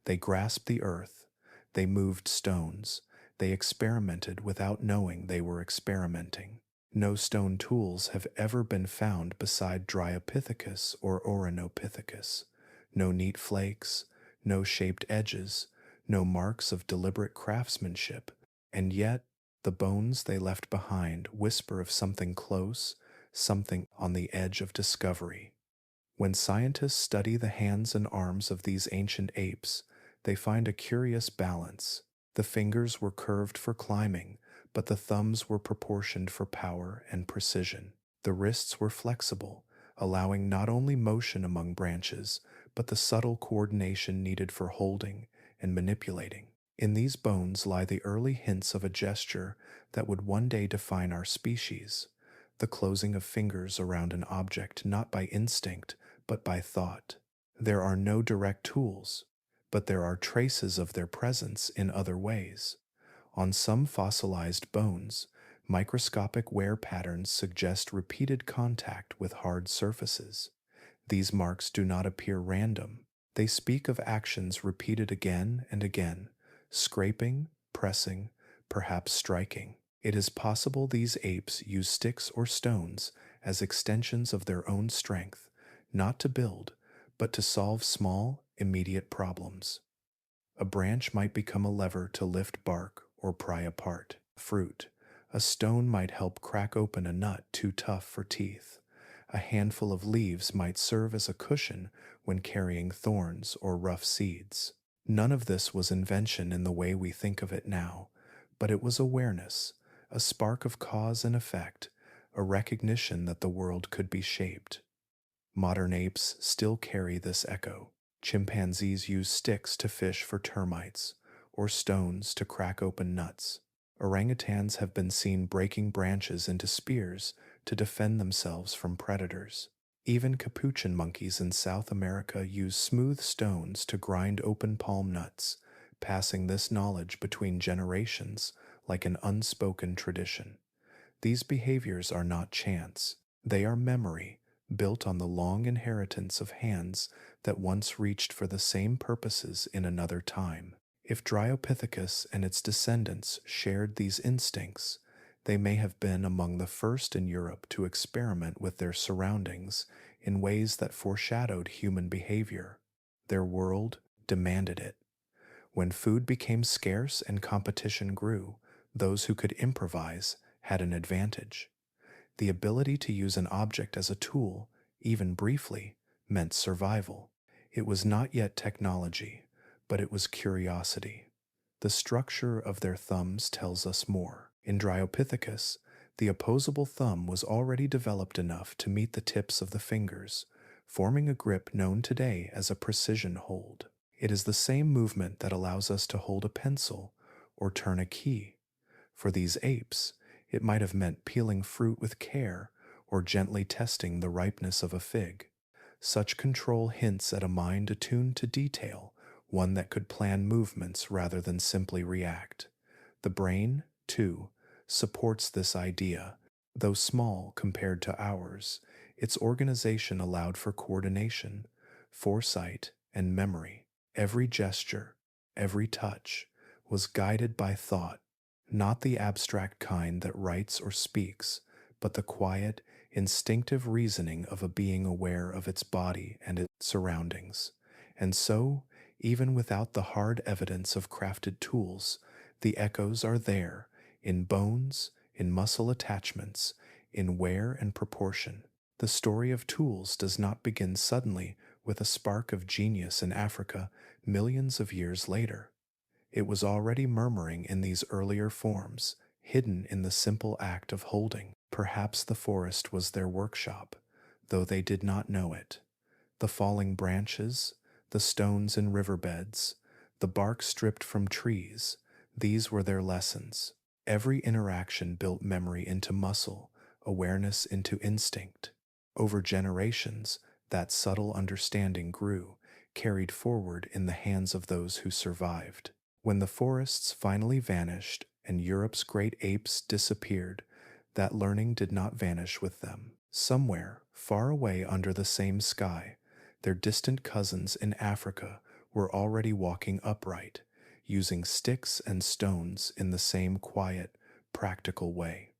They grasped the earth, they moved stones, they experimented without knowing they were experimenting. No stone tools have ever been found beside Dryopithecus or Ouranopithecus. No neat flakes, no shaped edges, no marks of deliberate craftsmanship, and yet the bones they left behind whisper of something close, something on the edge of discovery. When scientists study the hands and arms of these ancient apes, they find a curious balance. The fingers were curved for climbing, but the thumbs were proportioned for power and precision. The wrists were flexible, allowing not only motion among branches, but the subtle coordination needed for holding and manipulating. In these bones lie the early hints of a gesture that would one day define our species, the closing of fingers around an object not by instinct, but by thought. There are no direct tools, but there are traces of their presence in other ways. On some fossilized bones, microscopic wear patterns suggest repeated contact with hard surfaces. These marks do not appear random. They speak of actions repeated again and again, scraping, pressing, perhaps striking. It is possible these apes use sticks or stones as extensions of their own strength, not to build, but to solve small, immediate problems. A branch might become a lever to lift bark or pry apart fruit. A stone might help crack open a nut too tough for teeth. A handful of leaves might serve as a cushion when carrying thorns or rough seeds. None of this was invention in the way we think of it now, but it was awareness, a spark of cause and effect, a recognition that the world could be shaped. Modern apes still carry this echo. Chimpanzees use sticks to fish for termites, or stones to crack open nuts. Orangutans have been seen breaking branches into spears to defend themselves from predators. Even capuchin monkeys in South America use smooth stones to grind open palm nuts, passing this knowledge between generations like an unspoken tradition. These behaviors are not chance, they are memory, built on the long inheritance of hands that once reached for the same purposes in another time. If Dryopithecus and its descendants shared these instincts, they may have been among the first in Europe to experiment with their surroundings in ways that foreshadowed human behavior. Their world demanded it. When food became scarce and competition grew, those who could improvise had an advantage. The ability to use an object as a tool, even briefly, meant survival. It was not yet technology, but it was curiosity. The structure of their thumbs tells us more. In Dryopithecus, the opposable thumb was already developed enough to meet the tips of the fingers, forming a grip known today as a precision hold. It is the same movement that allows us to hold a pencil or turn a key. For these apes, it might have meant peeling fruit with care or gently testing the ripeness of a fig. Such control hints at a mind attuned to detail, one that could plan movements rather than simply react. The brain, too, supports this idea. Though small compared to ours, its organization allowed for coordination, foresight, and memory. Every gesture, every touch, was guided by thought, not the abstract kind that writes or speaks, but the quiet, instinctive reasoning of a being aware of its body and its surroundings. And so, even without the hard evidence of crafted tools, the echoes are there, in bones, in muscle attachments, in wear and proportion. The story of tools does not begin suddenly with a spark of genius in Africa millions of years later. It was already murmuring in these earlier forms, hidden in the simple act of holding. Perhaps the forest was their workshop, though they did not know it. The falling branches, the stones in riverbeds, the bark stripped from trees, these were their lessons. Every interaction built memory into muscle, awareness into instinct. Over generations, that subtle understanding grew, carried forward in the hands of those who survived. When the forests finally vanished and Europe's great apes disappeared, that learning did not vanish with them. Somewhere, far away under the same sky, their distant cousins in Africa were already walking upright, using sticks and stones in the same quiet, practical way.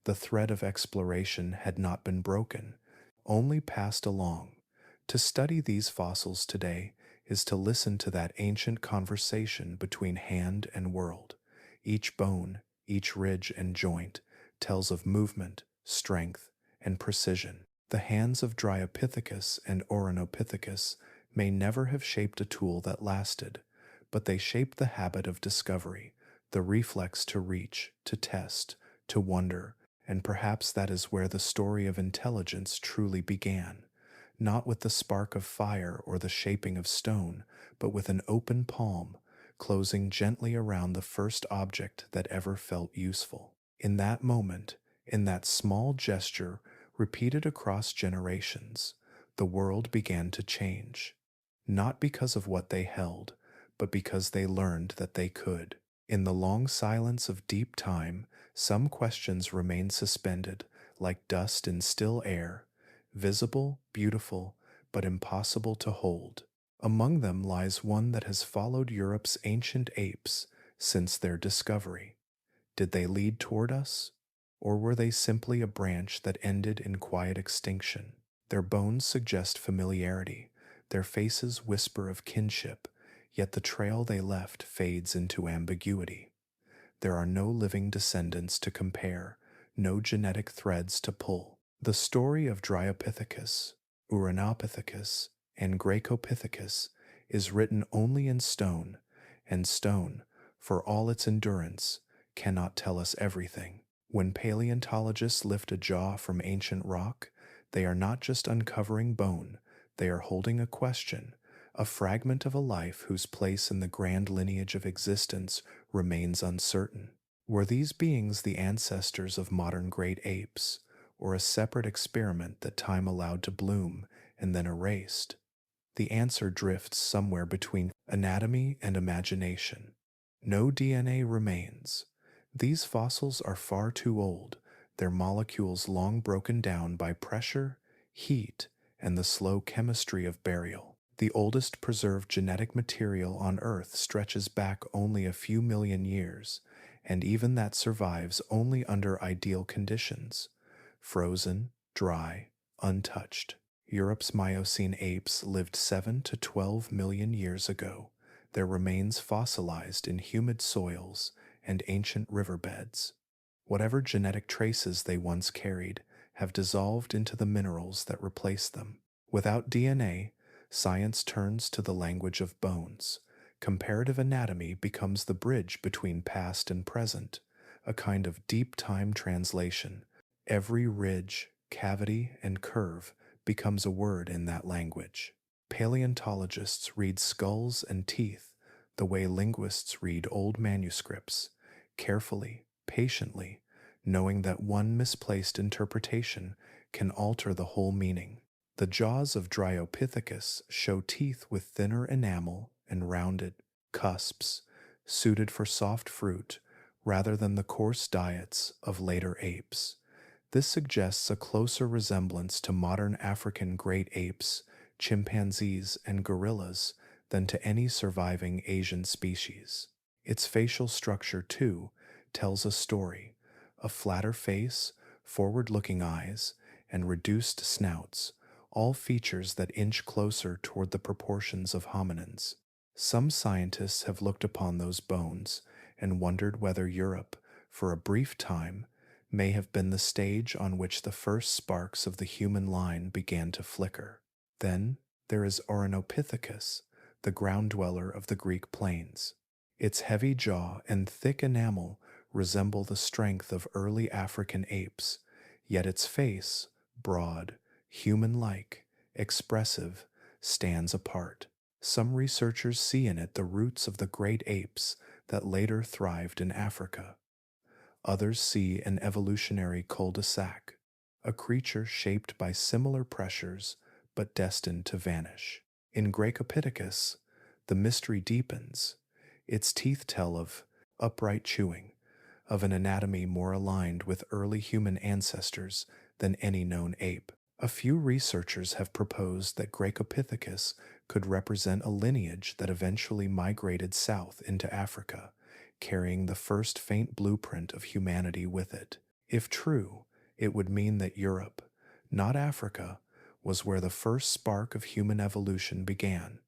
The thread of exploration had not been broken, only passed along. To study these fossils today is to listen to that ancient conversation between hand and world. Each bone, each ridge and joint tells of movement, strength, and precision. The hands of Dryopithecus and Ouranopithecus may never have shaped a tool that lasted, but they shaped the habit of discovery, the reflex to reach, to test, to wonder, and perhaps that is where the story of intelligence truly began. Not with the spark of fire or the shaping of stone, but with an open palm, closing gently around the first object that ever felt useful. In that moment, in that small gesture repeated across generations, the world began to change. Not because of what they held, but because they learned that they could. In the long silence of deep time, some questions remain suspended, like dust in still air, visible, beautiful, but impossible to hold. Among them lies one that has followed Europe's ancient apes since their discovery. Did they lead toward us? Or were they simply a branch that ended in quiet extinction? Their bones suggest familiarity, their faces whisper of kinship, Yet the trail they left fades into ambiguity. There are no living descendants to compare, no genetic threads to pull. The story of Dryopithecus, Ouranopithecus, and Graecopithecus is written only in stone, and stone, for all its endurance, cannot tell us everything. When paleontologists lift a jaw from ancient rock, they are not just uncovering bone, they are holding a question, a fragment of a life whose place in the grand lineage of existence remains uncertain. Were these beings the ancestors of modern great apes, or a separate experiment that time allowed to bloom and then erased? The answer drifts somewhere between anatomy and imagination. No DNA remains. These fossils are far too old, their molecules long broken down by pressure, heat, and the slow chemistry of burial. The oldest preserved genetic material on Earth stretches back only a few million years, and even that survives only under ideal conditions: frozen, dry, untouched. Europe's Miocene apes lived 7 to 12 million years ago, their remains fossilized in humid soils and ancient riverbeds. Whatever genetic traces they once carried have dissolved into the minerals that replace them. Without DNA, science turns to the language of bones. Comparative anatomy becomes the bridge between past and present, a kind of deep time translation. Every ridge, cavity, and curve becomes a word in that language. Paleontologists read skulls and teeth the way linguists read old manuscripts, carefully, patiently, knowing that one misplaced interpretation can alter the whole meaning. The jaws of Dryopithecus show teeth with thinner enamel and rounded cusps, suited for soft fruit rather than the coarse diets of later apes. This suggests a closer resemblance to modern African great apes, chimpanzees, and gorillas than to any surviving Asian species. Its facial structure, too, tells a story: a flatter face, forward-looking eyes, and reduced snouts, all features that inch closer toward the proportions of hominins. Some scientists have looked upon those bones and wondered whether Europe, for a brief time, may have been the stage on which the first sparks of the human line began to flicker. Then there is Ouranopithecus, the ground dweller of the Greek plains. Its heavy jaw and thick enamel resemble the strength of early African apes, yet its face, broad, human-like, expressive, stands apart. Some researchers see in it the roots of the great apes that later thrived in Africa. Others see an evolutionary cul-de-sac, a creature shaped by similar pressures but destined to vanish. In Graecopithecus, the mystery deepens. Its teeth tell of upright chewing, of an anatomy more aligned with early human ancestors than any known ape. A few researchers have proposed that Graecopithecus could represent a lineage that eventually migrated south into Africa, carrying the first faint blueprint of humanity with it. If true, it would mean that Europe, not Africa, was where the first spark of human evolution began.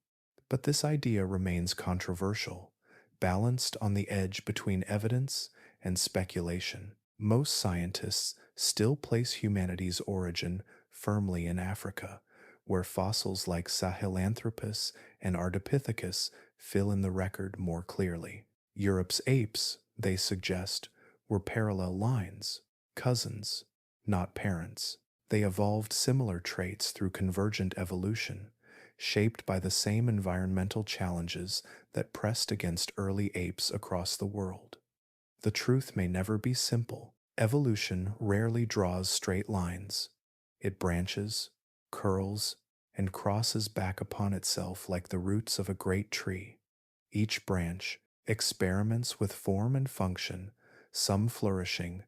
But this idea remains controversial, balanced on the edge between evidence and speculation. Most scientists still place humanity's origin firmly in Africa, where fossils like Sahelanthropus and Ardipithecus fill in the record more clearly. Europe's apes, they suggest, were parallel lines, cousins, not parents. They evolved similar traits through convergent evolution, shaped by the same environmental challenges that pressed against early apes across the world. The truth may never be simple. Evolution rarely draws straight lines. It branches, curls, and crosses back upon itself like the roots of a great tree. Each branch experiments with form and function, some flourishing,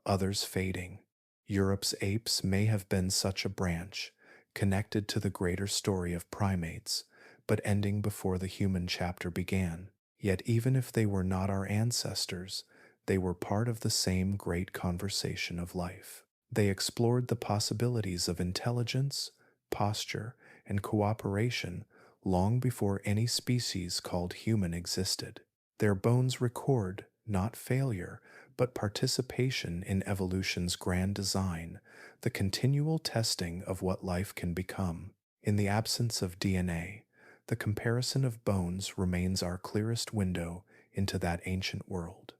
others fading. Europe's apes may have been such a branch, connected to the greater story of primates, but ending before the human chapter began. Yet even if they were not our ancestors, they were part of the same great conversation of life. They explored the possibilities of intelligence, posture, and cooperation long before any species called human existed. Their bones record not failure, but participation in evolution's grand design, the continual testing of what life can become. In the absence of DNA, the comparison of bones remains our clearest window into that ancient world.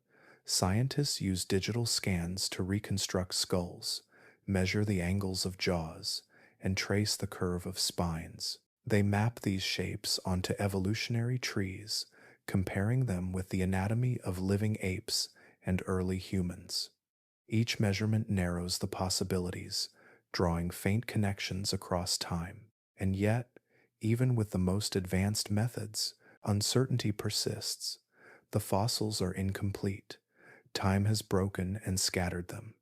Scientists use digital scans to reconstruct skulls, measure the angles of jaws, and trace the curve of spines. They map these shapes onto evolutionary trees, comparing them with the anatomy of living apes and early humans. Each measurement narrows the possibilities, drawing faint connections across time. And yet, even with the most advanced methods, uncertainty persists. The fossils are incomplete. Time has broken and scattered them.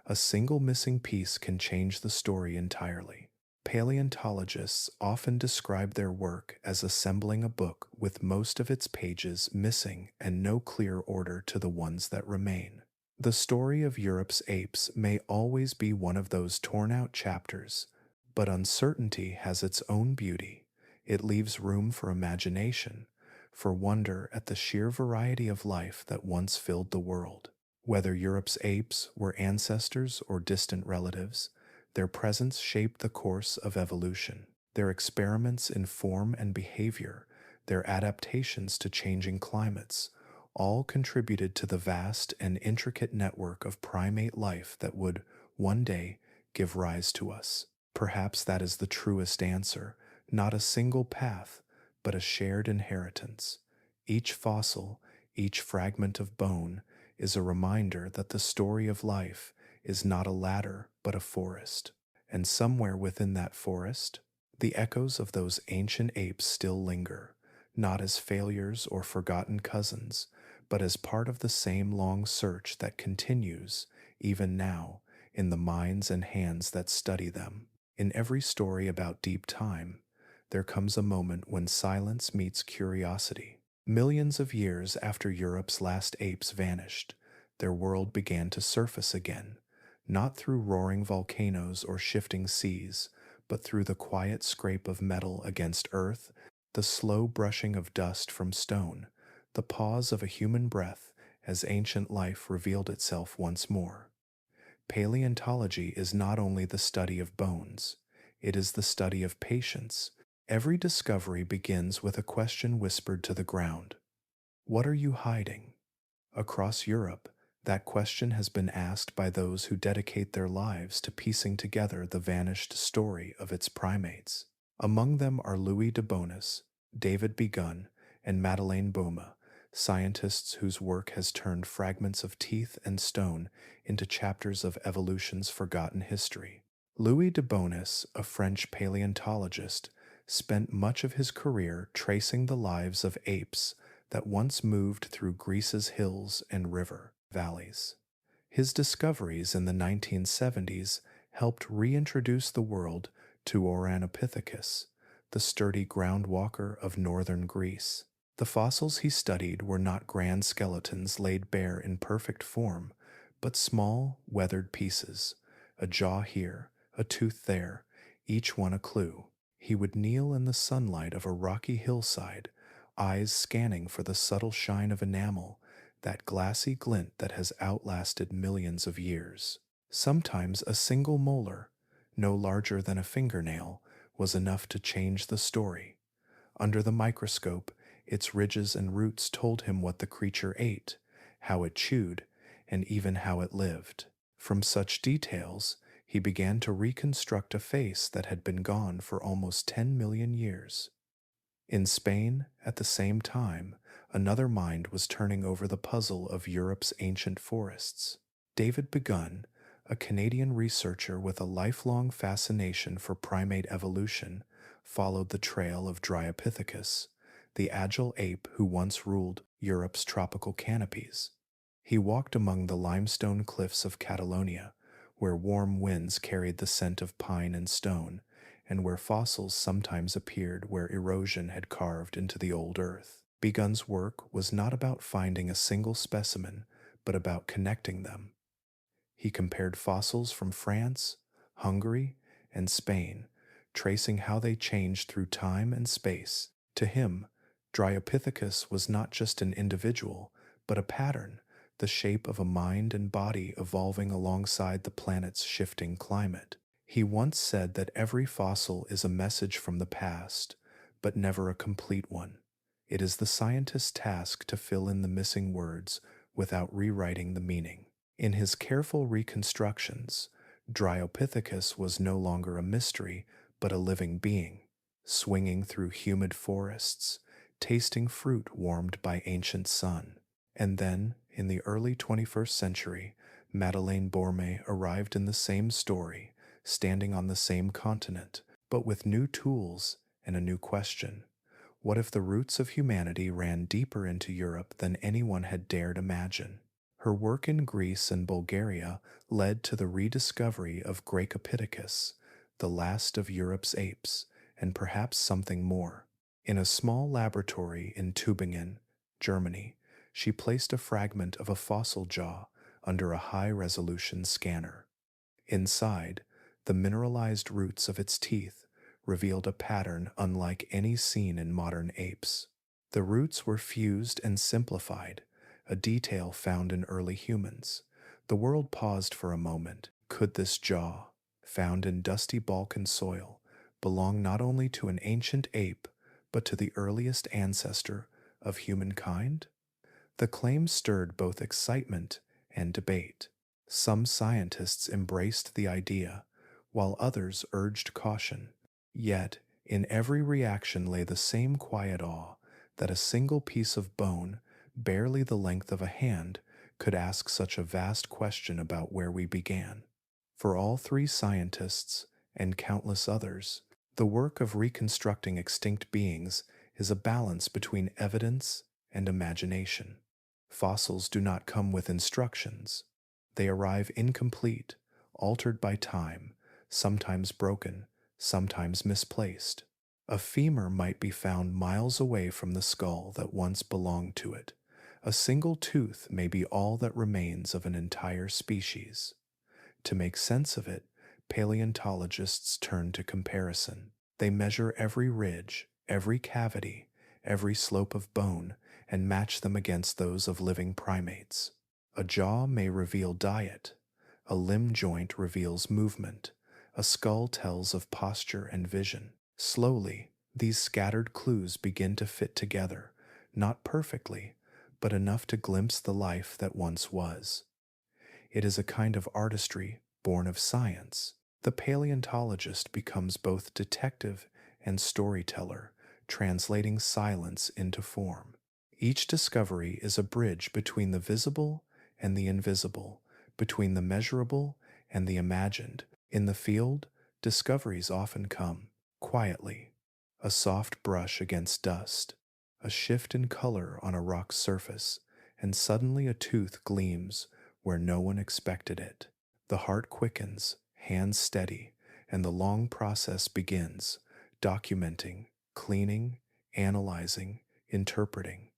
A single missing piece can change the story entirely. Paleontologists often describe their work as assembling a book with most of its pages missing and no clear order to the ones that remain. The story of Europe's apes may always be one of those torn-out chapters, but uncertainty has its own beauty. It leaves room for imagination, for wonder at the sheer variety of life that once filled the world. Whether Europe's apes were ancestors or distant relatives, their presence shaped the course of evolution. Their experiments in form and behavior, their adaptations to changing climates, all contributed to the vast and intricate network of primate life that would, one day, give rise to us. Perhaps that is the truest answer, not a single path, but a shared inheritance. Each fossil, each fragment of bone, is a reminder that the story of life is not a ladder but a forest. And somewhere within that forest, the echoes of those ancient apes still linger, not as failures or forgotten cousins, but as part of the same long search that continues, even now, in the minds and hands that study them. In every story about deep time, there comes a moment when silence meets curiosity. Millions of years after Europe's last apes vanished, their world began to surface again, not through roaring volcanoes or shifting seas, but through the quiet scrape of metal against earth, the slow brushing of dust from stone, the pause of a human breath as ancient life revealed itself once more. Paleontology is not only the study of bones, it is the study of patience. Every discovery begins with a question whispered to the ground. What are you hiding? Across Europe, that question has been asked by those who dedicate their lives to piecing together the vanished story of its primates. Among them are Louis de Bonis, David Begun, and Madeleine Baume, scientists whose work has turned fragments of teeth and stone into chapters of evolution's forgotten history. Louis de Bonis, a French paleontologist, spent much of his career tracing the lives of apes that once moved through Greece's hills and river valleys. His discoveries in the 1970s helped reintroduce the world to Ouranopithecus, the sturdy groundwalker of northern Greece. The fossils he studied were not grand skeletons laid bare in perfect form, but small, weathered pieces, a jaw here, a tooth there, each one a clue. He would kneel in the sunlight of a rocky hillside, eyes scanning for the subtle shine of enamel, that glassy glint that has outlasted millions of years. Sometimes a single molar, no larger than a fingernail, was enough to change the story. Under the microscope, its ridges and roots told him what the creature ate, how it chewed, and even how it lived. From such details, he began to reconstruct a face that had been gone for almost 10 million years. In Spain, at the same time, another mind was turning over the puzzle of Europe's ancient forests. David Begun, a Canadian researcher with a lifelong fascination for primate evolution, followed the trail of Dryopithecus, the agile ape who once ruled Europe's tropical canopies. He walked among the limestone cliffs of Catalonia, where warm winds carried the scent of pine and stone, and where fossils sometimes appeared where erosion had carved into the old earth. Begun's work was not about finding a single specimen, but about connecting them. He compared fossils from France, Hungary, and Spain, tracing how they changed through time and space. To him, Dryopithecus was not just an individual, but a pattern, the shape of a mind and body evolving alongside the planet's shifting climate. He once said that every fossil is a message from the past, but never a complete one. It is the scientist's task to fill in the missing words without rewriting the meaning. In his careful reconstructions, Dryopithecus was no longer a mystery, but a living being, swinging through humid forests, tasting fruit warmed by ancient sun. And then, in the early 21st century, Madeleine Bourmet arrived in the same story, standing on the same continent, but with new tools and a new question. What if the roots of humanity ran deeper into Europe than anyone had dared imagine? Her work in Greece and Bulgaria led to the rediscovery of Graecopithecus, the last of Europe's apes, and perhaps something more. In a small laboratory in Tübingen, Germany, she placed a fragment of a fossil jaw under a high-resolution scanner. Inside, the mineralized roots of its teeth revealed a pattern unlike any seen in modern apes. The roots were fused and simplified, a detail found in early humans. The world paused for a moment. Could this jaw, found in dusty Balkan soil, belong not only to an ancient ape, but to the earliest ancestor of humankind? The claim stirred both excitement and debate. Some scientists embraced the idea, while others urged caution. Yet, in every reaction lay the same quiet awe that a single piece of bone, barely the length of a hand, could ask such a vast question about where we began. For all three scientists, and countless others, the work of reconstructing extinct beings is a balance between evidence and imagination. Fossils do not come with instructions. They arrive incomplete, altered by time, sometimes broken, sometimes misplaced. A femur might be found miles away from the skull that once belonged to it. A single tooth may be all that remains of an entire species. To make sense of it, paleontologists turn to comparison. They measure every ridge, every cavity, every slope of bone, and match them against those of living primates. A jaw may reveal diet, a limb joint reveals movement, a skull tells of posture and vision. Slowly, these scattered clues begin to fit together, not perfectly, but enough to glimpse the life that once was. It is a kind of artistry born of science. The paleontologist becomes both detective and storyteller, translating silence into form. Each discovery is a bridge between the visible and the invisible, between the measurable and the imagined. In the field, discoveries often come quietly. A soft brush against dust, a shift in color on a rock's surface, and suddenly a tooth gleams where no one expected it. The heart quickens, hands steady, and the long process begins, documenting, cleaning, analyzing, interpreting.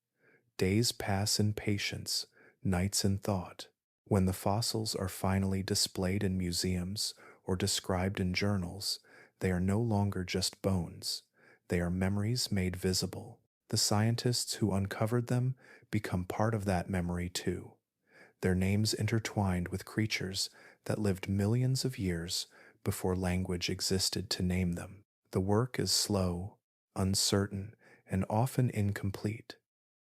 Days pass in patience, nights in thought. When the fossils are finally displayed in museums or described in journals, they are no longer just bones. They are memories made visible. The scientists who uncovered them become part of that memory too. Their names intertwined with creatures that lived millions of years before language existed to name them. The work is slow, uncertain, and often incomplete.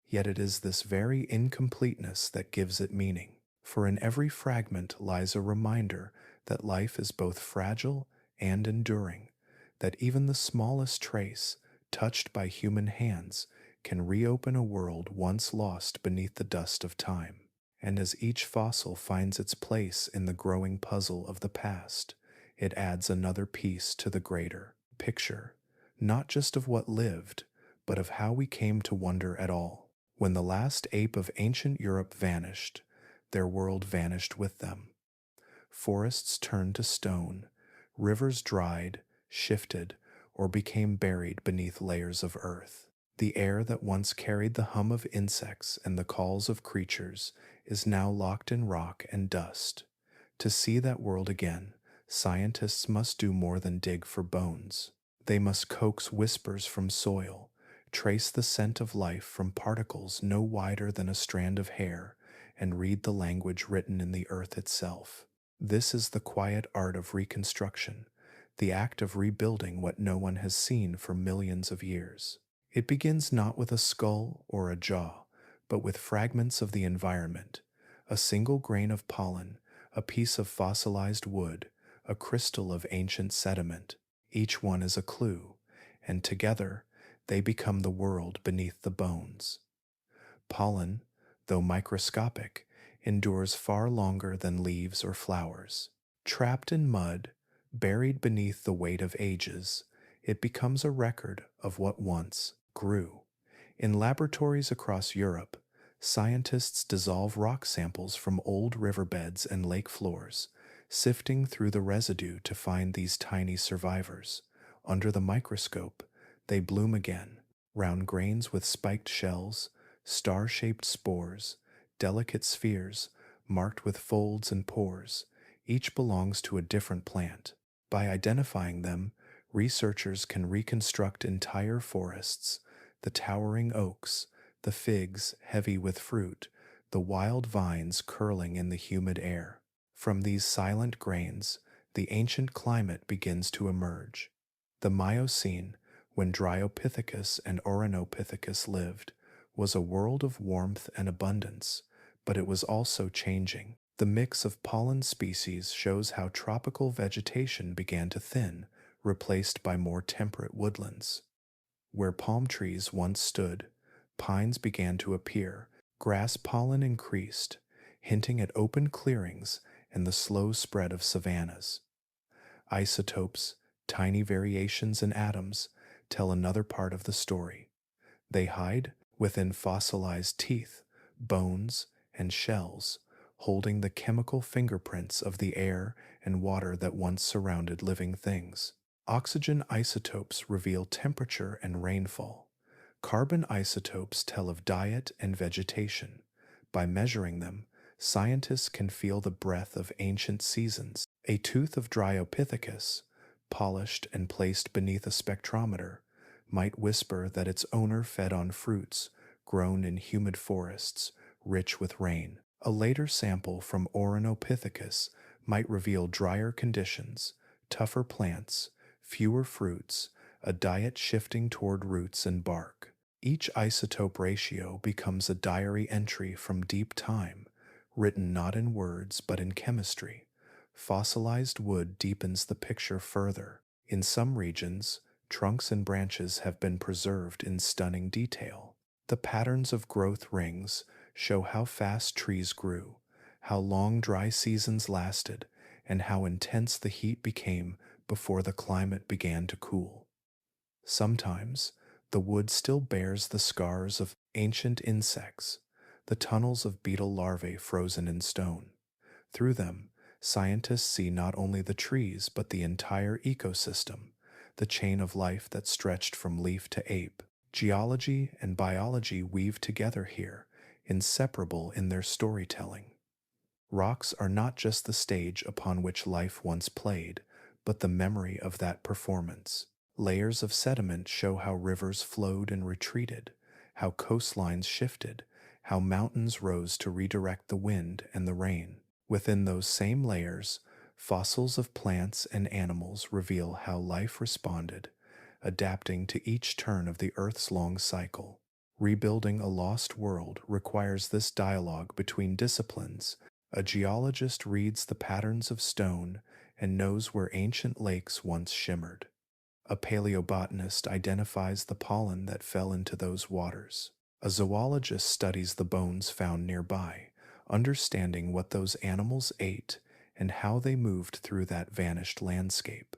Yet it is this very incompleteness that gives it meaning. For in every fragment lies a reminder that life is both fragile and enduring, that even the smallest trace, touched by human hands, can reopen a world once lost beneath the dust of time. And as each fossil finds its place in the growing puzzle of the past, it adds another piece to the greater picture, not just of what lived, but of how we came to wonder at all. When the last ape of ancient Europe vanished, their world vanished with them. Forests turned to stone, rivers dried, shifted, or became buried beneath layers of earth. The air that once carried the hum of insects and the calls of creatures is now locked in rock and dust. To see that world again, scientists must do more than dig for bones. They must coax whispers from soil, trace the scent of life from particles no wider than a strand of hair, and read the language written in the earth itself. This is the quiet art of reconstruction, the act of rebuilding what no one has seen for millions of years. It begins not with a skull or a jaw, but with fragments of the environment, a single grain of pollen, a piece of fossilized wood, a crystal of ancient sediment. Each one is a clue, and together they become the world beneath the bones. Pollen, though microscopic, endures far longer than leaves or flowers. Trapped in mud, buried beneath the weight of ages, it becomes a record of what once grew. In laboratories across Europe, scientists dissolve rock samples from old riverbeds and lake floors, sifting through the residue to find these tiny survivors. Under the microscope, they bloom again, round grains with spiked shells, star-shaped spores, delicate spheres marked with folds and pores. Each belongs to a different plant. By identifying them, researchers can reconstruct entire forests, the towering oaks, the figs heavy with fruit, the wild vines curling in the humid air. From these silent grains, the ancient climate begins to emerge. The Miocene, when Dryopithecus and Ouranopithecus lived, was a world of warmth and abundance, but it was also changing. The mix of pollen species shows how tropical vegetation began to thin, replaced by more temperate woodlands. Where palm trees once stood, pines began to appear, grass pollen increased, hinting at open clearings and the slow spread of savannas. Isotopes, tiny variations in atoms, tell another part of the story. They hide within fossilized teeth, bones, and shells, holding the chemical fingerprints of the air and water that once surrounded living things. Oxygen isotopes reveal temperature and rainfall. Carbon isotopes tell of diet and vegetation. By measuring them, scientists can feel the breath of ancient seasons. A tooth of Dryopithecus, polished and placed beneath a spectrometer, might whisper that its owner fed on fruits grown in humid forests, rich with rain. A later sample from Ouranopithecus might reveal drier conditions, tougher plants, fewer fruits, a diet shifting toward roots and bark. Each isotope ratio becomes a diary entry from deep time, written not in words but in chemistry. Fossilized wood deepens the picture further. In some regions, trunks and branches have been preserved in stunning detail. The patterns of growth rings show how fast trees grew, how long dry seasons lasted, and how intense the heat became before the climate began to cool. Sometimes, the wood still bears the scars of ancient insects, the tunnels of beetle larvae frozen in stone. Through them, scientists see not only the trees but the entire ecosystem, the chain of life that stretched from leaf to ape. Geology and biology weave together here, inseparable in their storytelling. Rocks are not just the stage upon which life once played, but the memory of that performance. Layers of sediment show how rivers flowed and retreated, how coastlines shifted, how mountains rose to redirect the wind and the rain. Within those same layers, fossils of plants and animals reveal how life responded, adapting to each turn of the Earth's long cycle. Rebuilding a lost world requires this dialogue between disciplines. A geologist reads the patterns of stone and knows where ancient lakes once shimmered. A paleobotanist identifies the pollen that fell into those waters. A zoologist studies the bones found nearby, understanding what those animals ate and how they moved through that vanished landscape.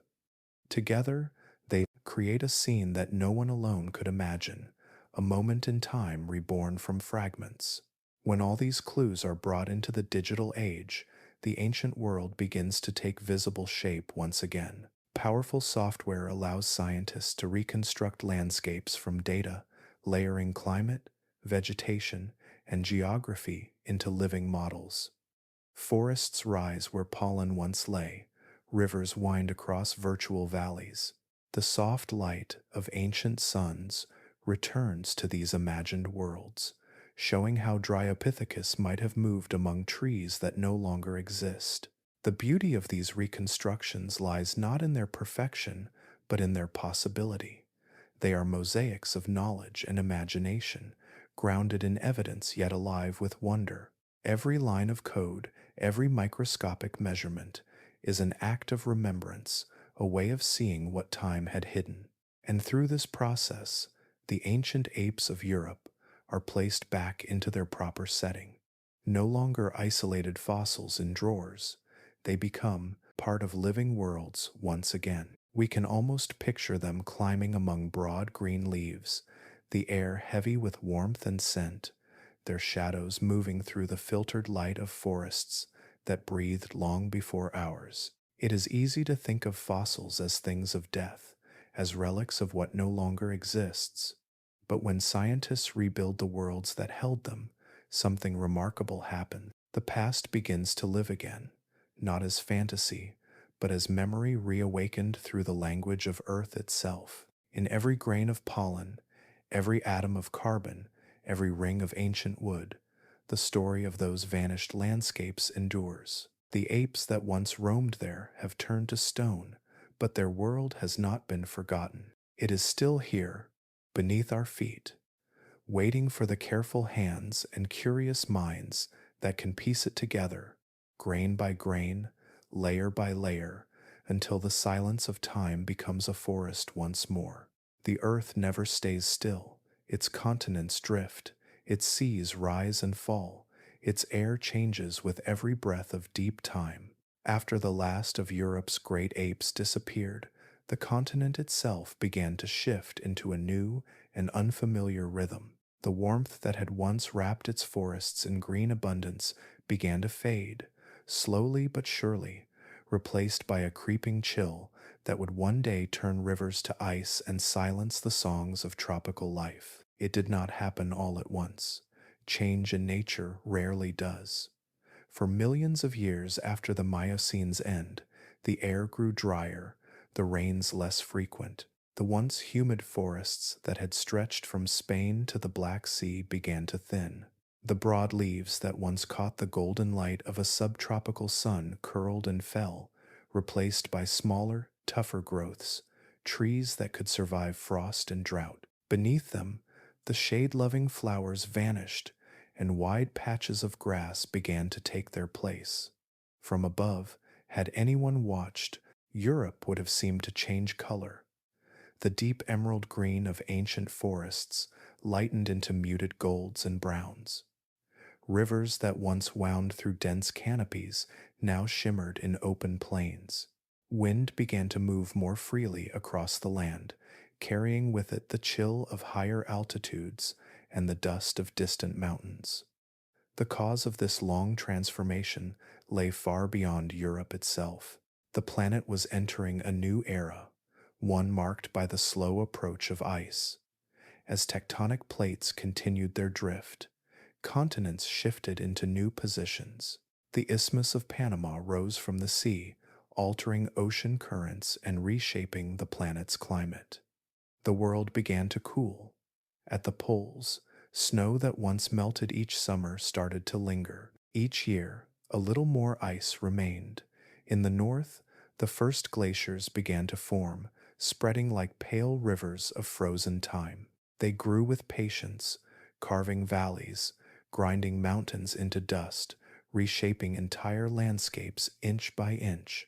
Together, they create a scene that no one alone could imagine, a moment in time reborn from fragments. When all these clues are brought into the digital age, the ancient world begins to take visible shape once again. Powerful software allows scientists to reconstruct landscapes from data, layering climate, vegetation, and geography into living models. Forests rise where pollen once lay, rivers wind across virtual valleys. The soft light of ancient suns returns to these imagined worlds, showing how Dryopithecus might have moved among trees that no longer exist. The beauty of these reconstructions lies not in their perfection, but in their possibility. They are mosaics of knowledge and imagination, grounded in evidence yet alive with wonder. Every line of code, every microscopic measurement, is an act of remembrance, a way of seeing what time had hidden. And through this process, the ancient apes of Europe are placed back into their proper setting. No longer isolated fossils in drawers, they become part of living worlds once again. We can almost picture them climbing among broad green leaves, the air heavy with warmth and scent, their shadows moving through the filtered light of forests that breathed long before ours. It is easy to think of fossils as things of death, as relics of what no longer exists. But when scientists rebuild the worlds that held them, something remarkable happens. The past begins to live again, not as fantasy, but as memory reawakened through the language of Earth itself. In every grain of pollen, every atom of carbon, every ring of ancient wood, the story of those vanished landscapes endures. The apes that once roamed there have turned to stone, but their world has not been forgotten. It is still here, beneath our feet, waiting for the careful hands and curious minds that can piece it together, grain by grain, layer by layer, until the silence of time becomes a forest once more. The earth never stays still. Its continents drift, its seas rise and fall, its air changes with every breath of deep time. After the last of Europe's great apes disappeared, the continent itself began to shift into a new and unfamiliar rhythm. The warmth that had once wrapped its forests in green abundance began to fade, slowly but surely, replaced by a creeping chill that would one day turn rivers to ice and silence the songs of tropical life. It did not happen all at once. Change in nature rarely does. For millions of years after the Miocene's end, the air grew drier, the rains less frequent. The once humid forests that had stretched from Spain to the Black Sea began to thin. The broad leaves that once caught the golden light of a subtropical sun curled and fell, replaced by smaller, tougher growths, trees that could survive frost and drought. Beneath them, the shade-loving flowers vanished, and wide patches of grass began to take their place. From above, had anyone watched, Europe would have seemed to change color. The deep emerald green of ancient forests lightened into muted golds and browns. Rivers that once wound through dense canopies now shimmered in open plains. Wind began to move more freely across the land, carrying with it the chill of higher altitudes and the dust of distant mountains. The cause of this long transformation lay far beyond Europe itself. The planet was entering a new era, one marked by the slow approach of ice. As tectonic plates continued their drift, continents shifted into new positions. The Isthmus of Panama rose from the sea, altering ocean currents and reshaping the planet's climate. The world began to cool. At the poles, snow that once melted each summer started to linger. Each year, a little more ice remained. In the north, the first glaciers began to form, spreading like pale rivers of frozen time. They grew with patience, carving valleys, grinding mountains into dust, reshaping entire landscapes inch by inch.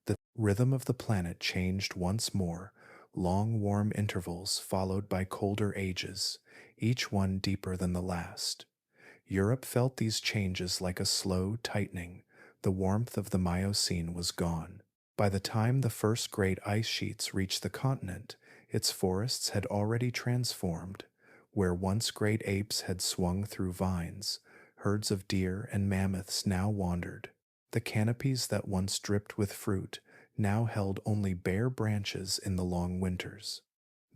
The rhythm of the planet changed once more, long warm intervals followed by colder ages, each one deeper than the last. Europe felt these changes like a slow tightening. The warmth of the Miocene was gone. By the time the first great ice sheets reached the continent, its forests had already transformed. Where once great apes had swung through vines, herds of deer and mammoths now wandered. The canopies that once dripped with fruit now held only bare branches in the long winters.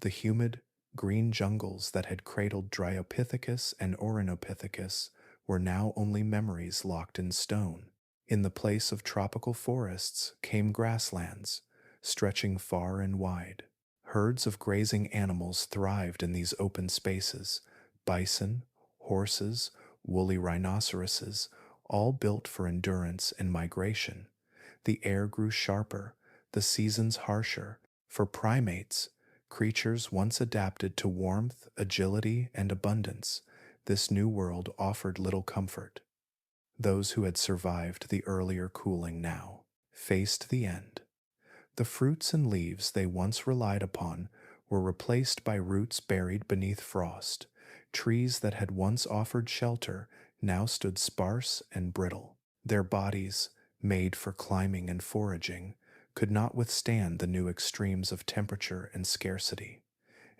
The humid, green jungles that had cradled Dryopithecus and Ouranopithecus were now only memories locked in stone. In the place of tropical forests came grasslands, stretching far and wide. Herds of grazing animals thrived in these open spaces: bison, horses, woolly rhinoceroses, all built for endurance and migration. The air grew sharper, the seasons harsher. For primates, creatures once adapted to warmth, agility, and abundance, this new world offered little comfort. Those who had survived the earlier cooling now faced the end. The fruits and leaves they once relied upon were replaced by roots buried beneath frost. Trees that had once offered shelter now stood sparse and brittle. Their bodies, made for climbing and foraging, could not withstand the new extremes of temperature and scarcity.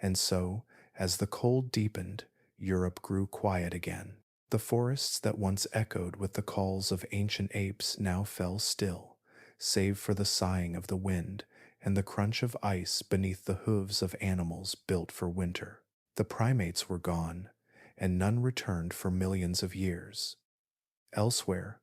And so, as the cold deepened, Europe grew quiet again. The forests that once echoed with the calls of ancient apes now fell still, save for the sighing of the wind and the crunch of ice beneath the hooves of animals built for winter. The primates were gone, and none returned for millions of years. Elsewhere,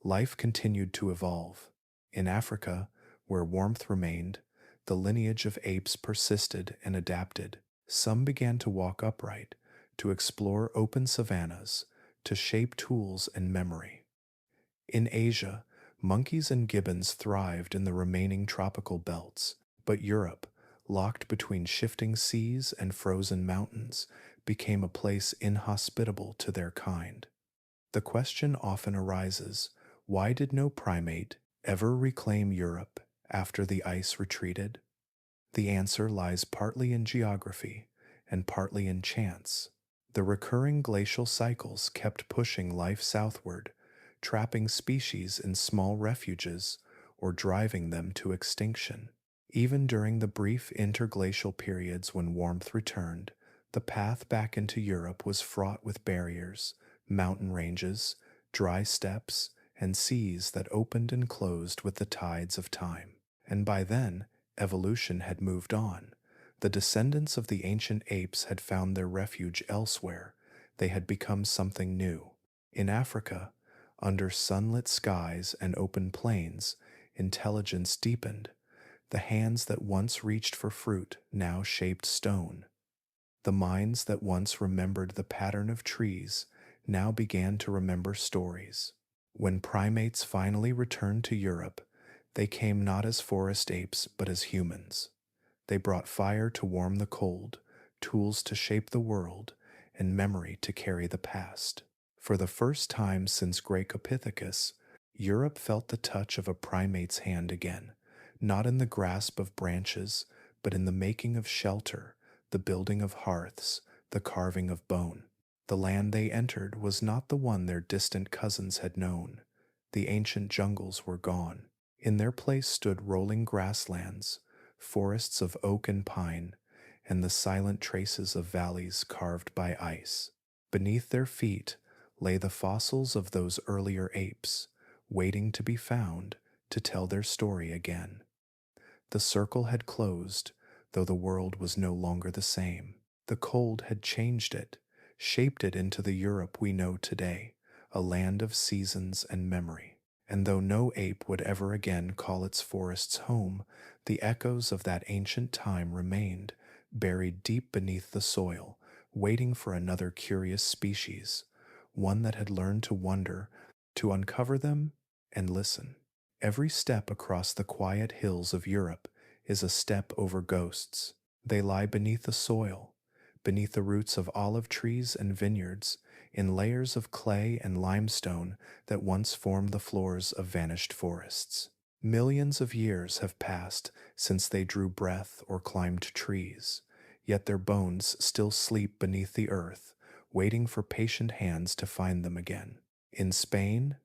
life continued to evolve. In Africa, where warmth remained, the lineage of apes persisted and adapted. Some began to walk upright, to explore open savannas, to shape tools and memory. In Asia, monkeys and gibbons thrived in the remaining tropical belts, but Europe, locked between shifting seas and frozen mountains, became a place inhospitable to their kind. The question often arises, why did no primate ever reclaim Europe after the ice retreated? The answer lies partly in geography and partly in chance. The recurring glacial cycles kept pushing life southward, trapping species in small refuges or driving them to extinction. Even during the brief interglacial periods when warmth returned, the path back into Europe was fraught with barriers, mountain ranges, dry steppes, and seas that opened and closed with the tides of time. And by then, evolution had moved on. The descendants of the ancient apes had found their refuge elsewhere. They had become something new. In Africa, under sunlit skies and open plains, intelligence deepened. The hands that once reached for fruit now shaped stone. The minds that once remembered the pattern of trees now began to remember stories. When primates finally returned to Europe, they came not as forest apes but as humans. They brought fire to warm the cold, tools to shape the world, and memory to carry the past. For the first time since Graecopithecus, Europe felt the touch of a primate's hand again, not in the grasp of branches, but in the making of shelter, the building of hearths, the carving of bone. The land they entered was not the one their distant cousins had known. The ancient jungles were gone. In their place stood rolling grasslands, forests of oak and pine, and the silent traces of valleys carved by ice. Beneath their feet lay the fossils of those earlier apes, waiting to be found to tell their story again. The circle had closed, though the world was no longer the same. The cold had changed it, shaped it into the Europe we know today, a land of seasons and memory. And though no ape would ever again call its forests home, the echoes of that ancient time remained, buried deep beneath the soil, waiting for another curious species, one that had learned to wonder, to uncover them and listen. Every step across the quiet hills of Europe is a step over ghosts. They lie beneath the soil, beneath the roots of olive trees and vineyards, in layers of clay and limestone that once formed the floors of vanished forests. Millions of years have passed since they drew breath or climbed trees, yet their bones still sleep beneath the earth, waiting for patient hands to find them again. In Spain,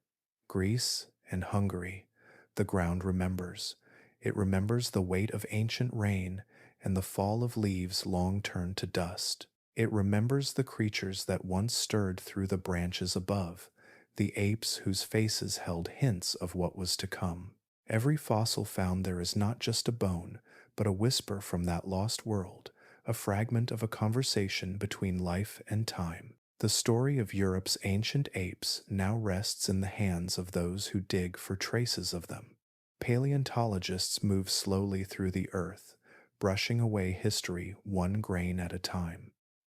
Greece, and Hungary, the ground remembers. It remembers the weight of ancient rain and the fall of leaves long turned to dust. It remembers the creatures that once stirred through the branches above, the apes whose faces held hints of what was to come. Every fossil found there is not just a bone, but a whisper from that lost world, a fragment of a conversation between life and time. The story of Europe's ancient apes now rests in the hands of those who dig for traces of them. Paleontologists move slowly through the earth, brushing away history one grain at a time.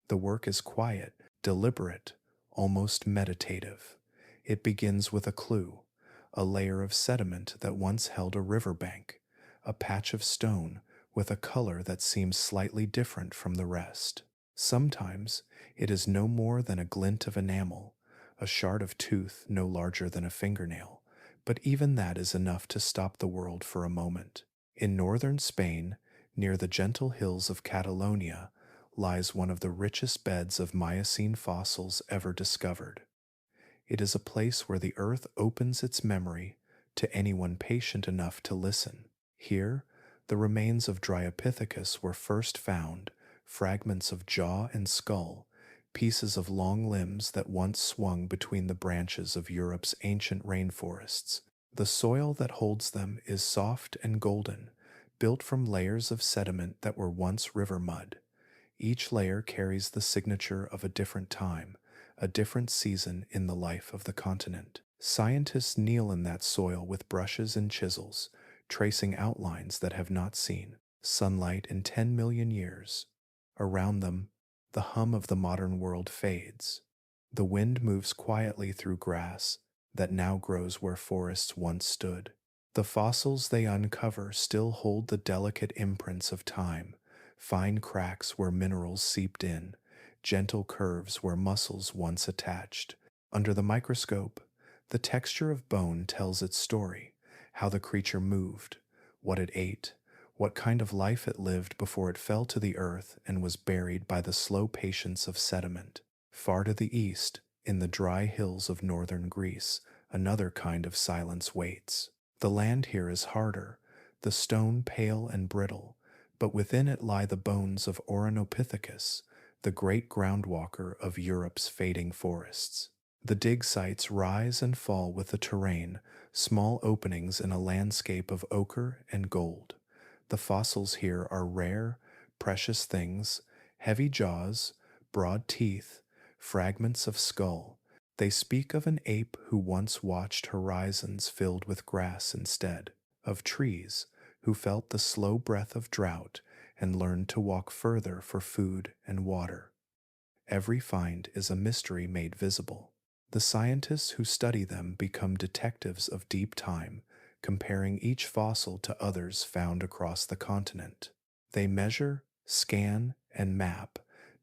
The work is quiet, deliberate, almost meditative. It begins with a clue, a layer of sediment that once held a riverbank, a patch of stone with a color that seems slightly different from the rest. Sometimes it is no more than a glint of enamel, a shard of tooth no larger than a fingernail, but even that is enough to stop the world for a moment. In northern Spain, near the gentle hills of Catalonia, lies one of the richest beds of Miocene fossils ever discovered. It is a place where the earth opens its memory to anyone patient enough to listen. Here, the remains of Dryopithecus were first found, fragments of jaw and skull, pieces of long limbs that once swung between the branches of Europe's ancient rainforests. The soil that holds them is soft and golden, built from layers of sediment that were once river mud. Each layer carries the signature of a different time, a different season in the life of the continent. Scientists kneel in that soil with brushes and chisels, tracing outlines that have not seen sunlight in 10 million years. Around them, the hum of the modern world fades. The wind moves quietly through grass that now grows where forests once stood. The fossils they uncover still hold the delicate imprints of time, fine cracks where minerals seeped in, gentle curves where muscles once attached. Under the microscope, the texture of bone tells its story, how the creature moved, what it ate, what kind of life it lived before it fell to the earth and was buried by the slow patience of sediment. Far to the east, in the dry hills of northern Greece, another kind of silence waits. The land here is harder, the stone pale and brittle, but within it lie the bones of Ouranopithecus, the great groundwalker of Europe's fading forests. The dig sites rise and fall with the terrain, small openings in a landscape of ochre and gold. The fossils here are rare, precious things, heavy jaws, broad teeth, fragments of skull. They speak of an ape who once watched horizons filled with grass instead, of trees who felt the slow breath of drought and learned to walk further for food and water. Every find is a mystery made visible. The scientists who study them become detectives of deep time, comparing each fossil to others found across the continent. They measure, scan, and map,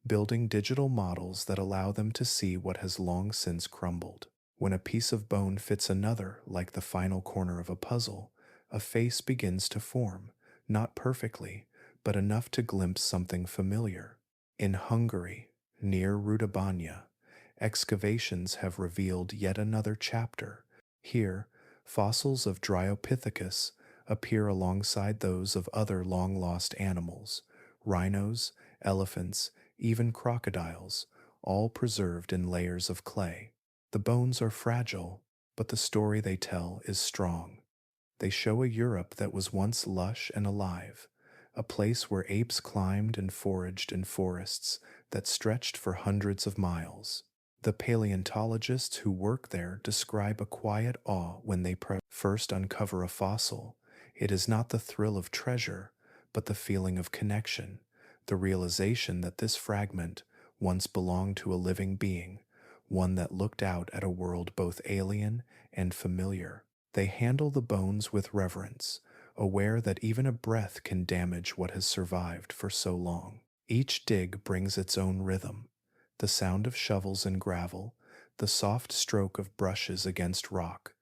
building digital models that allow them to see what has long since crumbled. When a piece of bone fits another like the final corner of a puzzle, a face begins to form, not perfectly, but enough to glimpse something familiar. In Hungary, near Rudabanya, excavations have revealed yet another chapter. Here, fossils of Dryopithecus appear alongside those of other long-lost animals, rhinos, elephants, even crocodiles, all preserved in layers of clay. The bones are fragile, but the story they tell is strong. They show a Europe that was once lush and alive, a place where apes climbed and foraged in forests that stretched for hundreds of miles. The paleontologists who work there describe a quiet awe when they first uncover a fossil. It is not the thrill of treasure, but the feeling of connection, the realization that this fragment once belonged to a living being, one that looked out at a world both alien and familiar. They handle the bones with reverence, aware that even a breath can damage what has survived for so long. Each dig brings its own rhythm, the sound of shovels and gravel, the soft stroke of brushes against rock,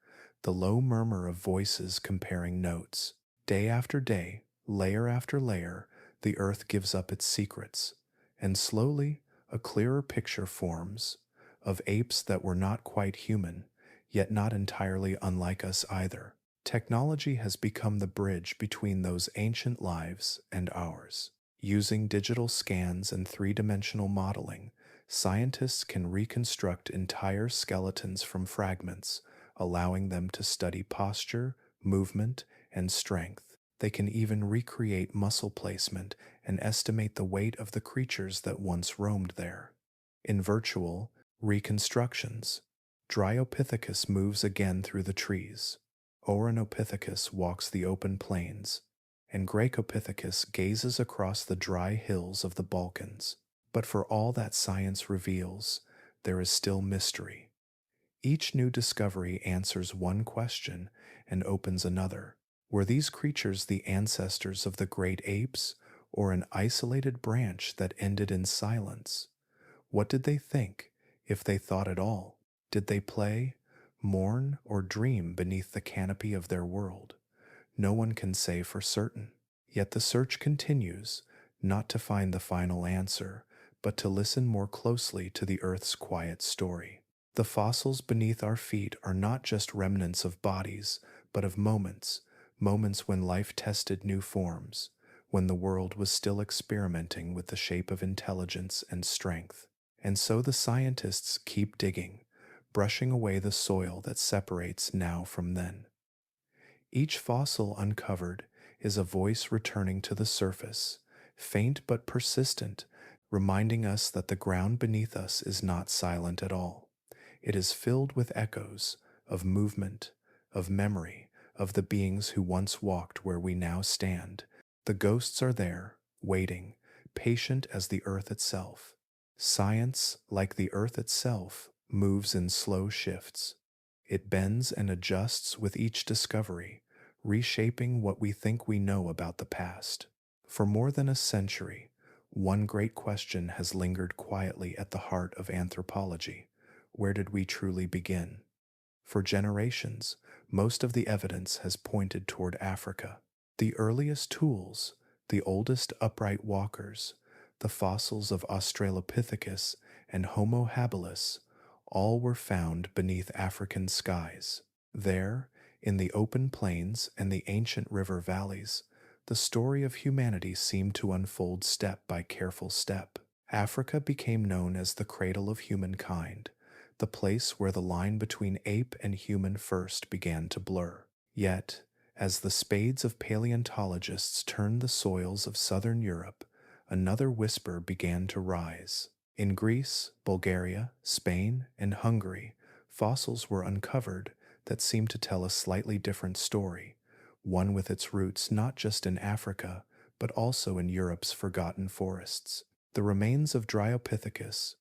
the low murmur of voices comparing notes. Day after day, layer after layer, the earth gives up its secrets, and slowly a clearer picture forms of apes that were not quite human, yet not entirely unlike us either. Technology has become the bridge between those ancient lives and ours. Using digital scans and three-dimensional modeling, scientists can reconstruct entire skeletons from fragments, allowing them to study posture, movement, and strength. They can even recreate muscle placement and estimate the weight of the creatures that once roamed there. In virtual reconstructions, Dryopithecus moves again through the trees. Ouranopithecus walks the open plains, and Graecopithecus gazes across the dry hills of the Balkans. But for all that science reveals, there is still mystery. Each new discovery answers one question and opens another. Were these creatures the ancestors of the great apes, or an isolated branch that ended in silence? What did they think, if they thought at all? Did they play, mourn, or dream beneath the canopy of their world? No one can say for certain. Yet the search continues, not to find the final answer, but to listen more closely to the Earth's quiet story. The fossils beneath our feet are not just remnants of bodies, but of moments, moments when life tested new forms, when the world was still experimenting with the shape of intelligence and strength. And so the scientists keep digging, brushing away the soil that separates now from then. Each fossil uncovered is a voice returning to the surface, faint but persistent, reminding us that the ground beneath us is not silent at all. It is filled with echoes of movement, of memory, of the beings who once walked where we now stand. The ghosts are there, waiting, patient as the earth itself. Science, like the earth itself, moves in slow shifts. It bends and adjusts with each discovery, reshaping what we think we know about the past. For more than a century, one great question has lingered quietly at the heart of anthropology. Where did we truly begin? For generations, most of the evidence has pointed toward Africa. The earliest tools, the oldest upright walkers, the fossils of Australopithecus and Homo habilis, all were found beneath African skies. There, in the open plains and the ancient river valleys, the story of humanity seemed to unfold step by careful step. Africa became known as the cradle of humankind, the place where the line between ape and human first began to blur. Yet, as the spades of paleontologists turned the soils of southern Europe, another whisper began to rise. In Greece, Bulgaria, Spain, and Hungary, fossils were uncovered that seemed to tell a slightly different story, one with its roots not just in Africa, but also in Europe's forgotten forests. The remains of Dryopithecus,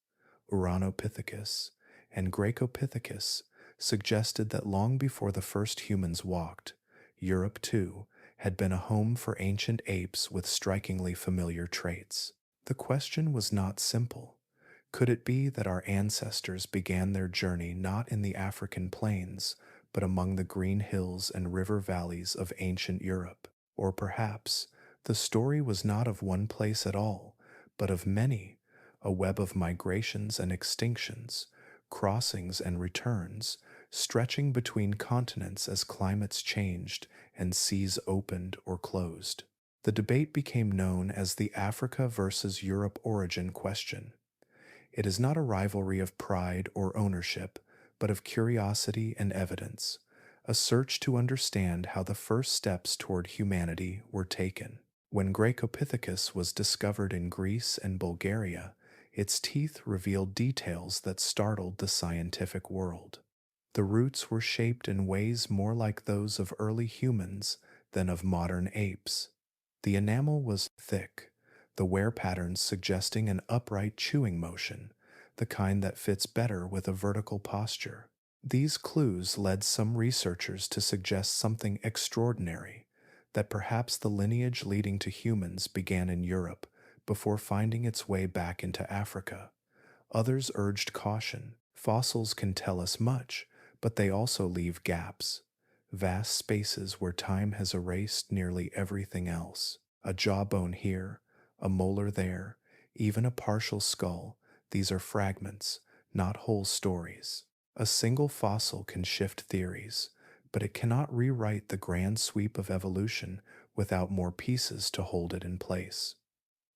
Ouranopithecus, and Graecopithecus suggested that long before the first humans walked, Europe too had been a home for ancient apes with strikingly familiar traits. The question was not simple. Could it be that our ancestors began their journey not in the African plains, but among the green hills and river valleys of ancient Europe? Or perhaps the story was not of one place at all, but of many, a web of migrations and extinctions, crossings and returns, stretching between continents as climates changed and seas opened or closed. The debate became known as the Africa versus Europe origin question. It is not a rivalry of pride or ownership, but of curiosity and evidence, a search to understand how the first steps toward humanity were taken. When Graecopithecus was discovered in Greece and Bulgaria, its teeth revealed details that startled the scientific world. The roots were shaped in ways more like those of early humans than of modern apes. The enamel was thick, the wear patterns suggesting an upright chewing motion, the kind that fits better with a vertical posture. These clues led some researchers to suggest something extraordinary, that perhaps the lineage leading to humans began in Europe before finding its way back into Africa. Others urged caution. Fossils can tell us much, but they also leave gaps, vast spaces where time has erased nearly everything else. A jawbone here, a molar there, even a partial skull, these are fragments, not whole stories. A single fossil can shift theories, but it cannot rewrite the grand sweep of evolution without more pieces to hold it in place.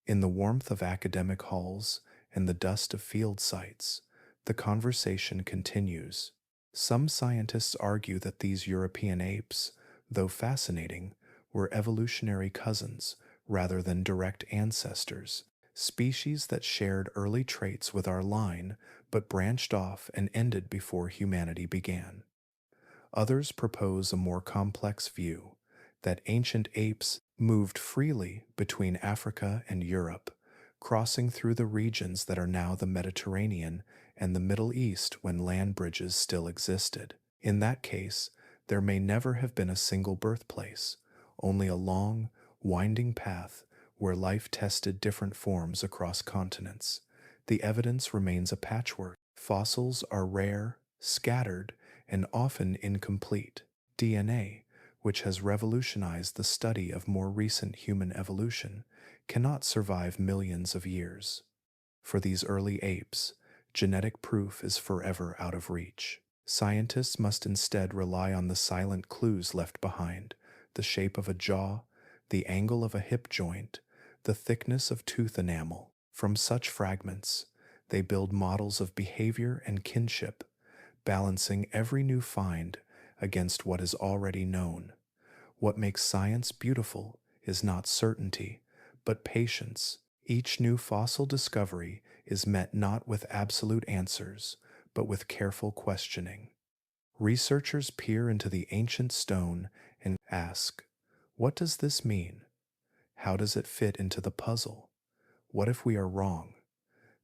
In the warmth of academic halls and the dust of field sites, the conversation continues. Some scientists argue that these European apes, though fascinating, were evolutionary cousins rather than direct ancestors, species that shared early traits with our line but branched off and ended before humanity began. Others propose a more complex view, that ancient apes moved freely between Africa and Europe, crossing through the regions that are now the Mediterranean and the Middle East when land bridges still existed. In that case, there may never have been a single birthplace, only a long, winding path where life tested different forms across continents. The evidence remains a patchwork. Fossils are rare, scattered, and often incomplete. DNA, which has revolutionized the study of more recent human evolution, cannot survive millions of years. For these early apes, genetic proof is forever out of reach. Scientists must instead rely on the silent clues left behind: the shape of a jaw, the angle of a hip joint, the thickness of tooth enamel. From such fragments, they build models of behavior and kinship, balancing every new find against what is already known. What makes science beautiful is not certainty, but patience. Each new fossil discovery is met not with absolute answers, but with careful questioning. Researchers peer into the ancient stone and ask, what does this mean? How does it fit into the puzzle? What if we are wrong?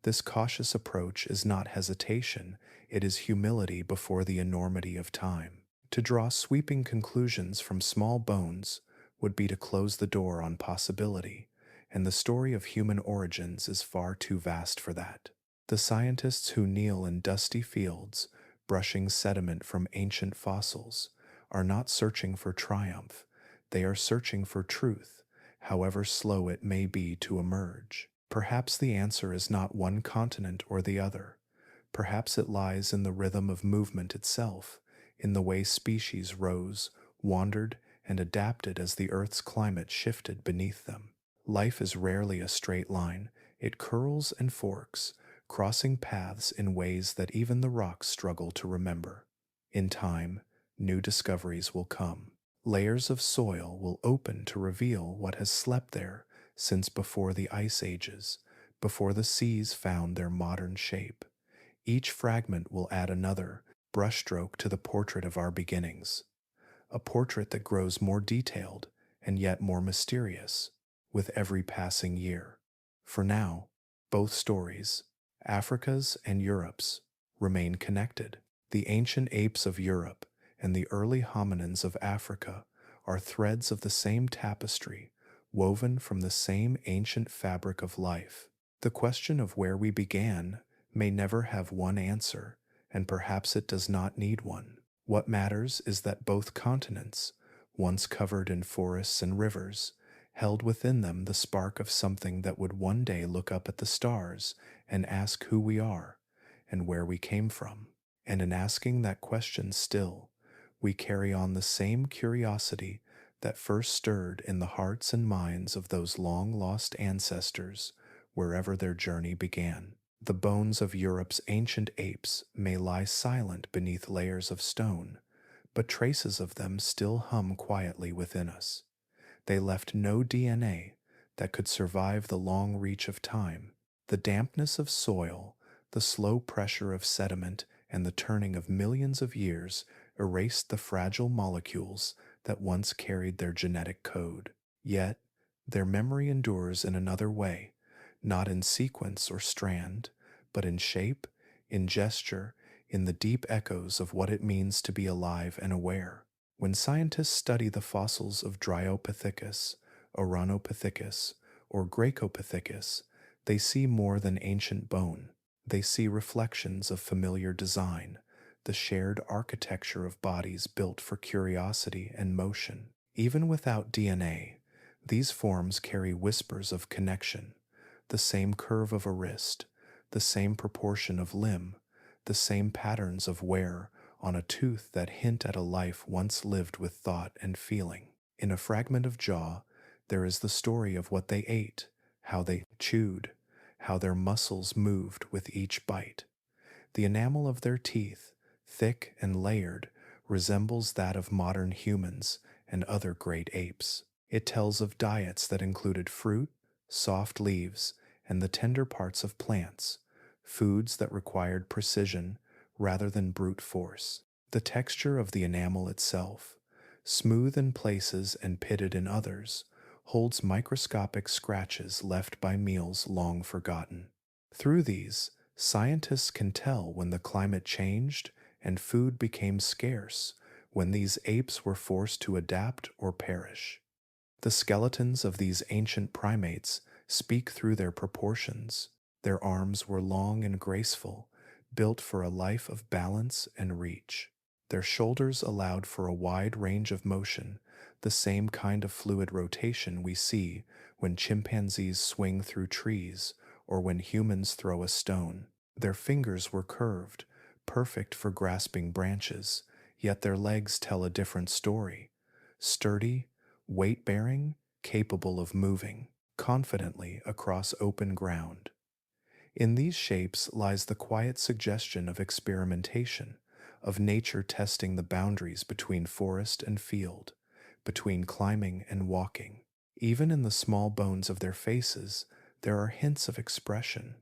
This cautious approach is not hesitation, it is humility before the enormity of time. To draw sweeping conclusions from small bones would be to close the door on possibility, and the story of human origins is far too vast for that. The scientists who kneel in dusty fields, brushing sediment from ancient fossils, are not searching for triumph, they are searching for truth, however slow it may be to emerge. Perhaps the answer is not one continent or the other. Perhaps it lies in the rhythm of movement itself, in the way species rose, wandered, and adapted as the Earth's climate shifted beneath them. Life is rarely a straight line. It curls and forks, crossing paths in ways that even the rocks struggle to remember. In time, new discoveries will come. Layers of soil will open to reveal what has slept there since before the ice ages, before the seas found their modern shape. Each fragment will add another brushstroke to the portrait of our beginnings, a portrait that grows more detailed and yet more mysterious with every passing year. For now, both stories, Africa's and Europe's, remain connected. The ancient apes of Europe and the early hominins of Africa are threads of the same tapestry, woven from the same ancient fabric of life. The question of where we began may never have one answer, and perhaps it does not need one. What matters is that both continents, once covered in forests and rivers, held within them the spark of something that would one day look up at the stars and ask who we are and where we came from. And in asking that question still, we carry on the same curiosity that first stirred in the hearts and minds of those long-lost ancestors wherever their journey began. The bones of Europe's ancient apes may lie silent beneath layers of stone, but traces of them still hum quietly within us. They left no DNA that could survive the long reach of time. The dampness of soil, the slow pressure of sediment, and the turning of millions of years erased the fragile molecules that once carried their genetic code. Yet, their memory endures in another way, not in sequence or strand, but in shape, in gesture, in the deep echoes of what it means to be alive and aware. When scientists study the fossils of Dryopithecus, Ouranopithecus, or Graecopithecus, they see more than ancient bone. They see reflections of familiar design, the shared architecture of bodies built for curiosity and motion. Even without DNA, these forms carry whispers of connection, the same curve of a wrist, the same proportion of limb, the same patterns of wear on a tooth that hint at a life once lived with thought and feeling. In a fragment of jaw, there is the story of what they ate, how they chewed, how their muscles moved with each bite. The enamel of their teeth, thick and layered, resembles that of modern humans and other great apes. It tells of diets that included fruit, soft leaves, and the tender parts of plants, foods that required precision rather than brute force. The texture of the enamel itself, smooth in places and pitted in others, holds microscopic scratches left by meals long forgotten. Through these, scientists can tell when the climate changed and food became scarce, when these apes were forced to adapt or perish. The skeletons of these ancient primates speak through their proportions. Their arms were long and graceful, built for a life of balance and reach. Their shoulders allowed for a wide range of motion, the same kind of fluid rotation we see when chimpanzees swing through trees or when humans throw a stone. Their fingers were curved, perfect for grasping branches, yet their legs tell a different story. Sturdy, weight-bearing, capable of moving confidently across open ground. In these shapes lies the quiet suggestion of experimentation, of nature testing the boundaries between forest and field, between climbing and walking. Even in the small bones of their faces, there are hints of expression.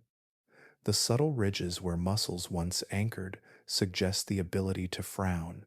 The subtle ridges where muscles once anchored suggest the ability to frown,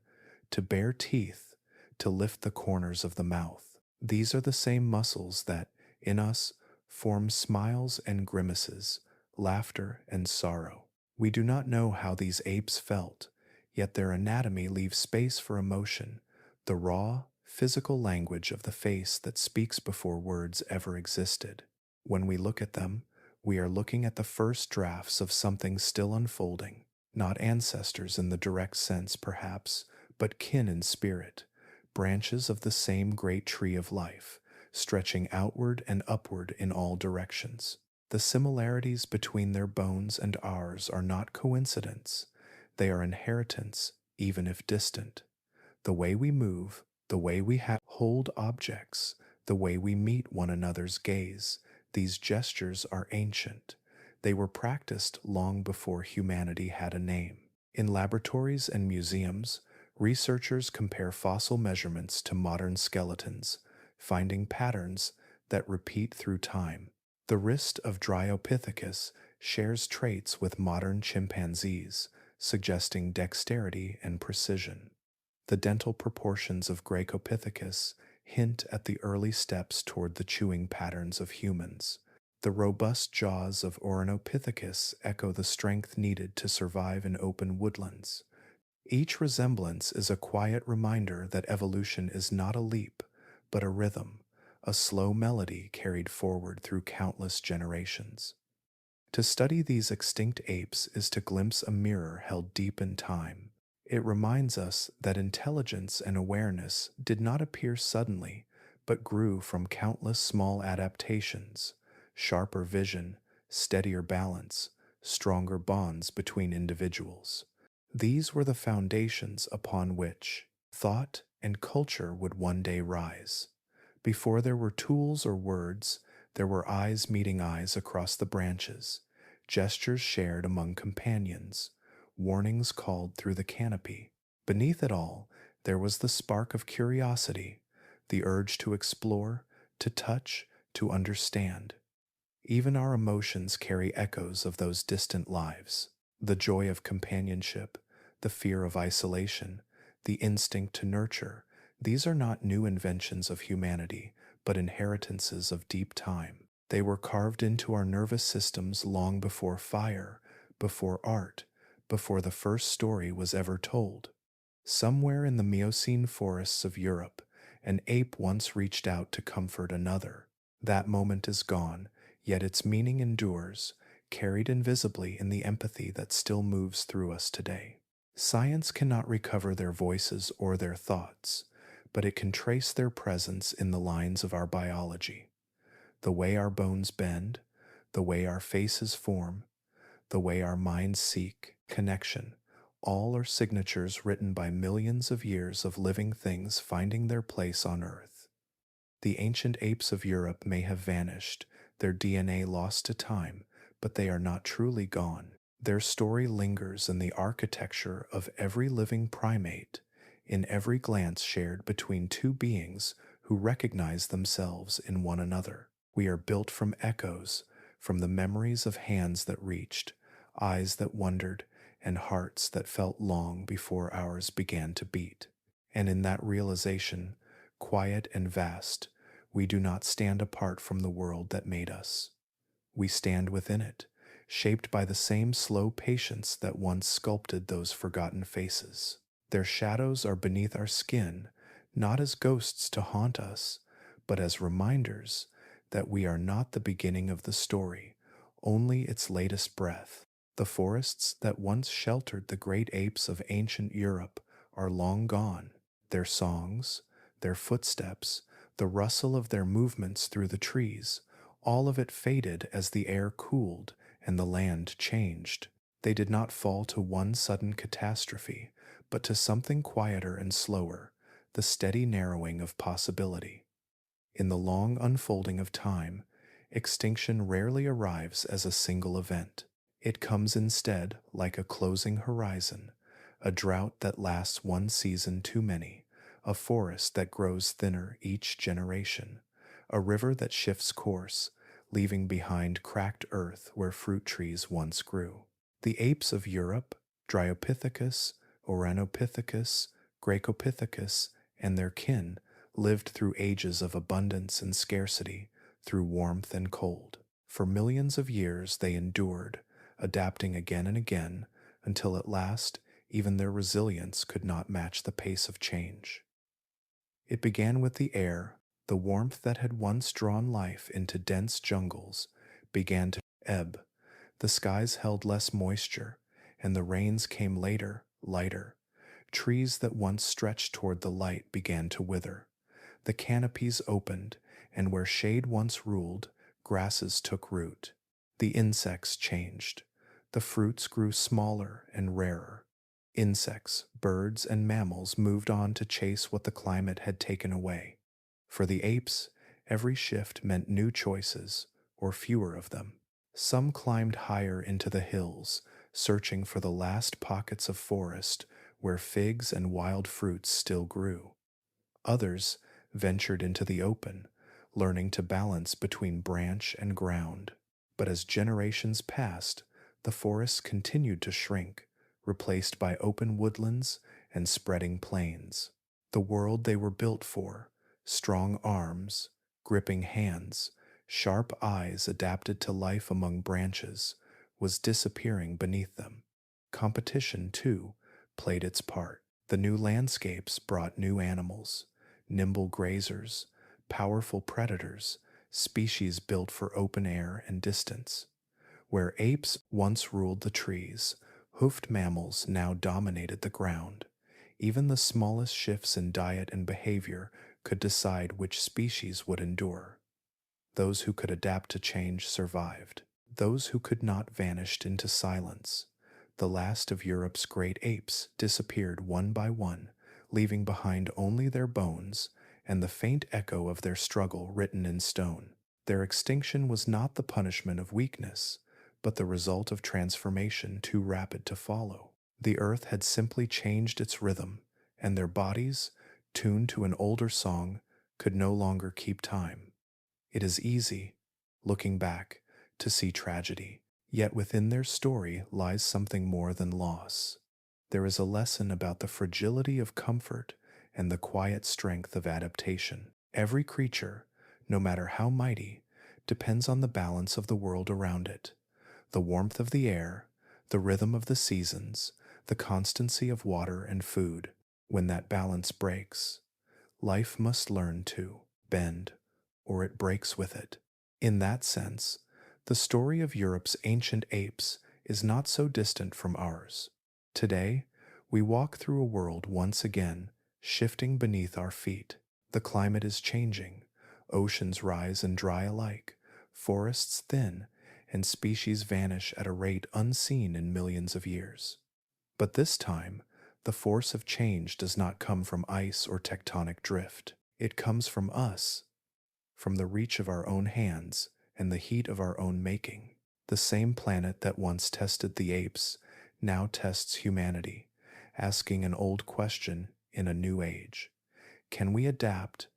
to bare teeth, to lift the corners of the mouth. These are the same muscles that, in us, form smiles and grimaces, laughter and sorrow. We do not know how these apes felt, yet their anatomy leaves space for emotion, the raw, physical language of the face that speaks before words ever existed. When we look at them, we are looking at the first drafts of something still unfolding, not ancestors in the direct sense, perhaps, but kin in spirit, branches of the same great tree of life, stretching outward and upward in all directions. The similarities between their bones and ours are not coincidence, they are inheritance, even if distant. The way we move, the way we hold objects, the way we meet one another's gaze, these gestures are ancient. They were practiced long before humanity had a name. In laboratories and museums, researchers compare fossil measurements to modern skeletons, finding patterns that repeat through time. The wrist of Dryopithecus shares traits with modern chimpanzees, suggesting dexterity and precision. The dental proportions of Graecopithecus hint at the early steps toward the chewing patterns of humans. The robust jaws of Ouranopithecus echo the strength needed to survive in open woodlands. Each resemblance is a quiet reminder that evolution is not a leap, but a rhythm, a slow melody carried forward through countless generations. To study these extinct apes is to glimpse a mirror held deep in time. It reminds us that intelligence and awareness did not appear suddenly, but grew from countless small adaptations, sharper vision, steadier balance, stronger bonds between individuals. These were the foundations upon which thought and culture would one day rise. Before there were tools or words, there were eyes meeting eyes across the branches, gestures shared among companions, warnings called through the canopy. Beneath it all, there was the spark of curiosity, the urge to explore, to touch, to understand. Even our emotions carry echoes of those distant lives. The joy of companionship, the fear of isolation, the instinct to nurture, these are not new inventions of humanity, but inheritances of deep time. They were carved into our nervous systems long before fire, before art, before the first story was ever told. Somewhere in the Miocene forests of Europe, an ape once reached out to comfort another. That moment is gone, yet its meaning endures, carried invisibly in the empathy that still moves through us today. Science cannot recover their voices or their thoughts, but it can trace their presence in the lines of our biology. The way our bones bend, the way our faces form, the way our minds seek connection, all are signatures written by millions of years of living things finding their place on Earth. The ancient apes of Europe may have vanished, their DNA lost to time, but they are not truly gone. Their story lingers in the architecture of every living primate, in every glance shared between two beings who recognize themselves in one another. We are built from echoes, from the memories of hands that reached, eyes that wondered, and hearts that felt long before ours began to beat. And in that realization, quiet and vast, We do not stand apart from the world that made us. We stand within it, shaped by the same slow patience that once sculpted those forgotten faces. Their shadows are beneath our skin, not as ghosts to haunt us, but as reminders that we are not the beginning of the story, only its latest breath. The forests that once sheltered the great apes of ancient Europe are long gone. Their songs, their footsteps, the rustle of their movements through the trees, all of it faded as the air cooled and the land changed. They did not fall to one sudden catastrophe, but to something quieter and slower, the steady narrowing of possibility. In the long unfolding of time, extinction rarely arrives as a single event. It comes instead like a closing horizon, a drought that lasts one season too many, a forest that grows thinner each generation, a river that shifts course, leaving behind cracked earth where fruit trees once grew. The apes of Europe, Dryopithecus, Ouranopithecus, Graecopithecus, and their kin lived through ages of abundance and scarcity, through warmth and cold. For millions of years they endured, adapting again and again, until at last even their resilience could not match the pace of change. It began with the air. The warmth that had once drawn life into dense jungles began to ebb. The skies held less moisture, and the rains came later, lighter. Trees that once stretched toward the light began to wither. The canopies opened, and where shade once ruled, grasses took root. The insects changed. The fruits grew smaller and rarer. Insects, birds, and mammals moved on to chase what the climate had taken away. For the apes, every shift meant new choices, or fewer of them. Some climbed higher into the hills, searching for the last pockets of forest where figs and wild fruits still grew. Others ventured into the open, learning to balance between branch and ground. But as generations passed, the forests continued to shrink, replaced by open woodlands and spreading plains. The world they were built for, strong arms, gripping hands, sharp eyes adapted to life among branches, was disappearing beneath them. Competition, too, played its part. The new landscapes brought new animals, nimble grazers, powerful predators, species built for open air and distance. Where apes once ruled the trees, hoofed mammals now dominated the ground. Even the smallest shifts in diet and behavior could decide which species would endure. Those who could adapt to change survived. Those who could not vanished into silence. The last of Europe's great apes disappeared one by one, leaving behind only their bones and the faint echo of their struggle written in stone. Their extinction was not the punishment of weakness, but the result of transformation too rapid to follow. The earth had simply changed its rhythm, and their bodies, tuned to an older song, could no longer keep time. It is easy, looking back, to see tragedy, yet within their story lies something more than loss. There is a lesson about the fragility of comfort and the quiet strength of adaptation. Every creature, no matter how mighty, depends on the balance of the world around it. The warmth of the air, the rhythm of the seasons, the constancy of water and food. When that balance breaks, life must learn to bend, or it breaks with it. In that sense, the story of Europe's ancient apes is not so distant from ours. Today, we walk through a world once again shifting beneath our feet. The climate is changing, oceans rise and dry alike, forests thin, and species vanish at a rate unseen in millions of years. But this time, the force of change does not come from ice or tectonic drift. It comes from us, from the reach of our own hands and the heat of our own making. The same planet that once tested the apes now tests humanity, asking an old question in a new age. Can we adapt,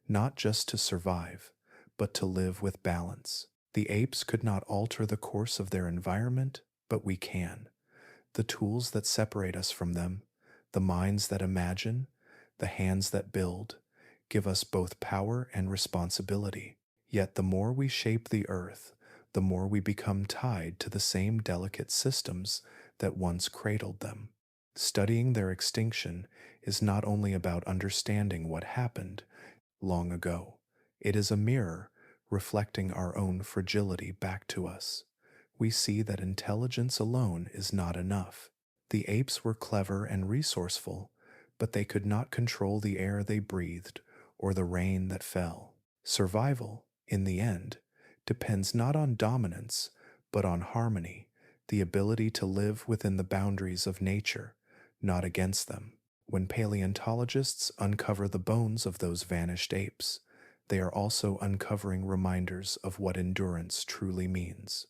not just to survive, but to live with balance? The apes could not alter the course of their environment, but we can. The tools that separate us from them, the minds that imagine, the hands that build, give us both power and responsibility. Yet the more we shape the earth, the more we become tied to the same delicate systems that once cradled them. Studying their extinction is not only about understanding what happened long ago, it is a mirror reflecting our own fragility back to us. We see that intelligence alone is not enough. The apes were clever and resourceful, but they could not control the air they breathed or the rain that fell. Survival, in the end, depends not on dominance, but on harmony, the ability to live within the boundaries of nature, not against them. When paleontologists uncover the bones of those vanished apes, they are also uncovering reminders of what endurance truly means.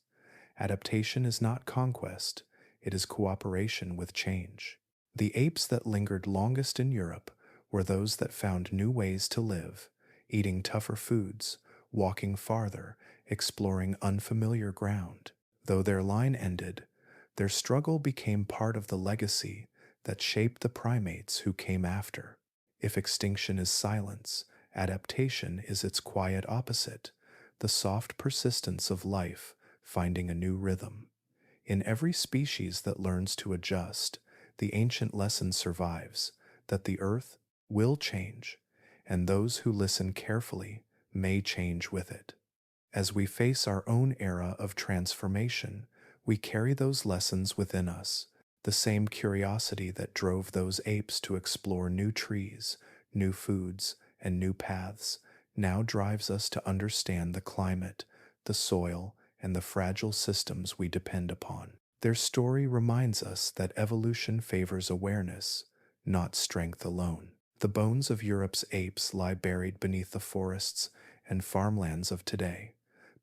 Adaptation is not conquest, it is cooperation with change. The apes that lingered longest in Europe were those that found new ways to live, eating tougher foods, walking farther, exploring unfamiliar ground. Though their line ended, their struggle became part of the legacy that shaped the primates who came after. If extinction is silence, adaptation is its quiet opposite, the soft persistence of life finding a new rhythm. In every species that learns to adjust, the ancient lesson survives that the earth will change, and those who listen carefully may change with it. As we face our own era of transformation, we carry those lessons within us, the same curiosity that drove those apes to explore new trees, new foods, and new paths now drives us to understand the climate, the soil, and the fragile systems we depend upon. Their story reminds us that evolution favors awareness, not strength alone. The bones of Europe's apes lie buried beneath the forests and farmlands of today,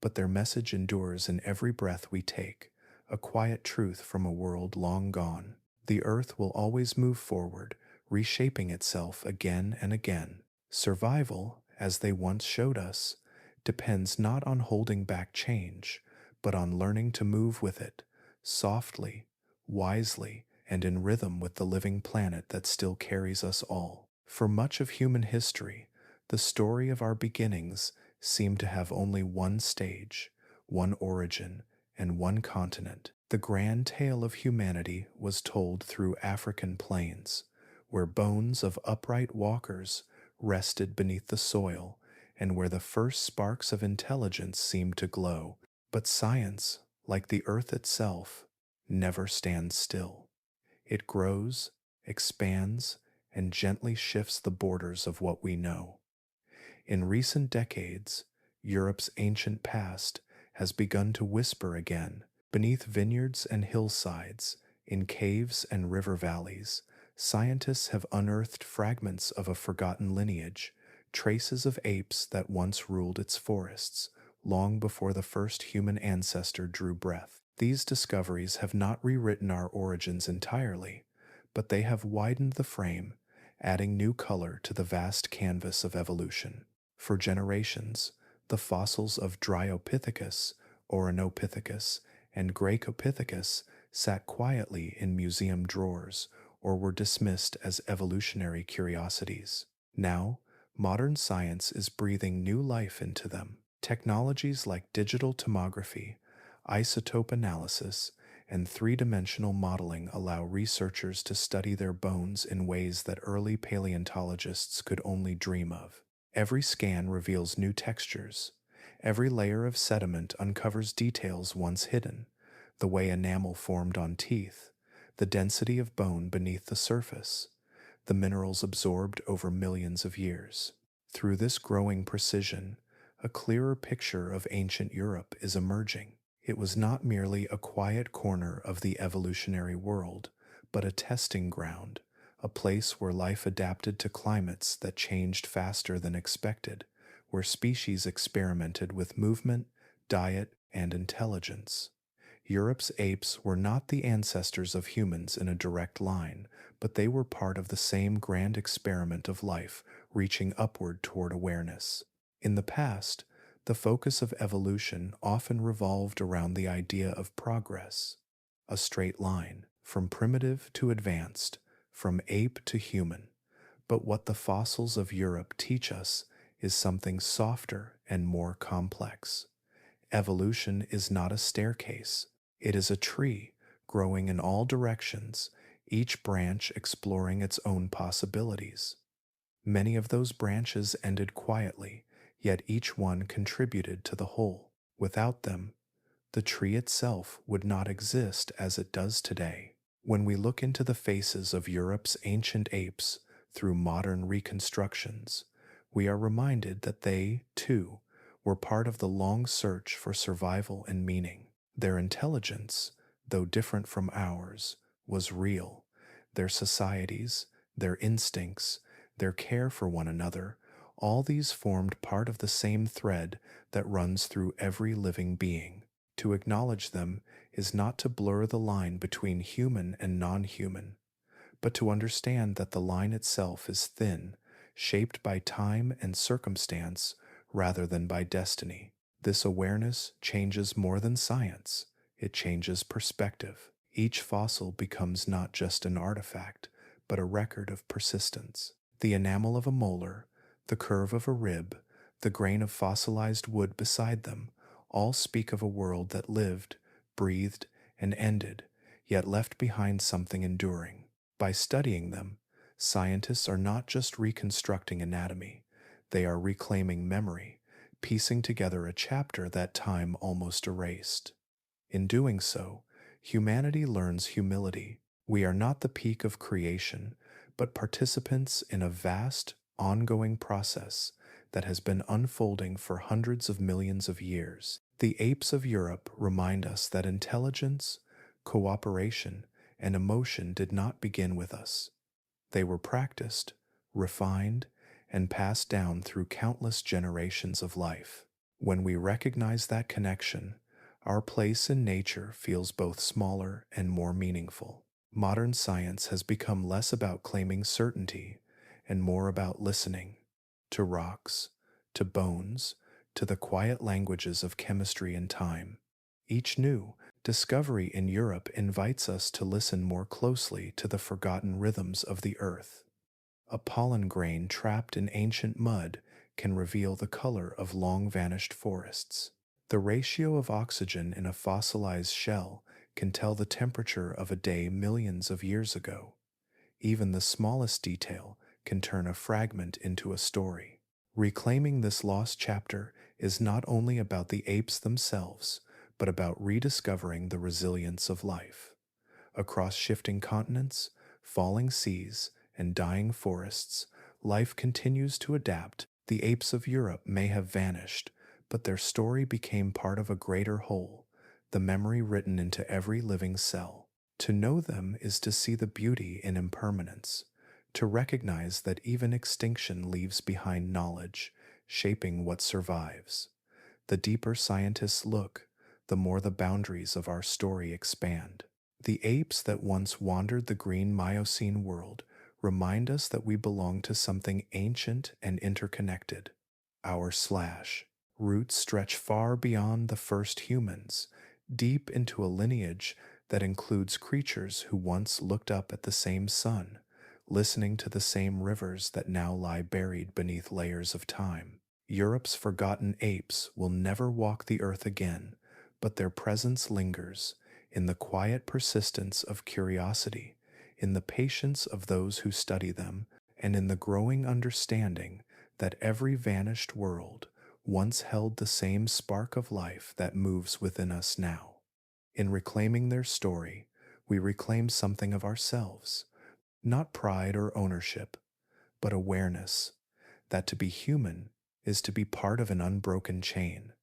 but their message endures in every breath we take, a quiet truth from a world long gone. The earth will always move forward, reshaping itself again and again. Survival, as they once showed us, depends not on holding back change, but on learning to move with it, softly, wisely, and in rhythm with the living planet that still carries us all. For much of human history, the story of our beginnings seemed to have only one stage, one origin, and one continent. The grand tale of humanity was told through African plains, where bones of upright walkers rested beneath the soil and where the first sparks of intelligence seemed to glow. But science, like the earth itself, never stands still. It grows, expands, and gently shifts the borders of what we know. In recent decades, Europe's ancient past has begun to whisper again. Beneath vineyards and hillsides, in caves and river valleys, scientists have unearthed fragments of a forgotten lineage, traces of apes that once ruled its forests, long before the first human ancestor drew breath. These discoveries have not rewritten our origins entirely, but they have widened the frame, adding new color to the vast canvas of evolution. For generations, the fossils of Dryopithecus, Ouranopithecus, and Graecopithecus sat quietly in museum drawers or were dismissed as evolutionary curiosities. Now, modern science is breathing new life into them. Technologies like digital tomography, isotope analysis, and three-dimensional modeling allow researchers to study their bones in ways that early paleontologists could only dream of. Every scan reveals new textures. Every layer of sediment uncovers details once hidden, the way enamel formed on teeth, the density of bone beneath the surface, the minerals absorbed over millions of years. Through this growing precision, a clearer picture of ancient Europe is emerging. It was not merely a quiet corner of the evolutionary world, but a testing ground, a place where life adapted to climates that changed faster than expected, where species experimented with movement, diet, and intelligence. Europe's apes were not the ancestors of humans in a direct line, but they were part of the same grand experiment of life, reaching upward toward awareness. In the past, the focus of evolution often revolved around the idea of progress, a straight line, from primitive to advanced, from ape to human. But what the fossils of Europe teach us is something softer and more complex. Evolution is not a staircase, it is a tree growing in all directions, each branch exploring its own possibilities. Many of those branches ended quietly, yet each one contributed to the whole. Without them, the tree itself would not exist as it does today. When we look into the faces of Europe's ancient apes through modern reconstructions, we are reminded that they, too, were part of the long search for survival and meaning. Their intelligence, though different from ours, was real. Their societies, their instincts, their care for one another, all these formed part of the same thread that runs through every living being. To acknowledge them is not to blur the line between human and non-human, but to understand that the line itself is thin, shaped by time and circumstance rather than by destiny. This awareness changes more than science, it changes perspective. Each fossil becomes not just an artifact, but a record of persistence. The enamel of a molar, the curve of a rib, the grain of fossilized wood beside them, all speak of a world that lived, breathed, and ended, yet left behind something enduring. By studying them, scientists are not just reconstructing anatomy, they are reclaiming memory, piecing together a chapter that time almost erased. In doing so, humanity learns humility. We are not the peak of creation, but participants in a vast, ongoing process that has been unfolding for hundreds of millions of years. The apes of Europe remind us that intelligence, cooperation, and emotion did not begin with us. They were practiced, refined, and passed down through countless generations of life. When we recognize that connection, our place in nature feels both smaller and more meaningful. Modern science has become less about claiming certainty and more about listening to rocks, to bones, to the quiet languages of chemistry and time. Each new discovery in Europe invites us to listen more closely to the forgotten rhythms of the earth. A pollen grain trapped in ancient mud can reveal the color of long-vanished forests. The ratio of oxygen in a fossilized shell can tell the temperature of a day millions of years ago. Even the smallest detail can turn a fragment into a story. Reclaiming this lost chapter is not only about the apes themselves, but about rediscovering the resilience of life. Across shifting continents, falling seas, and dying forests, life continues to adapt. The apes of Europe may have vanished, but their story became part of a greater whole, the memory written into every living cell. To know them is to see the beauty in impermanence, to recognize that even extinction leaves behind knowledge, shaping what survives. The deeper scientists look, the more the boundaries of our story expand. The apes that once wandered the green Miocene world remind us that we belong to something ancient and interconnected. Our roots stretch far beyond the first humans, deep into a lineage that includes creatures who once looked up at the same sun, listening to the same rivers that now lie buried beneath layers of time. Europe's forgotten apes will never walk the earth again, but their presence lingers in the quiet persistence of curiosity, in the patience of those who study them, and in the growing understanding that every vanished world once held the same spark of life that moves within us now. In reclaiming their story, we reclaim something of ourselves, not pride or ownership, but awareness that to be human is to be part of an unbroken chain,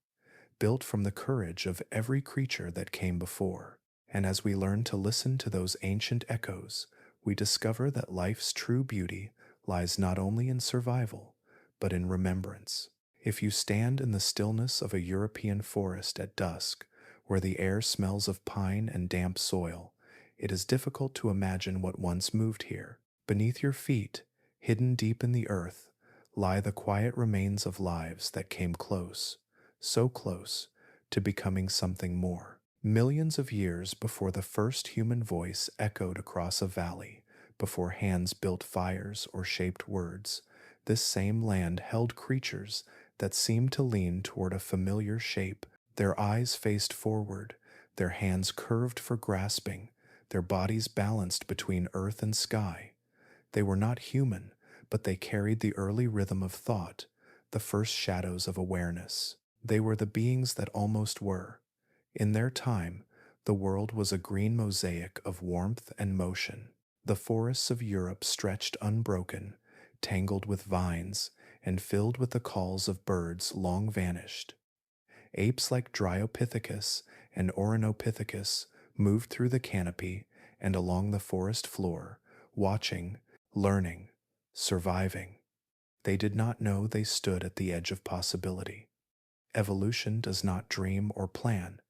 built from the courage of every creature that came before. And as we learn to listen to those ancient echoes, we discover that life's true beauty lies not only in survival, but in remembrance. If you stand in the stillness of a European forest at dusk, where the air smells of pine and damp soil, it is difficult to imagine what once moved here. Beneath your feet, hidden deep in the earth, lie the quiet remains of lives that came close, so close, to becoming something more. Millions of years before the first human voice echoed across a valley, before hands built fires or shaped words. This same land held creatures that seemed to lean toward a familiar shape. Their eyes faced forward, their hands curved for grasping, their bodies balanced between earth and sky. They were not human, but they carried the early rhythm of thought, the first shadows of awareness. They were the beings that almost were. In their time, the world was a green mosaic of warmth and motion. The forests of Europe stretched unbroken, tangled with vines, and filled with the calls of birds long vanished. Apes like Dryopithecus and Ouranopithecus moved through the canopy and along the forest floor, watching, learning, surviving. They did not know they stood at the edge of possibility. Evolution does not dream or plan.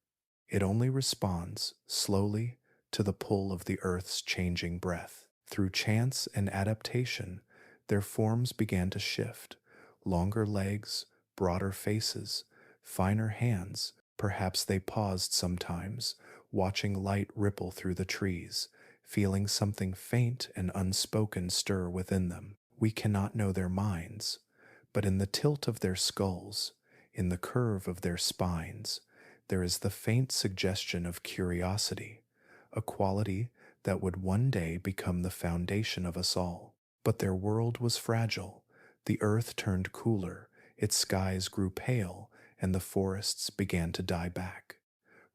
It only responds, slowly, to the pull of the earth's changing breath. Through chance and adaptation, their forms began to shift. Longer legs, broader faces, finer hands. Perhaps they paused sometimes, watching light ripple through the trees, feeling something faint and unspoken stir within them. We cannot know their minds, but in the tilt of their skulls, in the curve of their spines, there is the faint suggestion of curiosity, a quality that would one day become the foundation of us all. But their world was fragile. The earth turned cooler, its skies grew pale, and the forests began to die back.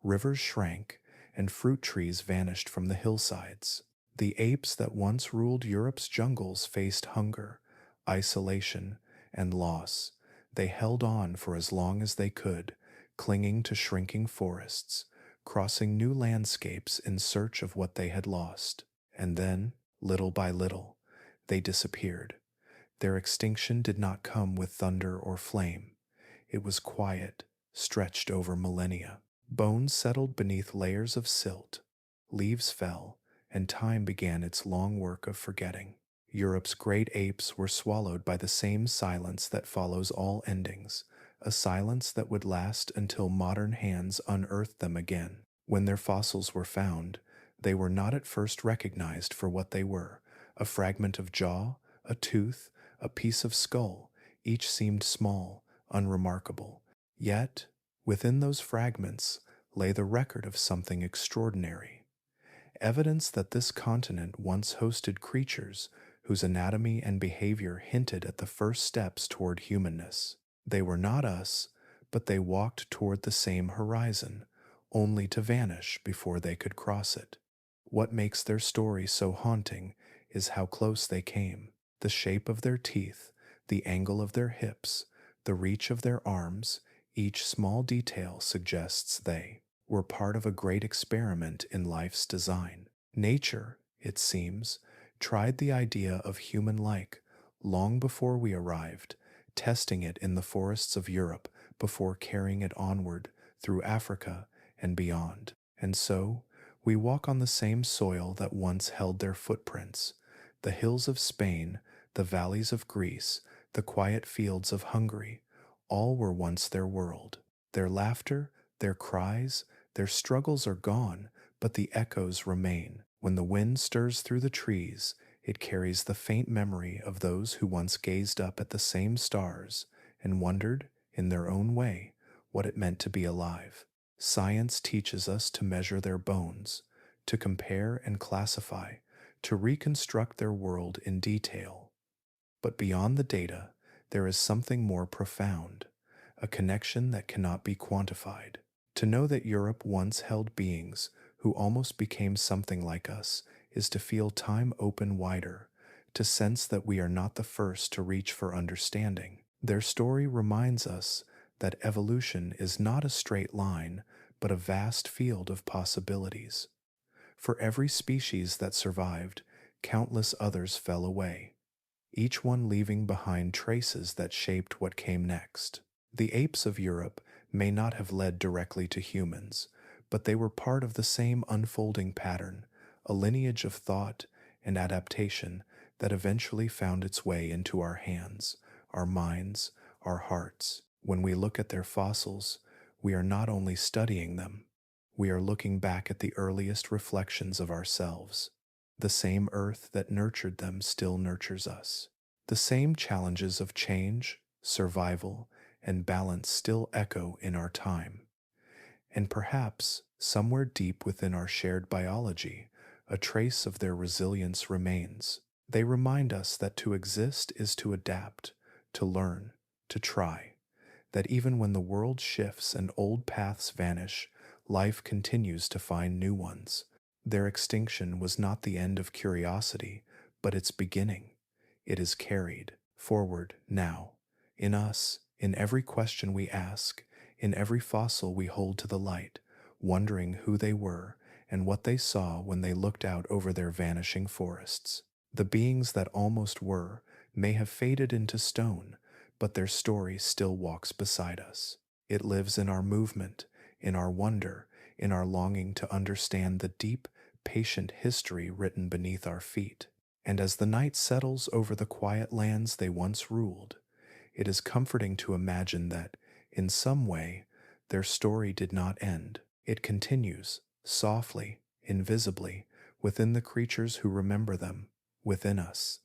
Rivers shrank, and fruit trees vanished from the hillsides. The apes that once ruled Europe's jungles faced hunger, isolation, and loss. They held on for as long as they could, clinging to shrinking forests, crossing new landscapes in search of what they had lost. And then, little by little, they disappeared. Their extinction did not come with thunder or flame. It was quiet, stretched over millennia. Bones settled beneath layers of silt, leaves fell, and time began its long work of forgetting. Europe's great apes were swallowed by the same silence that follows all endings, a silence that would last until modern hands unearthed them again. When their fossils were found, they were not at first recognized for what they were: a fragment of jaw, a tooth, a piece of skull. Each seemed small, unremarkable. Yet, within those fragments lay the record of something extraordinary. Evidence that this continent once hosted creatures whose anatomy and behavior hinted at the first steps toward humanness. They were not us, but they walked toward the same horizon, only to vanish before they could cross it. What makes their story so haunting is how close they came. The shape of their teeth, the angle of their hips, the reach of their arms, each small detail suggests they were part of a great experiment in life's design. Nature, it seems, tried the idea of human-like long before we arrived, testing it in the forests of Europe before carrying it onward through Africa and beyond. And so, we walk on the same soil that once held their footprints. The hills of Spain, the valleys of Greece, the quiet fields of Hungary, all were once their world. Their laughter, their cries, their struggles are gone, but the echoes remain. When the wind stirs through the trees, it carries the faint memory of those who once gazed up at the same stars and wondered, in their own way, what it meant to be alive. Science teaches us to measure their bones, to compare and classify, to reconstruct their world in detail. But beyond the data, there is something more profound, a connection that cannot be quantified. To know that Europe once held beings who almost became something like us is to feel time open wider, to sense that we are not the first to reach for understanding. Their story reminds us that evolution is not a straight line, but a vast field of possibilities. For every species that survived, countless others fell away, each one leaving behind traces that shaped what came next. The apes of Europe may not have led directly to humans, but they were part of the same unfolding pattern, a lineage of thought and adaptation that eventually found its way into our hands, our minds, our hearts. When we look at their fossils, we are not only studying them, we are looking back at the earliest reflections of ourselves. The same earth that nurtured them still nurtures us. The same challenges of change, survival, and balance still echo in our time. And perhaps, somewhere deep within our shared biology, a trace of their resilience remains. They remind us that to exist is to adapt, to learn, to try, that even when the world shifts and old paths vanish, life continues to find new ones. Their extinction was not the end of curiosity, but its beginning. It is carried forward now, in us, in every question we ask, in every fossil we hold to the light, wondering who they were and what they saw when they looked out over their vanishing forests. The beings that almost were may have faded into stone, but their story still walks beside us. It lives in our movement, in our wonder, in our longing to understand the deep, patient history written beneath our feet. And as the night settles over the quiet lands they once ruled, it is comforting to imagine that, in some way, their story did not end. It continues, softly, invisibly, within the creatures who remember them, within us.